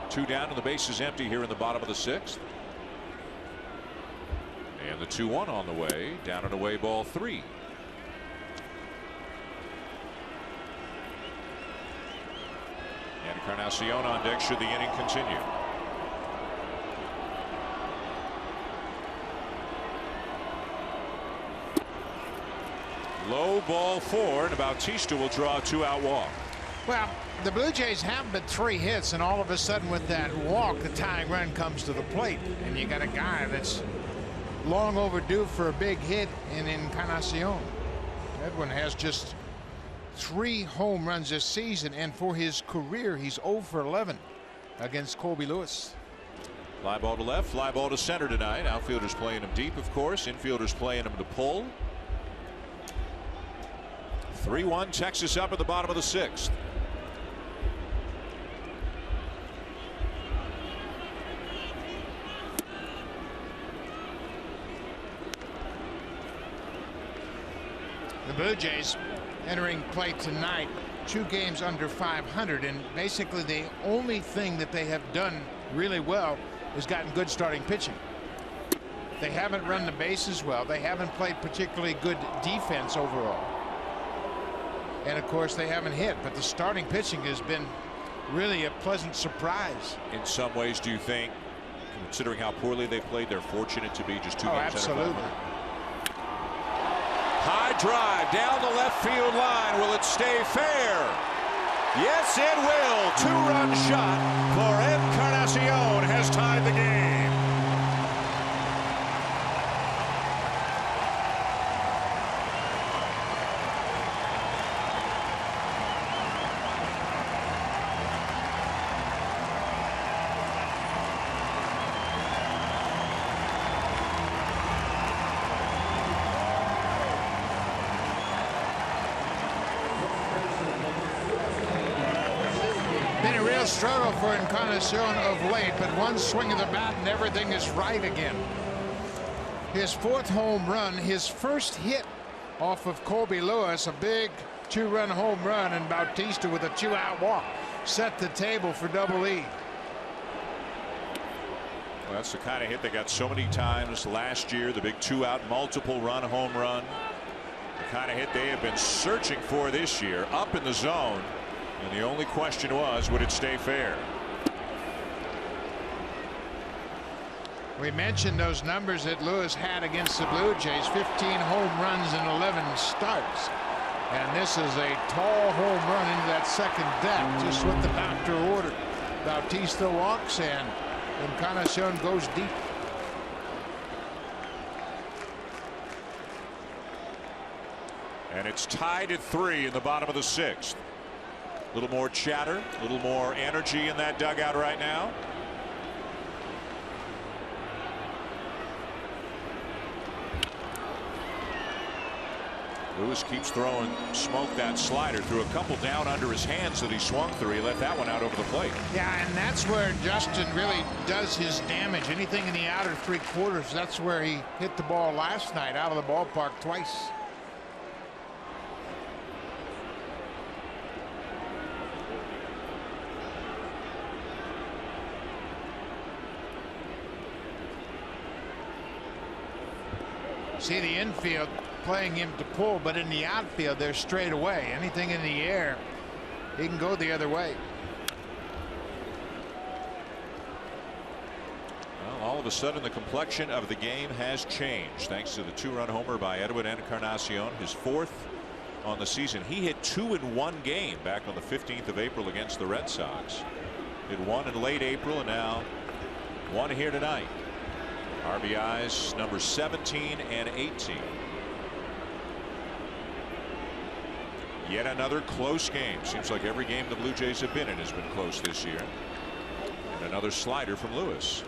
Two down and the base is empty here in the bottom of the 6th. And the 2-1 on the way. Down and away, ball 3. And Encarnacion on deck should the inning continue. Low, ball 4, and Bautista will draw a 2-out walk. Well, the Blue Jays have but 3 hits, and all of a sudden with that walk, the tying run comes to the plate, and you got a guy that's long overdue for a big hit in Encarnacion. Edwin has just 3 home runs this season, and for his career he's 0 for 11 against Colby Lewis. Fly ball to left, fly ball to center tonight. Outfielders playing him deep, of course. Infielders playing him to pull. 3-1 Texas up at the bottom of the 6th. The Blue Jays entering play tonight 2 games under 500, and basically the only thing that they have done really well is gotten good starting pitching. They haven't run the bases well. They haven't played particularly good defense overall. And of course they haven't hit, but the starting pitching has been really a pleasant surprise. In some ways, do you think, considering how poorly they played, they're fortunate to be just 2 games absolutely. under 500? High drive down the left field line. Will it stay fair? Yes, it will. 2-run shot for Encarnacion has tied the game. Struggle for Encarnacion of late, but one swing of the bat and everything is right again. His 4th home run, his first hit off of Colby Lewis, a big 2-run home run, and Bautista with a 2-out walk set the table for Double E. Well, that's the kind of hit they got so many times last year, the big 2-out multiple run home run. The kind of hit they have been searching for this year, up in the zone. And the only question was, would it stay fair? We mentioned those numbers that Lewis had against the Blue Jays, 15 home runs and 11 starts. And this is a tall home run into that second deck, just what the doctor ordered. Bautista walks and Encarnacion goes deep. And it's tied at 3 in the bottom of the 6th. A little more chatter, a little more energy in that dugout right now. Lewis keeps throwing smoke. That slider threw a couple down under his hands that he swung through. He left that one out over the plate. Yeah, and that's where Justin really does his damage. Anything in the outer 3/4, that's where he hit the ball last night, out of the ballpark twice. See the infield playing him to pull, but in the outfield they're straight away. Anything in the air, he can go the other way. Well, all of a sudden the complexion of the game has changed thanks to the 2-run homer by Edwin Encarnacion, his 4th on the season. He hit 2 in one game back on the 15th of April against the Red Sox. Hit 1 in late April and now 1 here tonight. RBIs number 17 and 18. Yet another close game. Seems like every game the Blue Jays have been in has been close this year. And another slider from Lewis.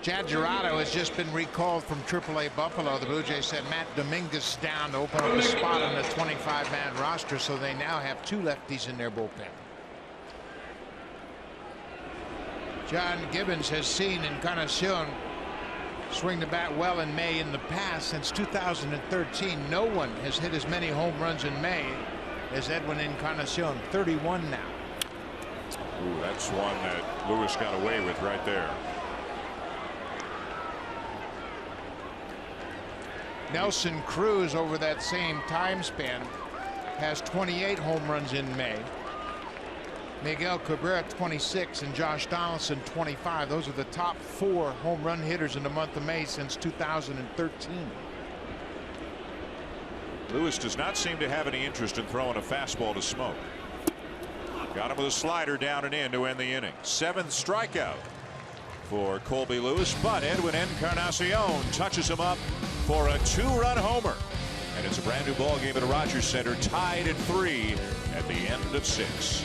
Chad Gerardo has just been recalled from AAA Buffalo. The Blue Jays said Matt Dominguez down to open up a spot on the 25-man roster, so they now have 2 lefties in their bullpen. John Gibbons has seen Encarnacion swing the bat well in May in the past. Since 2013, no one has hit as many home runs in May as Edwin Encarnacion, 31 now. Ooh, that's one that Lewis got away with right there. Nelson Cruz over that same time span has 28 home runs in May. Miguel Cabrera 26 and Josh Donaldson 25. Those are the top 4 home run hitters in the month of May since 2013. Lewis does not seem to have any interest in throwing a fastball to Smoke. Got him with a slider down and in to end the inning. 7th strikeout for Colby Lewis, but Edwin Encarnacion touches him up for a 2-run homer. And it's a brand new ball game at Rogers Center, tied at 3 at the end of 6.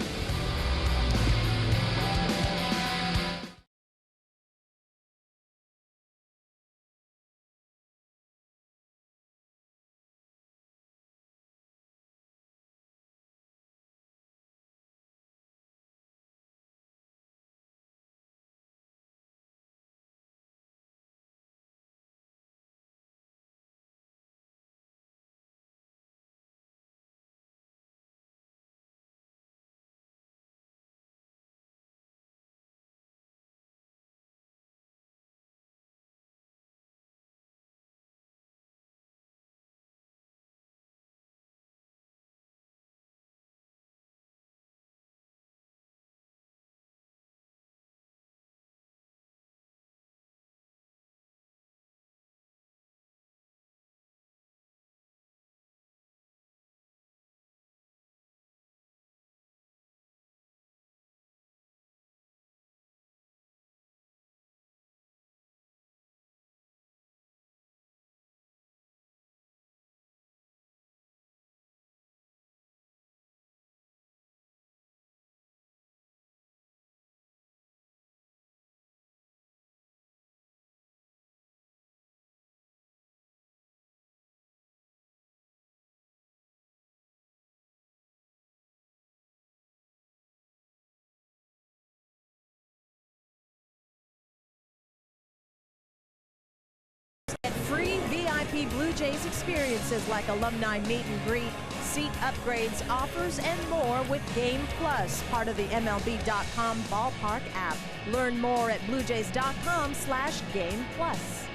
Free VIP Blue Jays experiences like alumni meet and greet, seat upgrades, offers, and more with Game Plus, part of the MLB.com ballpark app. Learn more at BlueJays.com/Game Plus.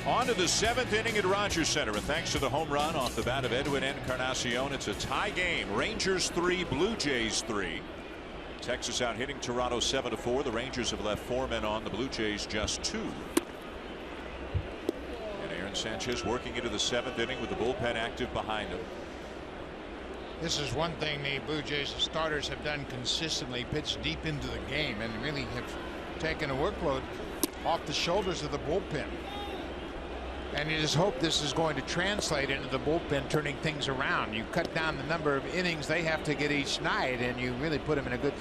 On to the 7th inning at Rogers Center, and thanks to the home run off the bat of Edwin Encarnacion, it's a tie game. Rangers 3, Blue Jays 3. Texas out hitting Toronto 7-4. The Rangers have left 4 men on, the Blue Jays just 2. Sanchez working into the 7th inning with the bullpen active behind him. This is one thing the Blue Jays starters have done consistently, pitch deep into the game, and really have taken a workload off the shoulders of the bullpen. And you just hope this is going to translate into the bullpen turning things around. You cut down the number of innings they have to get each night, and you really put them in a good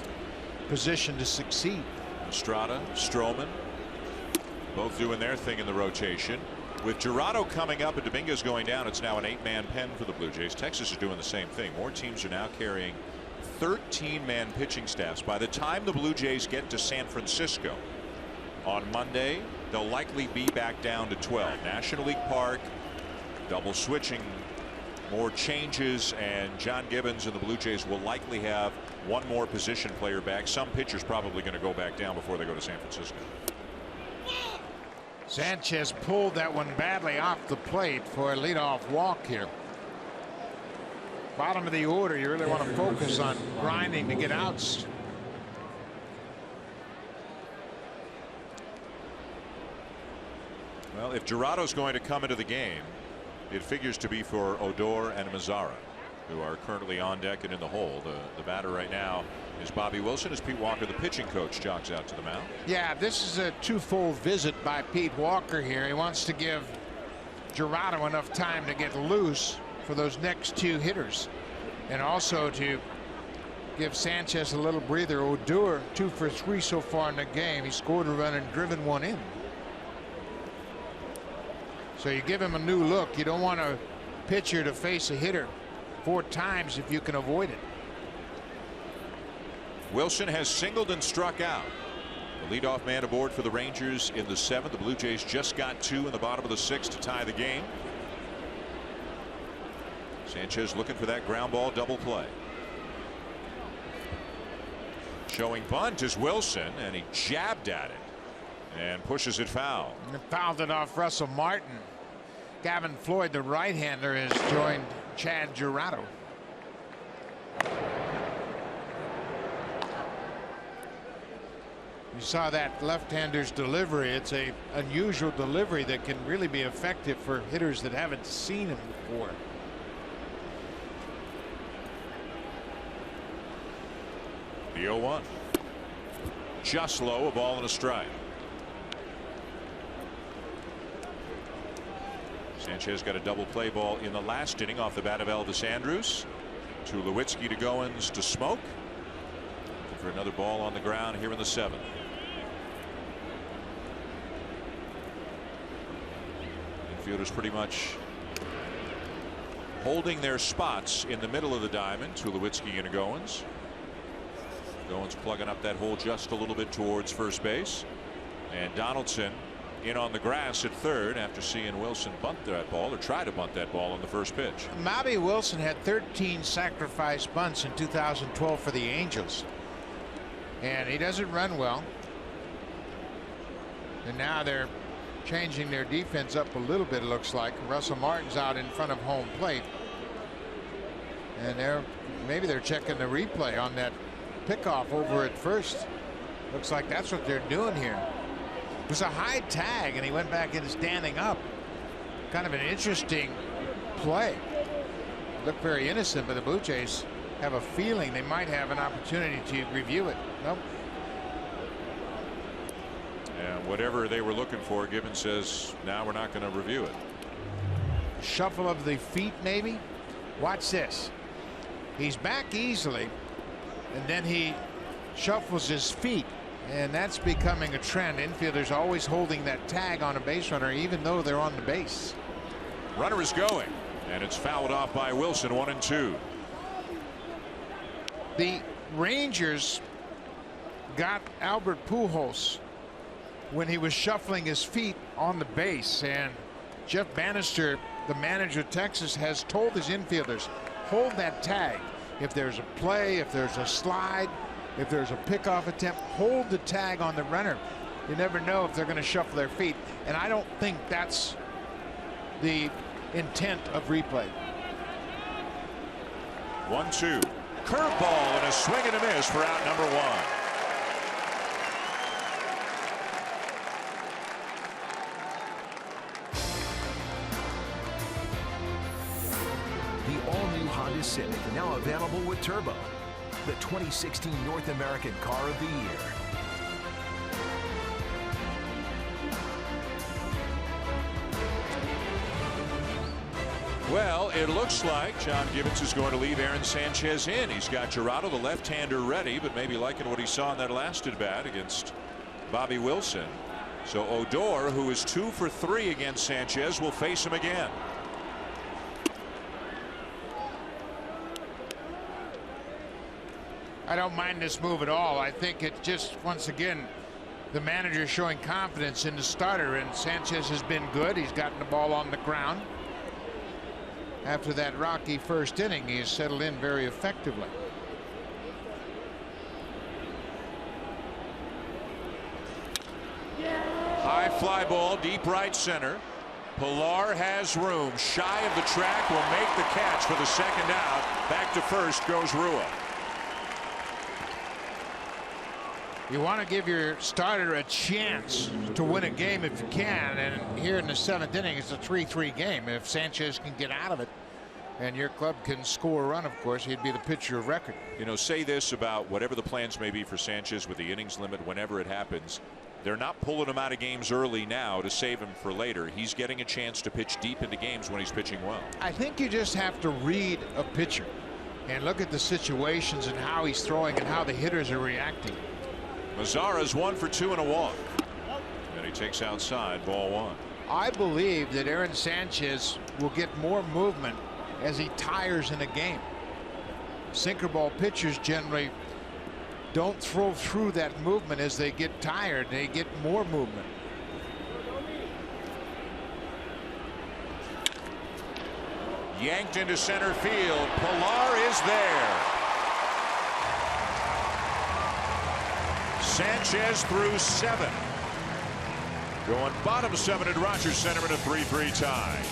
position to succeed. Estrada, Stroman, both doing their thing in the rotation. With Jurado coming up and Dominguez going down, it's now an 8-man pen for the Blue Jays. Texas is doing the same thing. More teams are now carrying 13-man pitching staffs. By the time the Blue Jays get to San Francisco on Monday, they'll likely be back down to 12. National League Park, double switching, more changes, and John Gibbons and the Blue Jays will likely have one more position player back. Some pitchers probably going to go back down before they go to San Francisco. Sanchez pulled that one badly off the plate for a leadoff walk here. Bottom of the order, you really want to focus on grinding to get outs. Well, if Jurado's going to come into the game, it figures to be for Odor and Mazzara, who are currently on deck and in the hole. The batter right now is Bobby Wilson, as Pete Walker, the pitching coach, jogs out to the mound. Yeah, this is a twofold visit by Pete Walker here. He wants to give Jurado enough time to get loose for those next two hitters, and also to give Sanchez a little breather. Odor 2 for 3 so far in the game. He scored a run and driven one in. So you give him a new look. You don't want a pitcher to face a hitter 4 times if you can avoid it. Wilson has singled and struck out. The leadoff man aboard for the Rangers in the 7th. The Blue Jays just got 2 in the bottom of the 6th to tie the game. Sanchez looking for that ground ball double play. Showing bunt is Wilson, and he jabbed at it and pushes it foul. And fouled it off Russell Martin. Gavin Floyd, the right-hander, has joined Chad Jurado. You saw that left-hander's delivery. It's a unusual delivery that can really be effective for hitters that haven't seen him before. The 0-1. Just low, a ball and a strike. Sanchez got a double play ball in the last inning off the bat of Elvis Andrus. To Lewitsky, to Goins, to Smoke. Looking for another ball on the ground here in the 7th. Infielders pretty much holding their spots in the middle of the diamond. To Lewitsky and Goins. Goins plugging up that hole just a little bit towards first base. And Donaldson in on the grass at third after seeing Wilson bunt that ball, or try to bunt that ball on the first pitch. Bobby Wilson had 13 sacrifice bunts in 2012 for the Angels, and he doesn't run well. And now they're changing their defense up a little bit, it looks like. Russell Martin's out in front of home plate, and maybe they're checking the replay on that pickoff over at first. Looks like that's what they're doing here. It was a high tag, and he went back into standing up. Kind of an interesting play. Looked very innocent, but the Blue Jays have a feeling they might have an opportunity to review it. Nope. And whatever they were looking for, Gibbons says, now we're not going to review it. Shuffle of the feet, maybe. Watch this. He's back easily, and then he shuffles his feet. And that's becoming a trend. Infielders always holding that tag on a base runner, even though they're on the base. Runner is going, and it's fouled off by Wilson. 1-2. The Rangers got Albert Pujols when he was shuffling his feet on the base, and Jeff Bannister, the manager of Texas, has told his infielders, hold that tag. If there's a play, if there's a slide, if there's a pickoff attempt, hold the tag on the runner. You never know if they're going to shuffle their feet, and I don't think that's the intent of replay. 1-2. Curveball and a swing and a miss for out number 1. The all-new Honda Civic, now available with turbo. The 2016 North American Car of the Year. Well, it looks like John Gibbons is going to leave Aaron Sanchez in. He's got Gerardo, the left-hander, ready, but maybe liking what he saw in that last at bat against Bobby Wilson. So Odor, who is 2 for 3 against Sanchez, will face him again. I don't mind this move at all. I think it just, once again, the manager showing confidence in the starter, and Sanchez has been good. He's gotten the ball on the ground. After that rocky first inning, he has settled in very effectively. High fly ball, deep right center. Pilar has room, shy of the track, will make the catch for the second out. Back to first goes Rua. You want to give your starter a chance to win a game if you can, and here in the 7th inning it's a 3-3 game. If Sanchez can get out of it and your club can score a run, of course, he'd be the pitcher of record. You know, say this about whatever the plans may be for Sanchez with the innings limit whenever it happens. They're not pulling him out of games early now to save him for later. He's getting a chance to pitch deep into games when he's pitching well. I think you just have to read a pitcher and look at the situations and how he's throwing and how the hitters are reacting. Mazara's 1 for 2 and a walk. And he takes outside, ball 1. I believe that Aaron Sanchez will get more movement as he tires in a game. Sinker ball pitchers generally don't throw through that movement as they get tired. They get more movement. Yanked into center field. Pilar is there. Sanchez through 7. Going bottom 7 at Rogers Center in a 3-3 tie.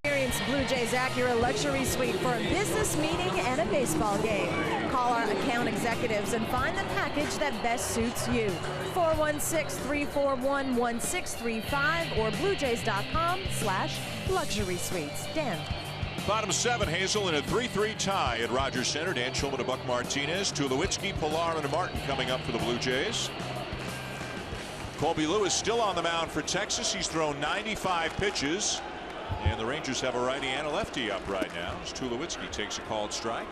Experience Blue Jays Acura Luxury Suite for a business meeting and a baseball game. Call our account executives and find the package that best suits you. 416-341-1635 or bluejays.com/luxury suites. Dan. Bottom 7, Hazel, in a 3-3 tie at Rogers Center. Dan Schulman to Buck Martinez, Tulowitzki, Pilar, and Martin coming up for the Blue Jays. Colby Lewis still on the mound for Texas. He's thrown 95 pitches. And the Rangers have a righty and a lefty up right now as Tulowitzki takes a called strike.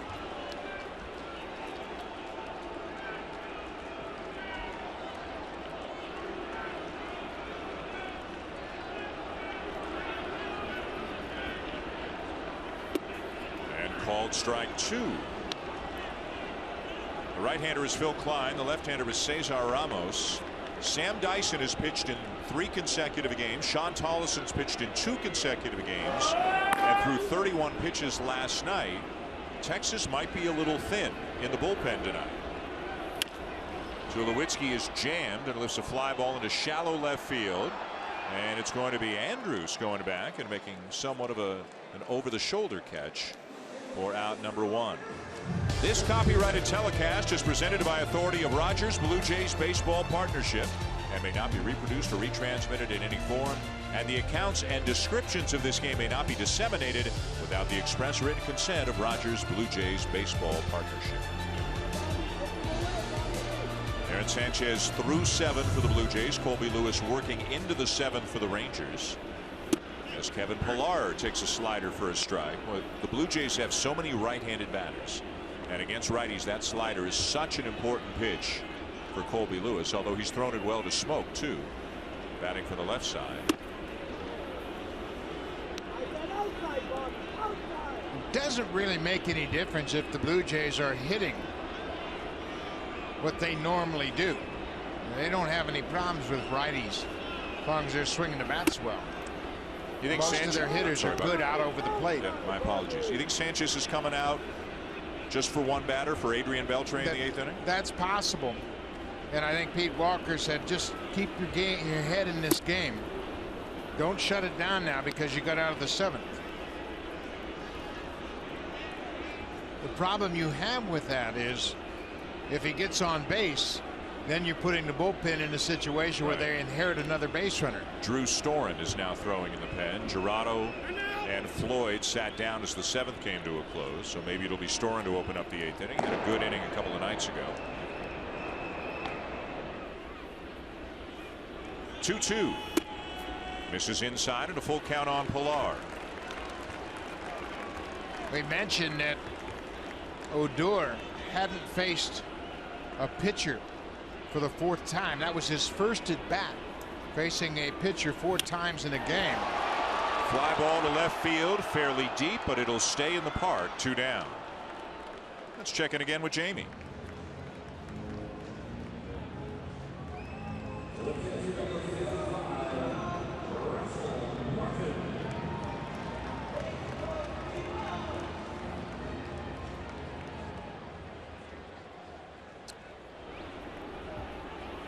And called strike 2. The right-hander is Phil Klein. The left-hander is Cesar Ramos. Sam Dyson has pitched in 3 consecutive games. Sean Tollison's pitched in 2 consecutive games. And through 31 pitches last night, Texas might be a little thin in the bullpen tonight. Tulowitzki is jammed and lifts a fly ball into shallow left field. And it's going to be Andrews going back and making somewhat of an over-the-shoulder catch for out number 1. This copyrighted telecast is presented by authority of Rogers Blue Jays Baseball Partnership and may not be reproduced or retransmitted in any form, and the accounts and descriptions of this game may not be disseminated without the express written consent of Rogers Blue Jays Baseball Partnership. Aaron Sanchez threw 7 for the Blue Jays. Colby Lewis working into the 7th for the Rangers. As Kevin Pillar takes a slider for a strike. Well, the Blue Jays have so many right-handed batters, and against righties that slider is such an important pitch for Colby Lewis, although he's thrown it well to Smoke too. Batting from the left side. It doesn't really make any difference if the Blue Jays are hitting what they normally do. They don't have any problems with righties as long as they're swinging the bats well. You think most Sanchez, of their hitters are good out over the plate? Yeah, my apologies. You think Sanchez is coming out just for one batter for Adrian Beltre in the 8th inning? That's possible. And I think Pete Walker said just keep your head in this game. Don't shut it down now because you got out of the 7th. The problem you have with that is if he gets on base, then you're putting the bullpen in a situation where they inherit another base runner. Drew Storen is now throwing in the pen. Gerardo and Floyd sat down as the 7th came to a close, so maybe it'll be Storen to open up the 8th inning. Had a good inning a couple of nights ago. 2-2. Misses inside and a full count on Pillar. We mentioned that Odor hadn't faced a pitcher for the 4th time. That was his first at bat facing a pitcher 4 times in a game. Fly ball to left field, fairly deep, but it'll stay in the park. 2 down. Let's check in again with Jamie.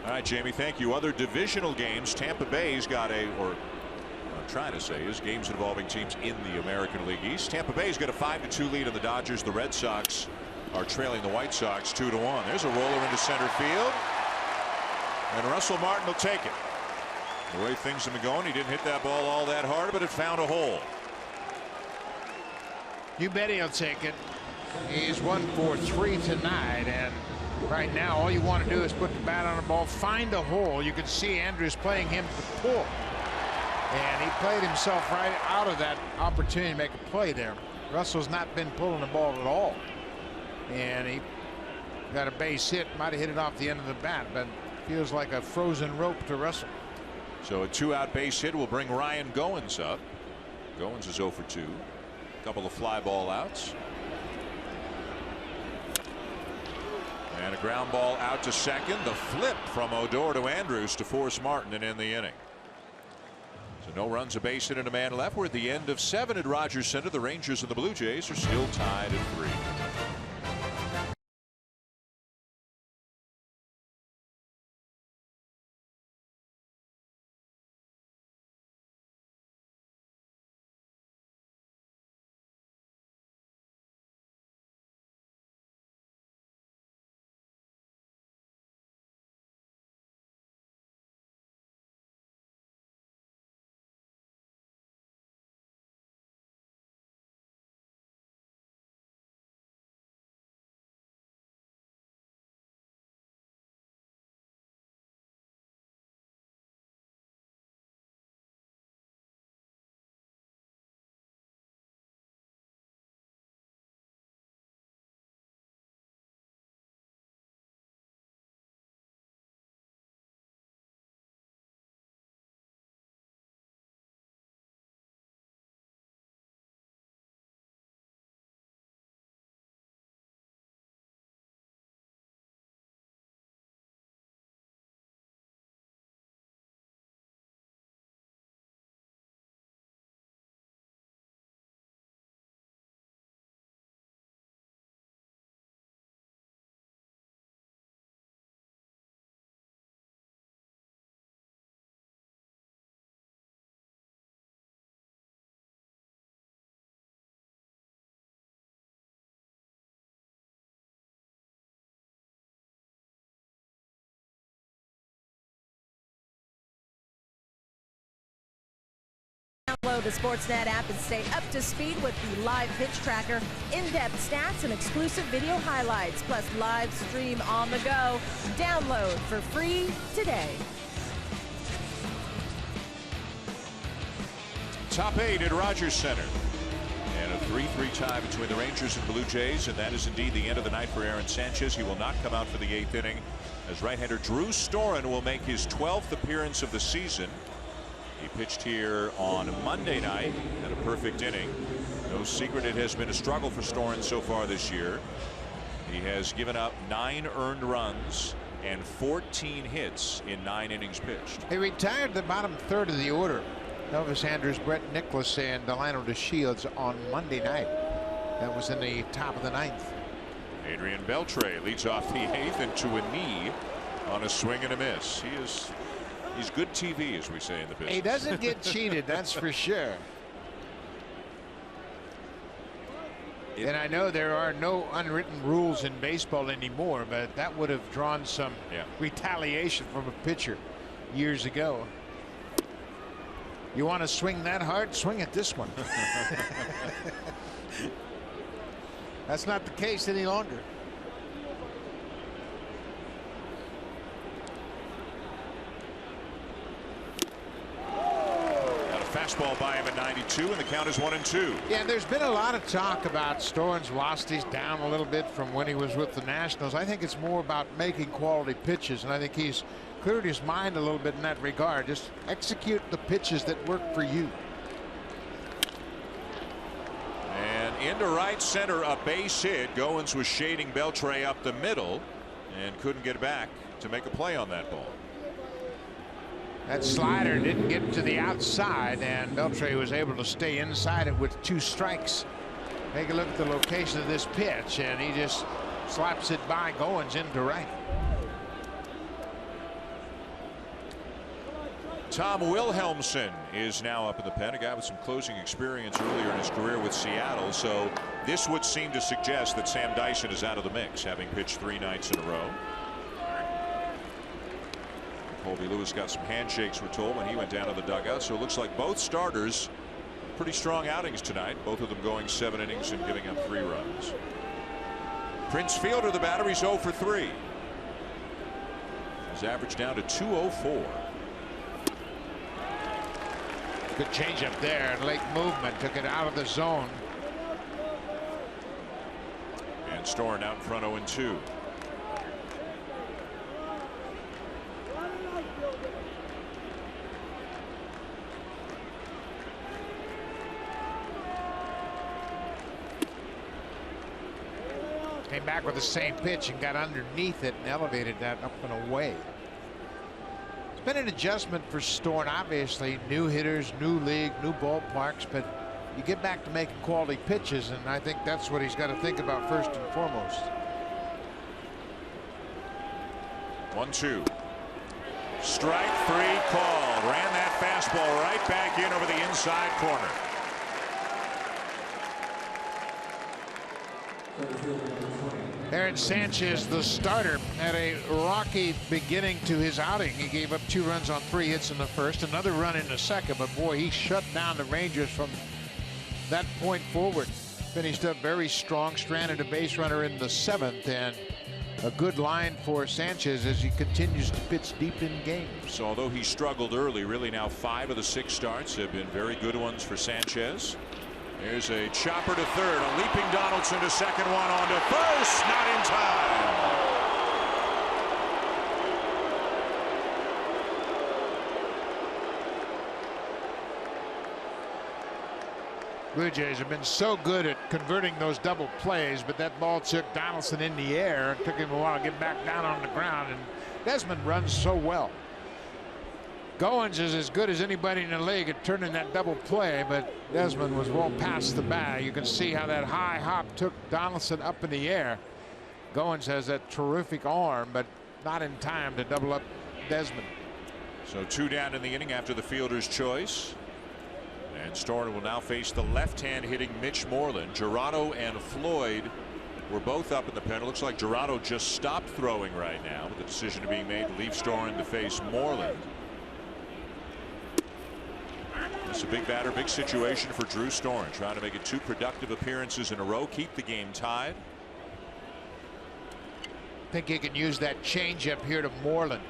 All right, Jamie, thank you. Other divisional games, Tampa Bay's got what I'm trying to say is games involving teams in the American League East. Tampa Bay's got a 5-2 lead on the Dodgers. The Red Sox are trailing the White Sox 2-1. There's a roller into center field, and Russell Martin will take it. The way things have been going, he didn't hit that ball all that hard, but it found a hole. You bet he'll take it. He's 1 for 3 tonight, and right now all you want to do is put the bat on the ball, find a hole. You can see Andrews playing him to pull, and he played himself right out of that opportunity to make a play there. Russell's not been pulling the ball at all, and he got a base hit. Might have hit it off the end of the bat, but feels like a frozen rope to Russell. So a 2-out base hit will bring Ryan Goins up. Goins is 0 for 2. A couple of fly ball outs. And a ground ball out to second. The flip from Odor to Andrews to force Martin and end the inning. So no runs, a base hit, and a man left. We're at the end of 7 at Rogers Center. The Rangers and the Blue Jays are still tied at 3. Download the Sportsnet app and stay up to speed with the live pitch tracker, in-depth stats, and exclusive video highlights, plus live stream on the go. Download for free today. Top 8 at Rogers Center. And a 3-3 tie between the Rangers and Blue Jays, and that is indeed the end of the night for Aaron Sanchez. He will not come out for the 8th inning, as right-hander Drew Storen will make his 12th appearance of the season. He pitched here on Monday night at a perfect inning. No secret it has been a struggle for Storen so far this year. He has given up 9 earned runs and 14 hits in 9 innings pitched. He retired the bottom third of the order. Elvis Andrus, Brett Nicholas, and Delino DeShields on Monday night. That was in the top of the 9th. Adrian Beltre leads off the 8th into a knee on a swing and a miss. He's good TV, as we say in the business. He doesn't get cheated, that's for sure. And I know there are no unwritten rules in baseball anymore, but that would have drawn some retaliation from a pitcher years ago. You want to swing that hard? Swing at this one. That's not the case any longer. Fastball by him at 92, and the count is 1-2. Yeah, there's been a lot of talk about Storen's velocity's down a little bit from when he was with the Nationals. I think it's more about making quality pitches, and I think he's cleared his mind a little bit in that regard. Just execute the pitches that work for you. And into right center, a base hit. Goins was shading Beltre up the middle and couldn't get back to make a play on that ball. That slider didn't get to the outside, and Beltre was able to stay inside it with 2 strikes. Take a look at the location of this pitch, and he just slaps it by Goins into right. Tom Wilhelmsen is now up in the pen, a guy with some closing experience earlier in his career with Seattle. So this would seem to suggest that Sam Dyson is out of the mix, having pitched 3 nights in a row. Colby Lewis got some handshakes, we're told, when he went down to the dugout. So it looks like both starters pretty strong outings tonight, both of them going 7 innings and giving up 3 runs. Prince Fielder, the batter, he's 0 for 3. His average down to 204. Good changeup there. Late movement took it out of the zone. And Storen out in front 0-2. Came back with the same pitch and got underneath it and elevated that up and away. It's been an adjustment for Storen, obviously. New hitters, new league, new ballparks, but you get back to making quality pitches, and I think that's what he's got to think about first and foremost. 1-2. Strike 3 called. Ran that fastball right back in over the inside corner. Aaron Sanchez, the starter, had a rocky beginning to his outing. He gave up 2 runs on 3 hits in the first, another run in the second, but boy, he shut down the Rangers from that point forward. Finished up very strong, stranded a base runner in the 7th, and a good line for Sanchez as he continues to pitch deep in games. So although he struggled early, really now 5 of the 6 starts have been very good ones for Sanchez. There's a chopper to third, a leaping Donaldson to second, one on to first, not in time. Blue Jays have been so good at converting those double plays, but that ball took Donaldson in the air. It took him a while to get back down on the ground, and Desmond runs so well. Goins is as good as anybody in the league at turning that double play, but Desmond was well past the bag. You can see how that high hop took Donaldson up in the air. Goins has that terrific arm, but not in time to double up Desmond. So 2 down in the inning after the fielder's choice. And Storen will now face the left-hand hitting Mitch Moreland. Gerardo and Floyd were both up in the pen. It looks like Gerardo just stopped throwing right now, with the decision being made to leave Storen to face Moreland. It's a big batter, big situation for Drew Storen, trying to make it 2 productive appearances in a row, keep the game tied. I think he can use that changeup here to Moreland,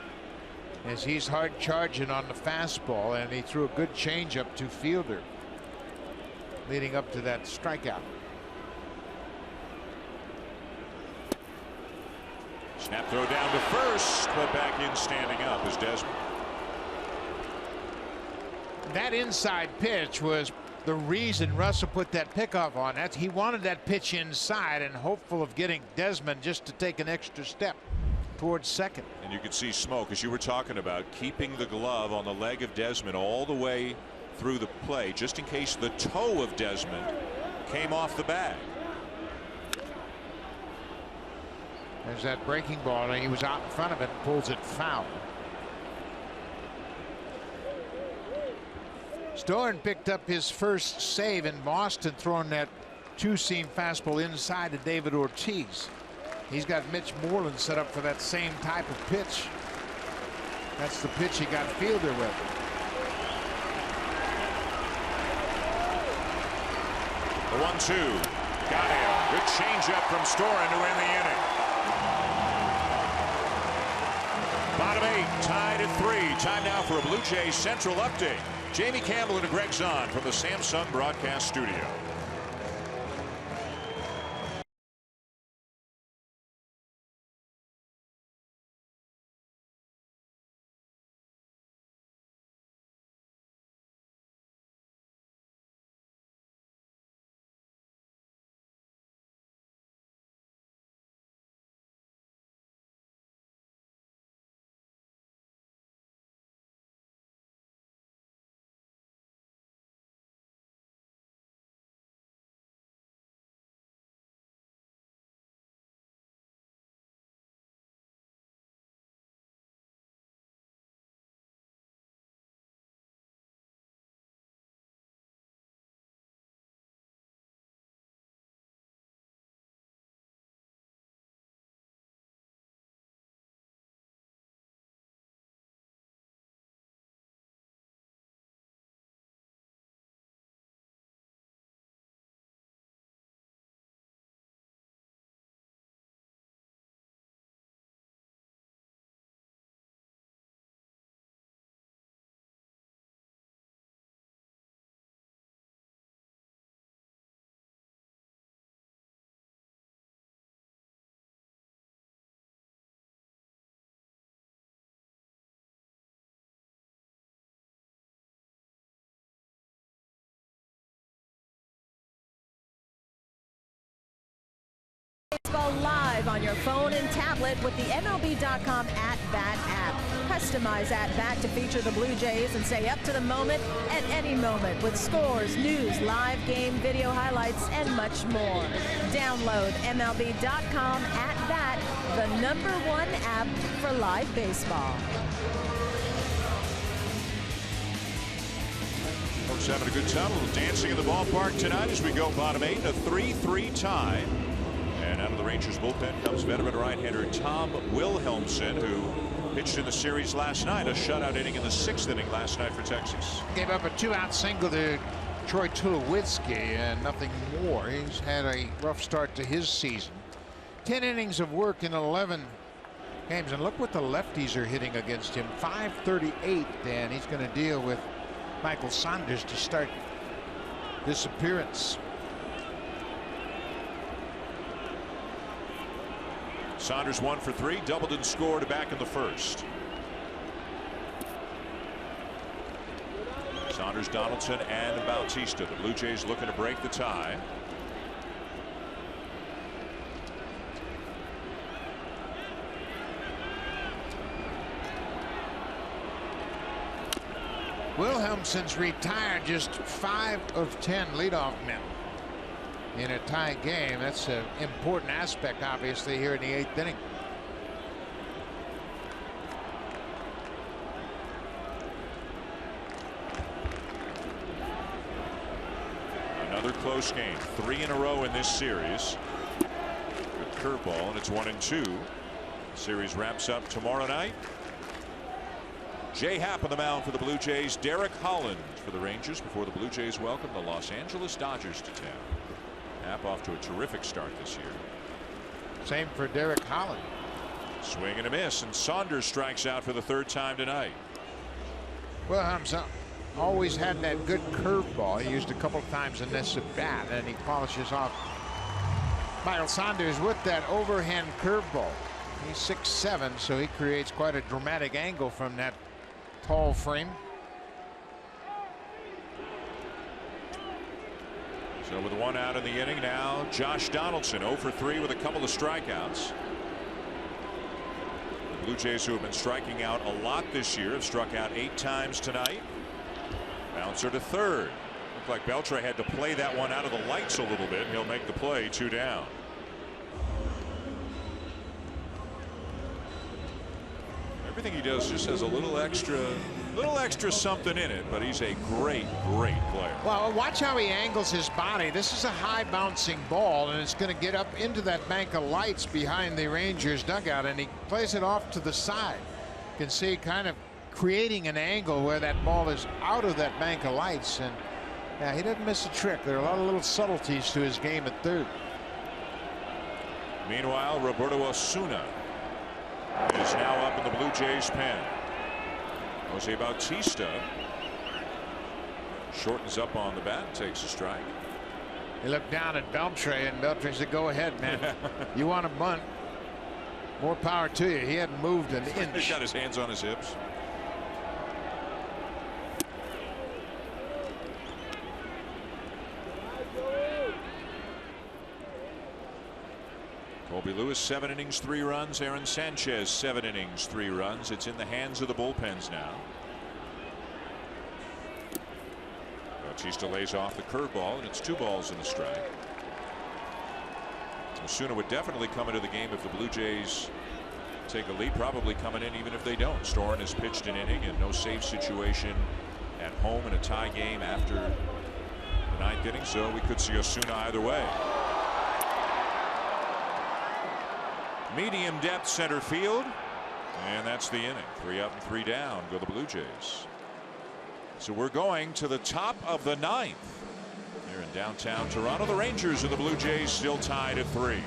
as he's hard charging on the fastball, and he threw a good changeup to Fielder leading up to that strikeout. Snap throw down to first, but back in standing up is Desmond. That inside pitch was the reason Russell put that pickoff on. That he wanted that pitch inside and hopeful of getting Desmond just to take an extra step towards second. And you could see smoke, as you were talking about, keeping the glove on the leg of Desmond all the way through the play, just in case the toe of Desmond came off the bag. There's that breaking ball, and he was out in front of it and pulls it foul. Storen picked up his first save in Boston, throwing that 2-seam fastball inside to David Ortiz. He's got Mitch Moreland set up for that same type of pitch. That's the pitch he got Fielder with. The 1-2. Got him. Good changeup from Storen to end the inning. Bottom 8 tied at 3. Time now for a Blue Jays Central update. Jamie Campbell and Greg Zahn from the Samsung broadcast studio. Baseball live on your phone and tablet with the MLB.com At-Bat app. Customize At-Bat to feature the Blue Jays and stay up to the moment at any moment with scores, news, live game, video highlights, and much more. Download MLB.com At-Bat, the #1 app for live baseball. Folks having a good time, a little dancing in the ballpark tonight as we go bottom 8 in a 3-3 tie. And out of the Rangers bullpen comes veteran right-hander Tom Wilhelmsen, who pitched in the series last night, a shutout inning in the 6th inning last night for Texas. Gave up a 2-out single to Troy Tulowitzki and nothing more. He's had a rough start to his season. 10 innings of work in 11 games, and look what the lefties are hitting against him. .538, and he's going to deal with Michael Saunders to start this appearance. Saunders 1 for 3, doubled and scored back in the first. Saunders, Donaldson, and Bautista. The Blue Jays looking to break the tie. Wilhelmsen's retired just 5 of 10 leadoff men in a tie game. That's an important aspect, obviously, here in the 8th inning. Another close game, 3 in a row in this series. Good curveball, and it's 1-2. Series wraps up tomorrow night. Jay Happ on the mound for the Blue Jays. Derek Holland for the Rangers before the Blue Jays welcome the Los Angeles Dodgers to town. Happ off to a terrific start this year. Same for Derek Holland. Swing and a miss, and Saunders strikes out for the third time tonight. Well, Hamza always had that good curveball. He used a couple of times in this at bat, and he polishes off Miles Saunders with that overhand curveball. He's 6'7", so he creates quite a dramatic angle from that tall frame. So with one out in the inning now, Josh Donaldson 0 for 3 with a couple of strikeouts. The Blue Jays, who have been striking out a lot this year, have struck out 8 times tonight. Bouncer to third. Looked like Beltre had to play that one out of the lights a little bit. He'll make the play, 2 down. Everything he does just has a little extra something in it, but he's a great player. Well, watch how he angles his body. This is a high bouncing ball, and it's going to get up into that bank of lights behind the Rangers dugout, and he plays it off to the side. You can see kind of creating an angle where that ball is out of that bank of lights, and yeah, he doesn't miss a trick. There are a lot of little subtleties to his game at third. Meanwhile, Roberto Osuna is now up in the Blue Jays pen. Jose Bautista shortens up on the bat and takes a strike. He looked down at Beltre, and Beltre said, "Go ahead, man. You want a bunt? More power to you." He hadn't moved an inch. He's got his hands on his hips. Colby Lewis 7 innings 3 runs. Aaron Sanchez 7 innings 3 runs. It's in the hands of the bullpens now. Bautista lays off the curveball, and it's 2 balls and a strike. Osuna would definitely come into the game if the Blue Jays take a lead, probably coming in even if they don't. Storen has pitched an inning, and no save situation at home in a tie game after the 9th inning, so we could see Osuna either way. Medium depth center field, and that's the inning. 3 up and 3 down go the Blue Jays. So we're going to the top of the 9th here in downtown Toronto. The Rangers and the Blue Jays still tied at 3.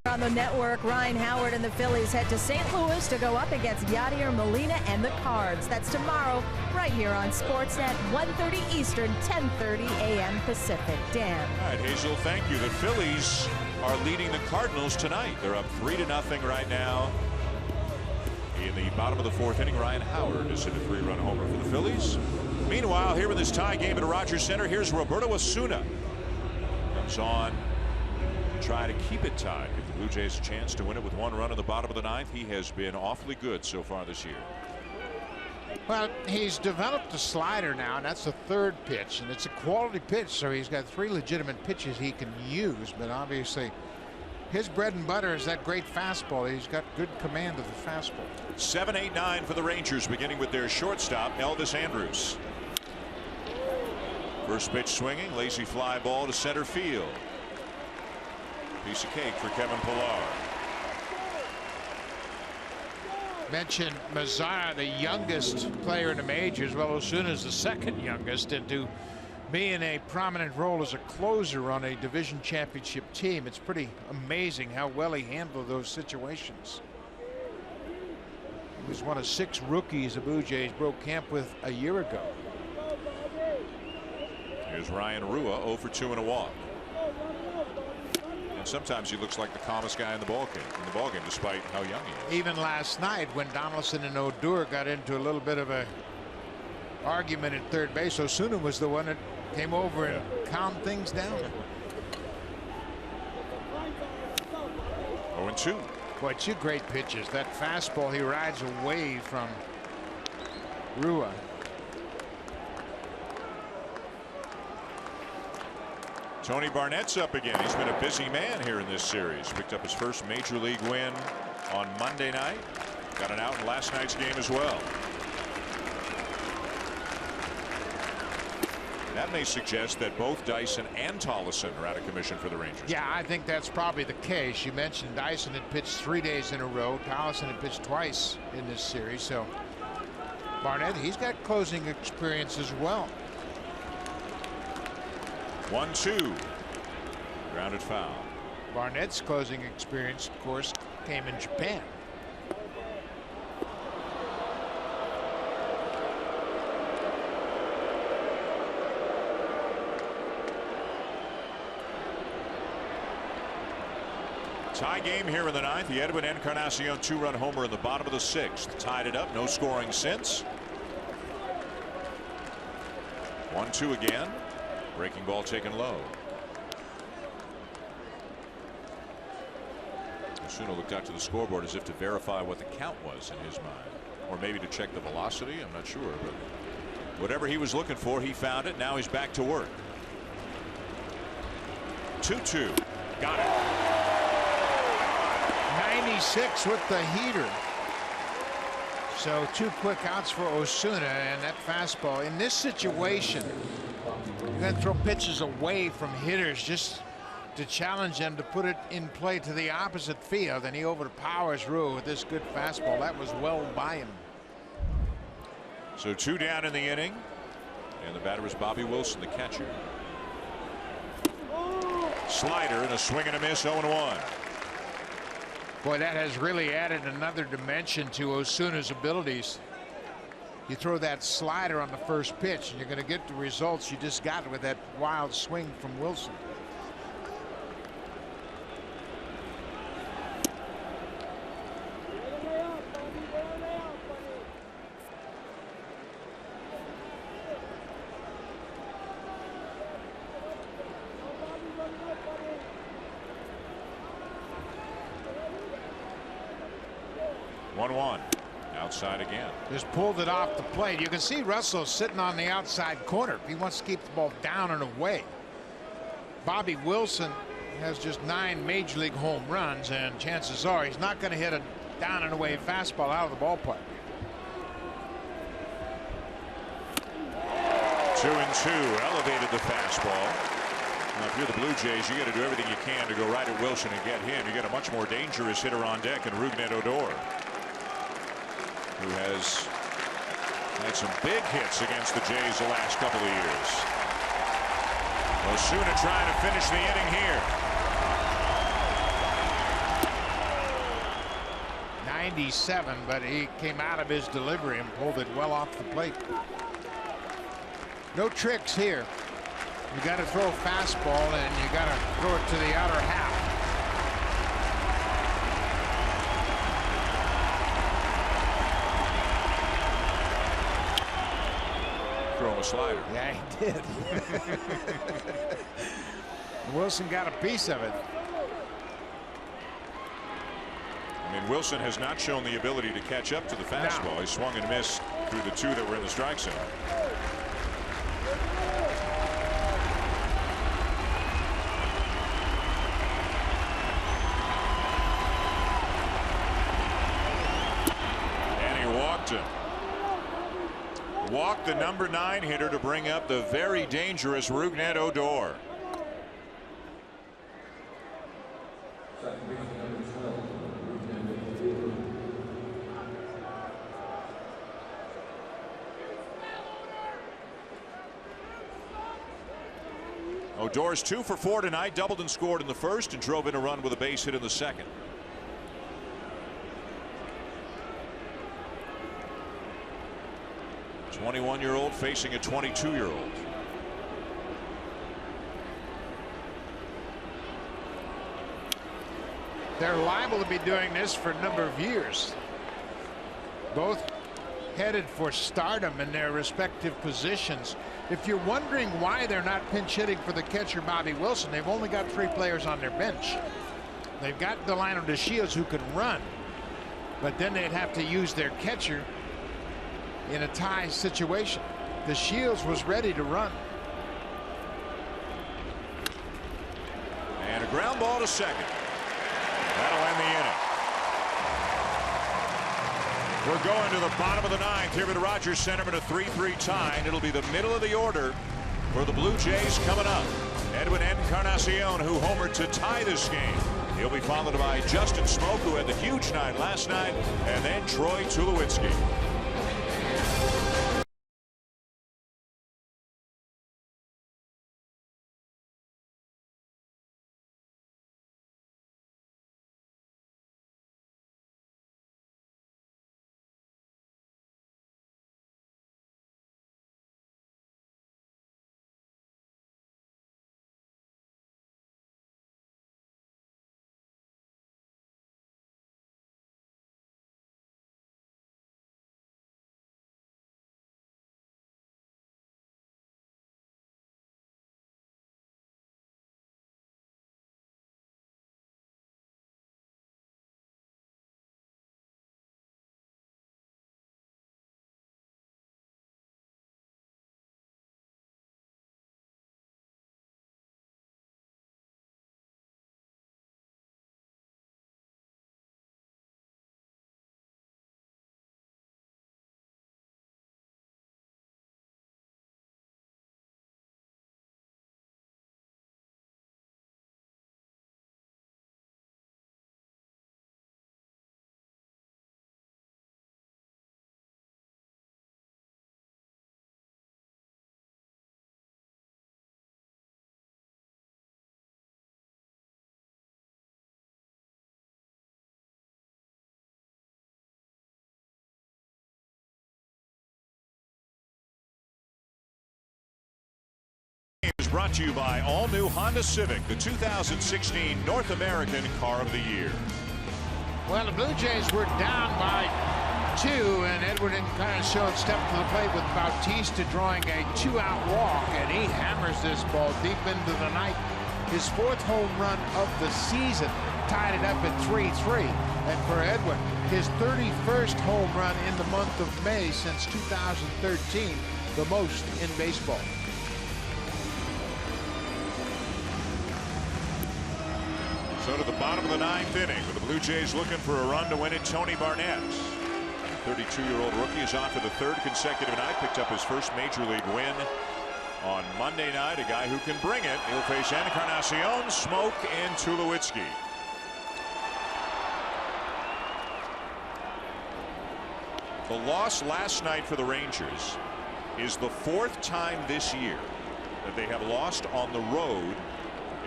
On the network, Ryan Howard and the Phillies head to St. Louis to go up against Yadier Molina and the Cards. That's tomorrow, right here on Sportsnet, 1:30 Eastern, 10:30 a.m. Pacific. Dan. All right, Hazel, thank you. The Phillies are leading the Cardinals tonight. They're up 3-0 right now. In the bottom of the 4th inning, Ryan Howard is hit a 3-run homer for the Phillies. Meanwhile, here in this tie game at Rogers Center, here's Roberto Osuna. Comes on to try to keep it tied. Give the Blue Jays a chance to win it with 1 run in the bottom of the 9th. He has been awfully good so far this year. Well, he's developed a slider now, and that's the third pitch, and it's a quality pitch, so he's got 3 legitimate pitches he can use, but obviously his bread and butter is that great fastball. He's got good command of the fastball. 7-8-9 for the Rangers, beginning with their shortstop, Elvis Andrus. First pitch swinging, lazy fly ball to center field. Piece of cake for Kevin Pillar. Mentioned Mazara, the youngest player in the majors. Well, Osuna's the second youngest, and to be in a prominent role as a closer on a division championship team, it's pretty amazing how well he handled those situations. He was one of 6 rookies the Blue Jays broke camp with a year ago. Here's Ryan Rua, 0 for 2 and a walk. And sometimes he looks like the calmest guy in the ballgame, despite how young he is. Even last night, when Donaldson and Odor got into a little bit of a argument at third base, Osuna was the one that came over and calmed things down. 0-2. Boy, 2 great pitches. That fastball he rides away from Rua. Tony Barnett's up again. He's been a busy man here in this series. Picked up his first major league win on Monday night. Got an out in last night's game as well. That may suggest that both Dyson and Tolleson are out of commission for the Rangers. Yeah, I think that's probably the case. You mentioned Dyson had pitched 3 days in a row. Tolleson had pitched twice in this series. So Barnett, he's got closing experience as well. 1-2. Grounded foul. Barnett's closing experience, of course, came in Japan. Tie game here in the 9th. The Edwin Encarnacion 2-run homer in the bottom of the 6th. Tied it up. No scoring since. 1-2 again. Breaking ball taken low. Osuna looked out to the scoreboard as if to verify what the count was in his mind, or maybe to check the velocity. I'm not sure, but whatever he was looking for, he found it. Now he's back to work. 2-2. Got it. 96 with the heater. So 2 quick outs for Osuna, and that fastball in this situation, you're going to throw pitches away from hitters just to challenge them to put it in play to the opposite field, and he overpowers Rua with this good fastball. That was well by him. So 2 down in the inning, and the batter is Bobby Wilson, the catcher. Slider and a swing and a miss. 0-1. Boy, that has really added another dimension to Osuna's abilities. You throw that slider on the first pitch, and you're going to get the results you just got with that wild swing from Wilson. Outside again. Just pulled it off the plate. You can see Russell sitting on the outside corner. He wants to keep the ball down and away. Bobby Wilson has just 9 major league home runs, and chances are he's not going to hit a down and away fastball out of the ballpark. 2-2. Elevated the fastball. Now, if you're the Blue Jays, you got to do everything you can to go right at Wilson and get him. You get a much more dangerous hitter on deck in Rougned Odor, who has had some big hits against the Jays the last couple of years. Osuna trying to finish the inning here. 97, but he came out of his delivery and pulled it well off the plate. No tricks here. You got to throw a fastball, and you got to throw it to the outer half. Throw him a slider. Yeah, he did. Wilson got a piece of it. I mean, Wilson has not shown the ability to catch up to the fastball. No. He swung and missed through the 2 that were in the strike zone. And he walked him. Walked the number 9 hitter to bring up the very dangerous Rougned Odor. Odor's 2 for 4 tonight, doubled and scored in the first and drove in a run with a base hit in the second. A 21-year-old facing a 22-year-old. They're liable to be doing this for a number of years. Both headed for stardom in their respective positions. If you're wondering why they're not pinch hitting for the catcher Bobby Wilson, they've only got 3 players on their bench. They've got Delino DeShields who can run, but then they'd have to use their catcher in a tie situation. DeShields was ready to run. And a ground ball to second. That'll end the inning. We're going to the bottom of the 9th here at Rogers Center in a 3-3 tie, and it'll be the middle of the order for the Blue Jays coming up. Edwin Encarnacion, who homered to tie this game. He'll be followed by Justin Smoak, who had the huge night last night, and then Troy Tulowitzki. Is brought to you by all new Honda Civic, the 2016 North American Car of the Year. Well, the Blue Jays were down by 2, and Edwin Encarnacion stepped to the plate with Bautista drawing a 2-out walk, and he hammers this ball deep into the night. His 4th home run of the season, tied it up at 3-3. And for Edwin, his 31st home run in the month of May since 2013, the most in baseball. So to the bottom of the 9th inning, with the Blue Jays looking for a run to win it. Tony Barnett, 32-year-old rookie, is on for the 3rd consecutive night. Picked up his first major league win on Monday night. A guy who can bring it. He'll face Encarnacion, Smoak, and Tulowitzki. The loss last night for the Rangers is the 4th time this year that they have lost on the road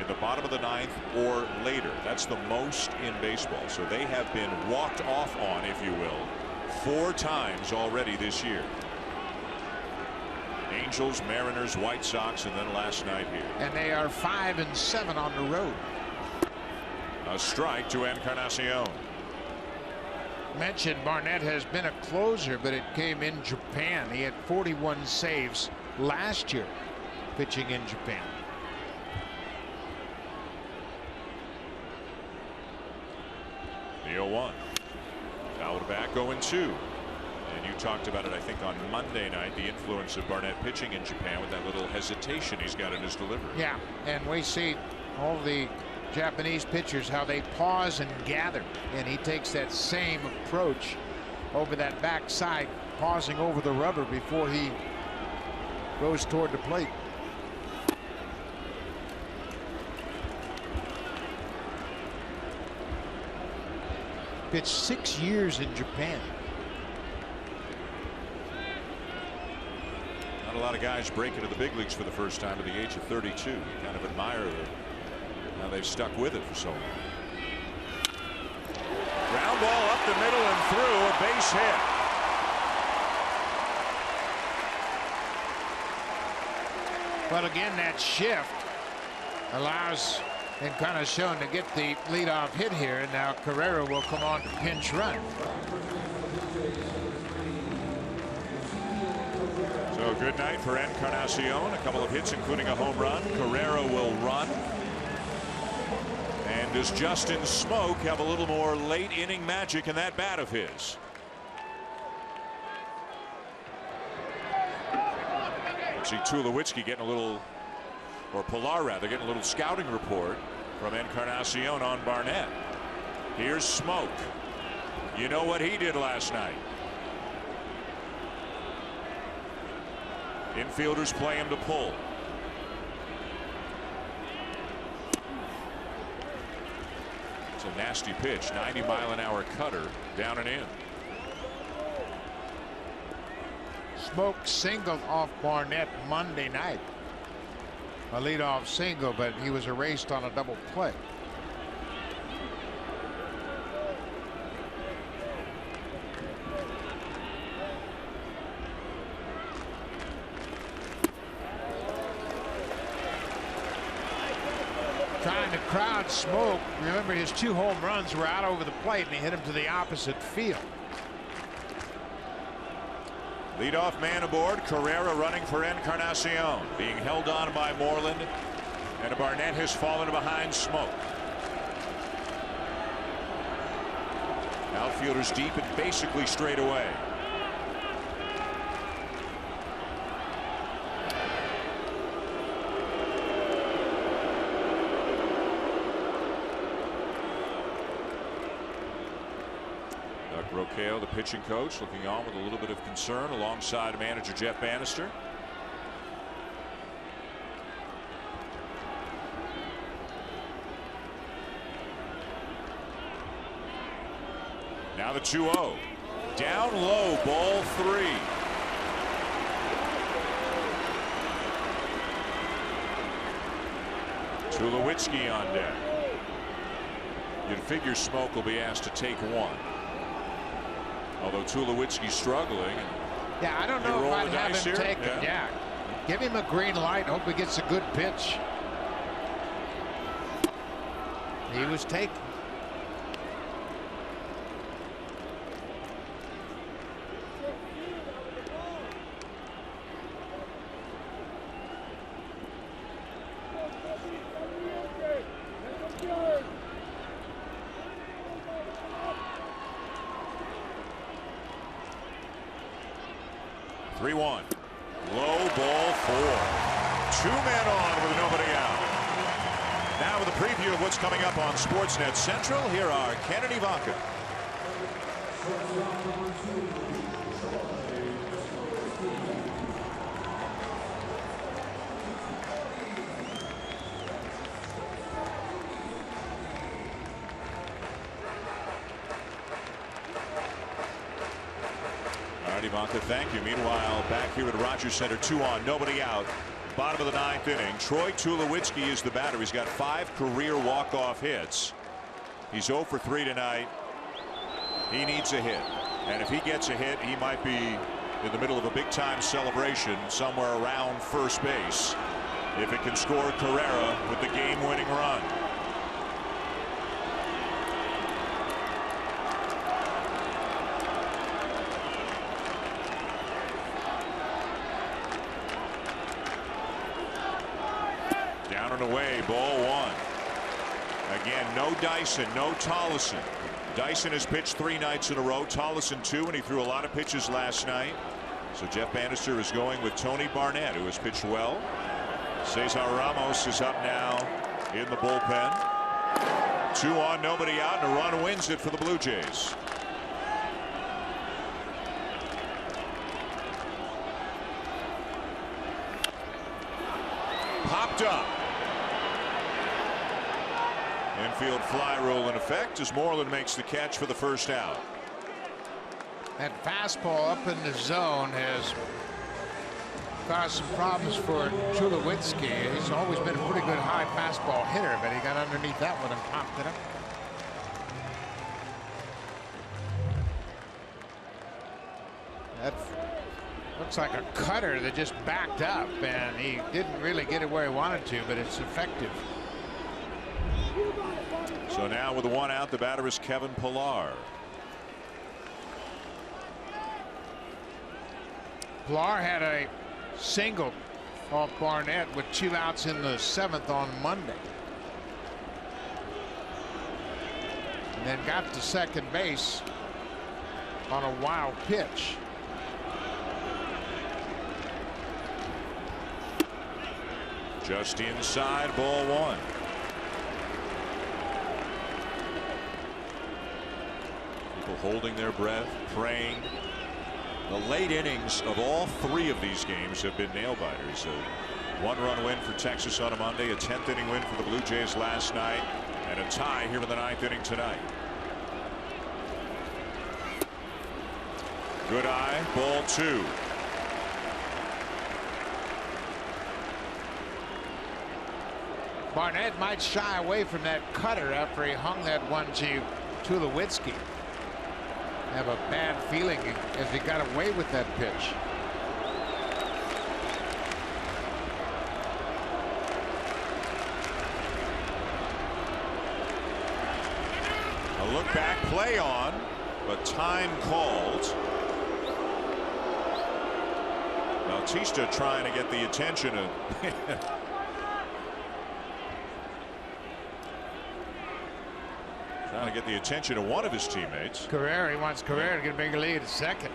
in the bottom of the 9th or later. That's the most in baseball. So they have been walked off on, if you will, 4 times already this year. Angels, Mariners, White Sox, and then last night here. And they are 5-7 on the road. A strike to Encarnacion. Mentioned Barnett has been a closer, but it came in Japan. He had 41 saves last year pitching in Japan. The 0-1. Fouled back, 0-2. And you talked about it, I think, on Monday night, the influence of Barnett pitching in Japan with that little hesitation he's got in his delivery. Yeah, and we see all the Japanese pitchers, how they pause and gather, and he takes that same approach over that backside, pausing over the rubber before he goes toward the plate. Pitched 6 years in Japan. Not a lot of guys break into the big leagues for the first time at the age of 32. You kind of admire how they've stuck with it for so long. Ground ball up the middle and through, a base hit. Well, again, that shift allows Encarnacion to get the leadoff hit here, and now Carrera will come on to pinch run. So good night for Encarnacion. A couple of hits, including a home run. Carrera will run. And does Justin Smoak have a little more late inning magic in that bat of his? See Tulowitzki getting a little, or Pilar rather, getting a little scouting report from Encarnacion on Barnett. Here's Smoak. You know what he did last night. Infielders play him to pull. It's a nasty pitch, 90-mile-an-hour cutter, down and in. Smoak singled off Barnett Monday night. A leadoff single, but he was erased on a double play. Trying to crowd Smoak. Remember, his 2 home runs were out over the plate, and he hit him to the opposite field. Leadoff man aboard. Carrera running for Encarnacion, being held on by Moreland, and Barnett has fallen behind Smoak. Outfielders deep and basically straight away. Roqueo, the pitching coach, looking on with a little bit of concern alongside manager Jeff Bannister. Now the 2-0. Down low, ball 3. Tulowitzki on deck. You'd figure Smoak will be asked to take one. Although Tulowitzki's struggling. Yeah, I don't know if I'd have him take it. Yeah. Give him a green light. Hope he gets a good pitch. He was taken. Low ball 4. 2 men on with nobody out. Now with a preview of what's coming up on Sportsnet Central, here are Ken and Ivanka. Ivanka, thank you. Meanwhile, back here at Rogers Center, 2 on, nobody out. Bottom of the 9th inning. Troy Tulowitzki is the batter. He's got 5 career walk-off hits. He's 0 for 3 tonight. He needs a hit. And if he gets a hit, he might be in the middle of a big-time celebration somewhere around first base if it can score Carrera with the game-winning run. Down and away, ball 1. Again, no Dyson, no Tollison. Dyson has pitched 3 nights in a row. Tollison 2, and he threw a lot of pitches last night. So Jeff Bannister is going with Tony Barnett, who has pitched well. Cesar Ramos is up now in the bullpen. 2 on, nobody out, and a run wins it for the Blue Jays. Popped up. Infield fly rule in effect as Moreland makes the catch for the first out. That fastball up in the zone has caused some problems for Tulowitzki. He's always been a pretty good high fastball hitter, but he got underneath that one and popped it up. That looks like a cutter that just backed up, and he didn't really get it where he wanted to, but it's effective. So now with the 1 out, the batter is Kevin Pillar. Pillar had a single off Barnett with 2 outs in the 7th on Monday. And then got to second base on a wild pitch. Just inside, ball 1. People holding their breath, praying. The late innings of all 3 of these games have been nail biters. A 1-run win for Texas on a Monday, a 10th inning win for the Blue Jays last night, and a tie here in the 9th inning tonight. Good eye, ball 2. Barnett might shy away from that cutter after he hung that one to Tulowitzki. Have a bad feeling as he got away with that pitch. A look back play on, but time called. Bautista trying to get the attention of trying to get the attention of one of his teammates. Carrera, he wants Carrera to get a big lead at second.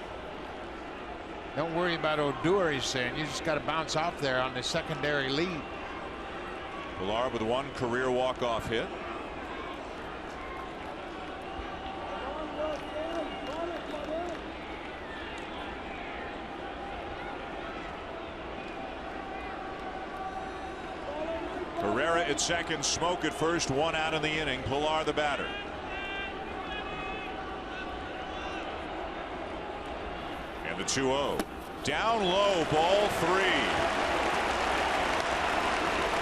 Don't worry about Odor, he's saying. You just got to bounce off there on the secondary lead. Pillar with 1 career walk-off hit. Carrera at second, Smoke at first, 1 out in the inning. Pillar the batter. And the 2-0. Down low, ball 3.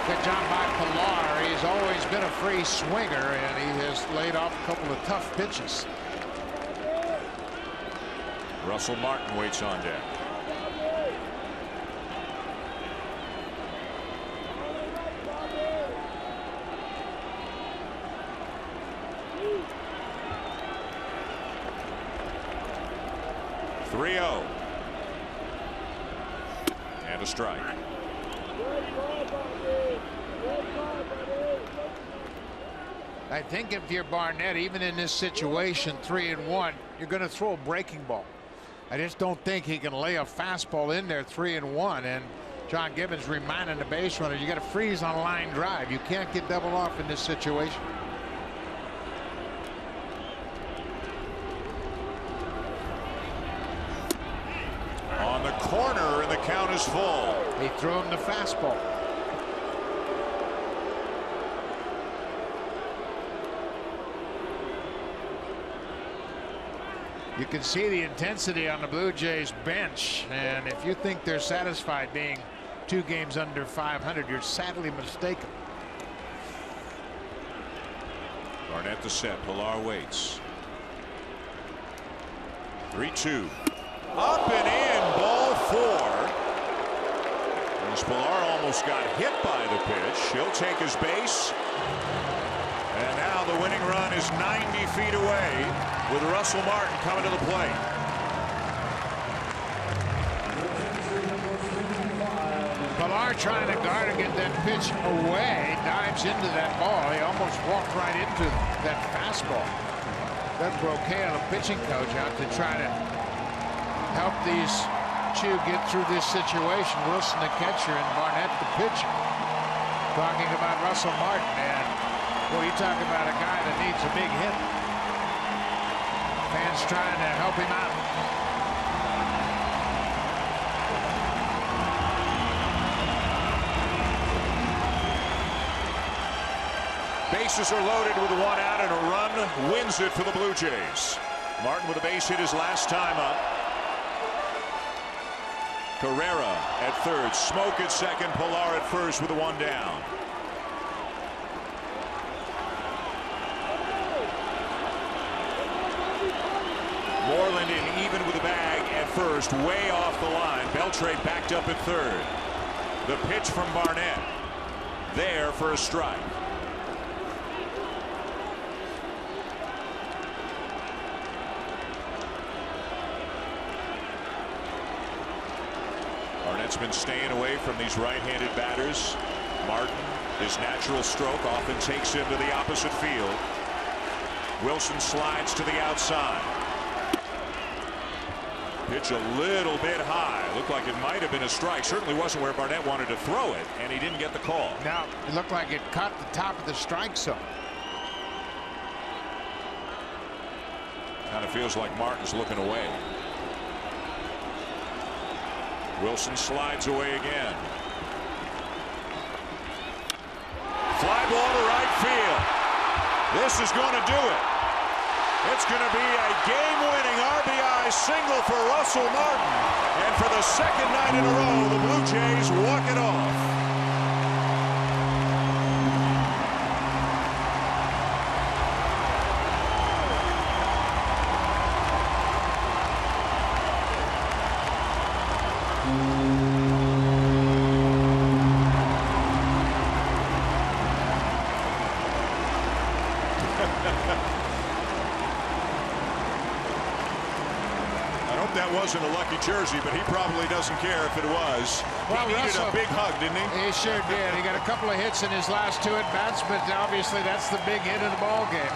Good job by Pillar. He's always been a free swinger, and he has laid off a couple of tough pitches. Russell Martin waits on deck. And a strike. I think if you're Barnett, even in this situation, 3-1, you're going to throw a breaking ball. I just don't think he can lay a fastball in there 3-1. And John Gibbons reminding the base runner, you got to freeze on a line drive. You can't get doubled off in this situation. On the corner, and the count is full. He threw him the fastball. You can see the intensity on the Blue Jays bench, and if you think they're satisfied being 2 games under 500, you're sadly mistaken. Barnett the set. Pillar waits. 3-2. Up and in, ball 4. As Pillar almost got hit by the pitch. He'll take his base. And now the winning run is 90 feet away with Russell Martin coming to the plate. Pillar trying to guard and get that pitch away. Dives into that ball. He almost walked right into that fastball. Doug Brocail, a pitching coach, out to try to help these two get through this situation. Wilson, the catcher, and Barnett, the pitcher. Talking about Russell Martin, and boy, you talk about a guy that needs a big hit. Fans trying to help him out. Bases are loaded with one out, and a run wins it for the Blue Jays. Martin with a base hit his last time up. Carrera at third, Smoke at second, Pilar at first with a one down. Moreland in even with the bag at first, way off the line. Beltre backed up at third. The pitch from Barnett. There for a strike. Barnett's been staying away from these right-handed batters. Martin, his natural stroke, often takes him to the opposite field. Wilson slides to the outside. Pitch a little bit high. Looked like it might have been a strike. Certainly wasn't where Barnett wanted to throw it, and he didn't get the call. Now, it looked like it caught the top of the strike zone. Kind of feels like Martin's looking away. Wilson slides away again. Fly ball to right field. This is going to do it. It's going to be a game-winning RBI single for Russell Martin. And for the second night in a row, the Blue Jays walk it off. That wasn't a lucky jersey, but he probably doesn't care if it was. Well, he needed a big hug, didn't he? He sure did. He got a couple of hits in his last two at-bats, but obviously that's the big hit of the ball game.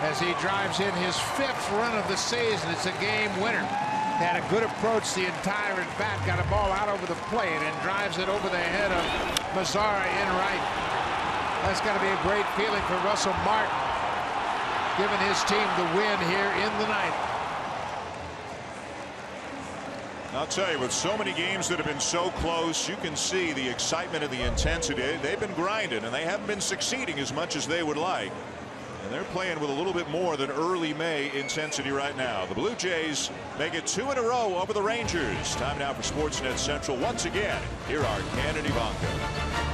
As he drives in his 5th run of the season, it's a game winner. Had a good approach the entire at-bat, got a ball out over the plate and drives it over the head of Mazzara in right. That's got to be a great feeling for Russell Martin, giving his team the win here in the ninth. I'll tell you, with so many games that have been so close, you can see the excitement and the intensity. They've been grinding, and they haven't been succeeding as much as they would like. And they're playing with a little bit more than early May intensity right now. The Blue Jays make it 2 in a row over the Rangers. Time now for Sportsnet Central once again. Here are Ken and Ivanka.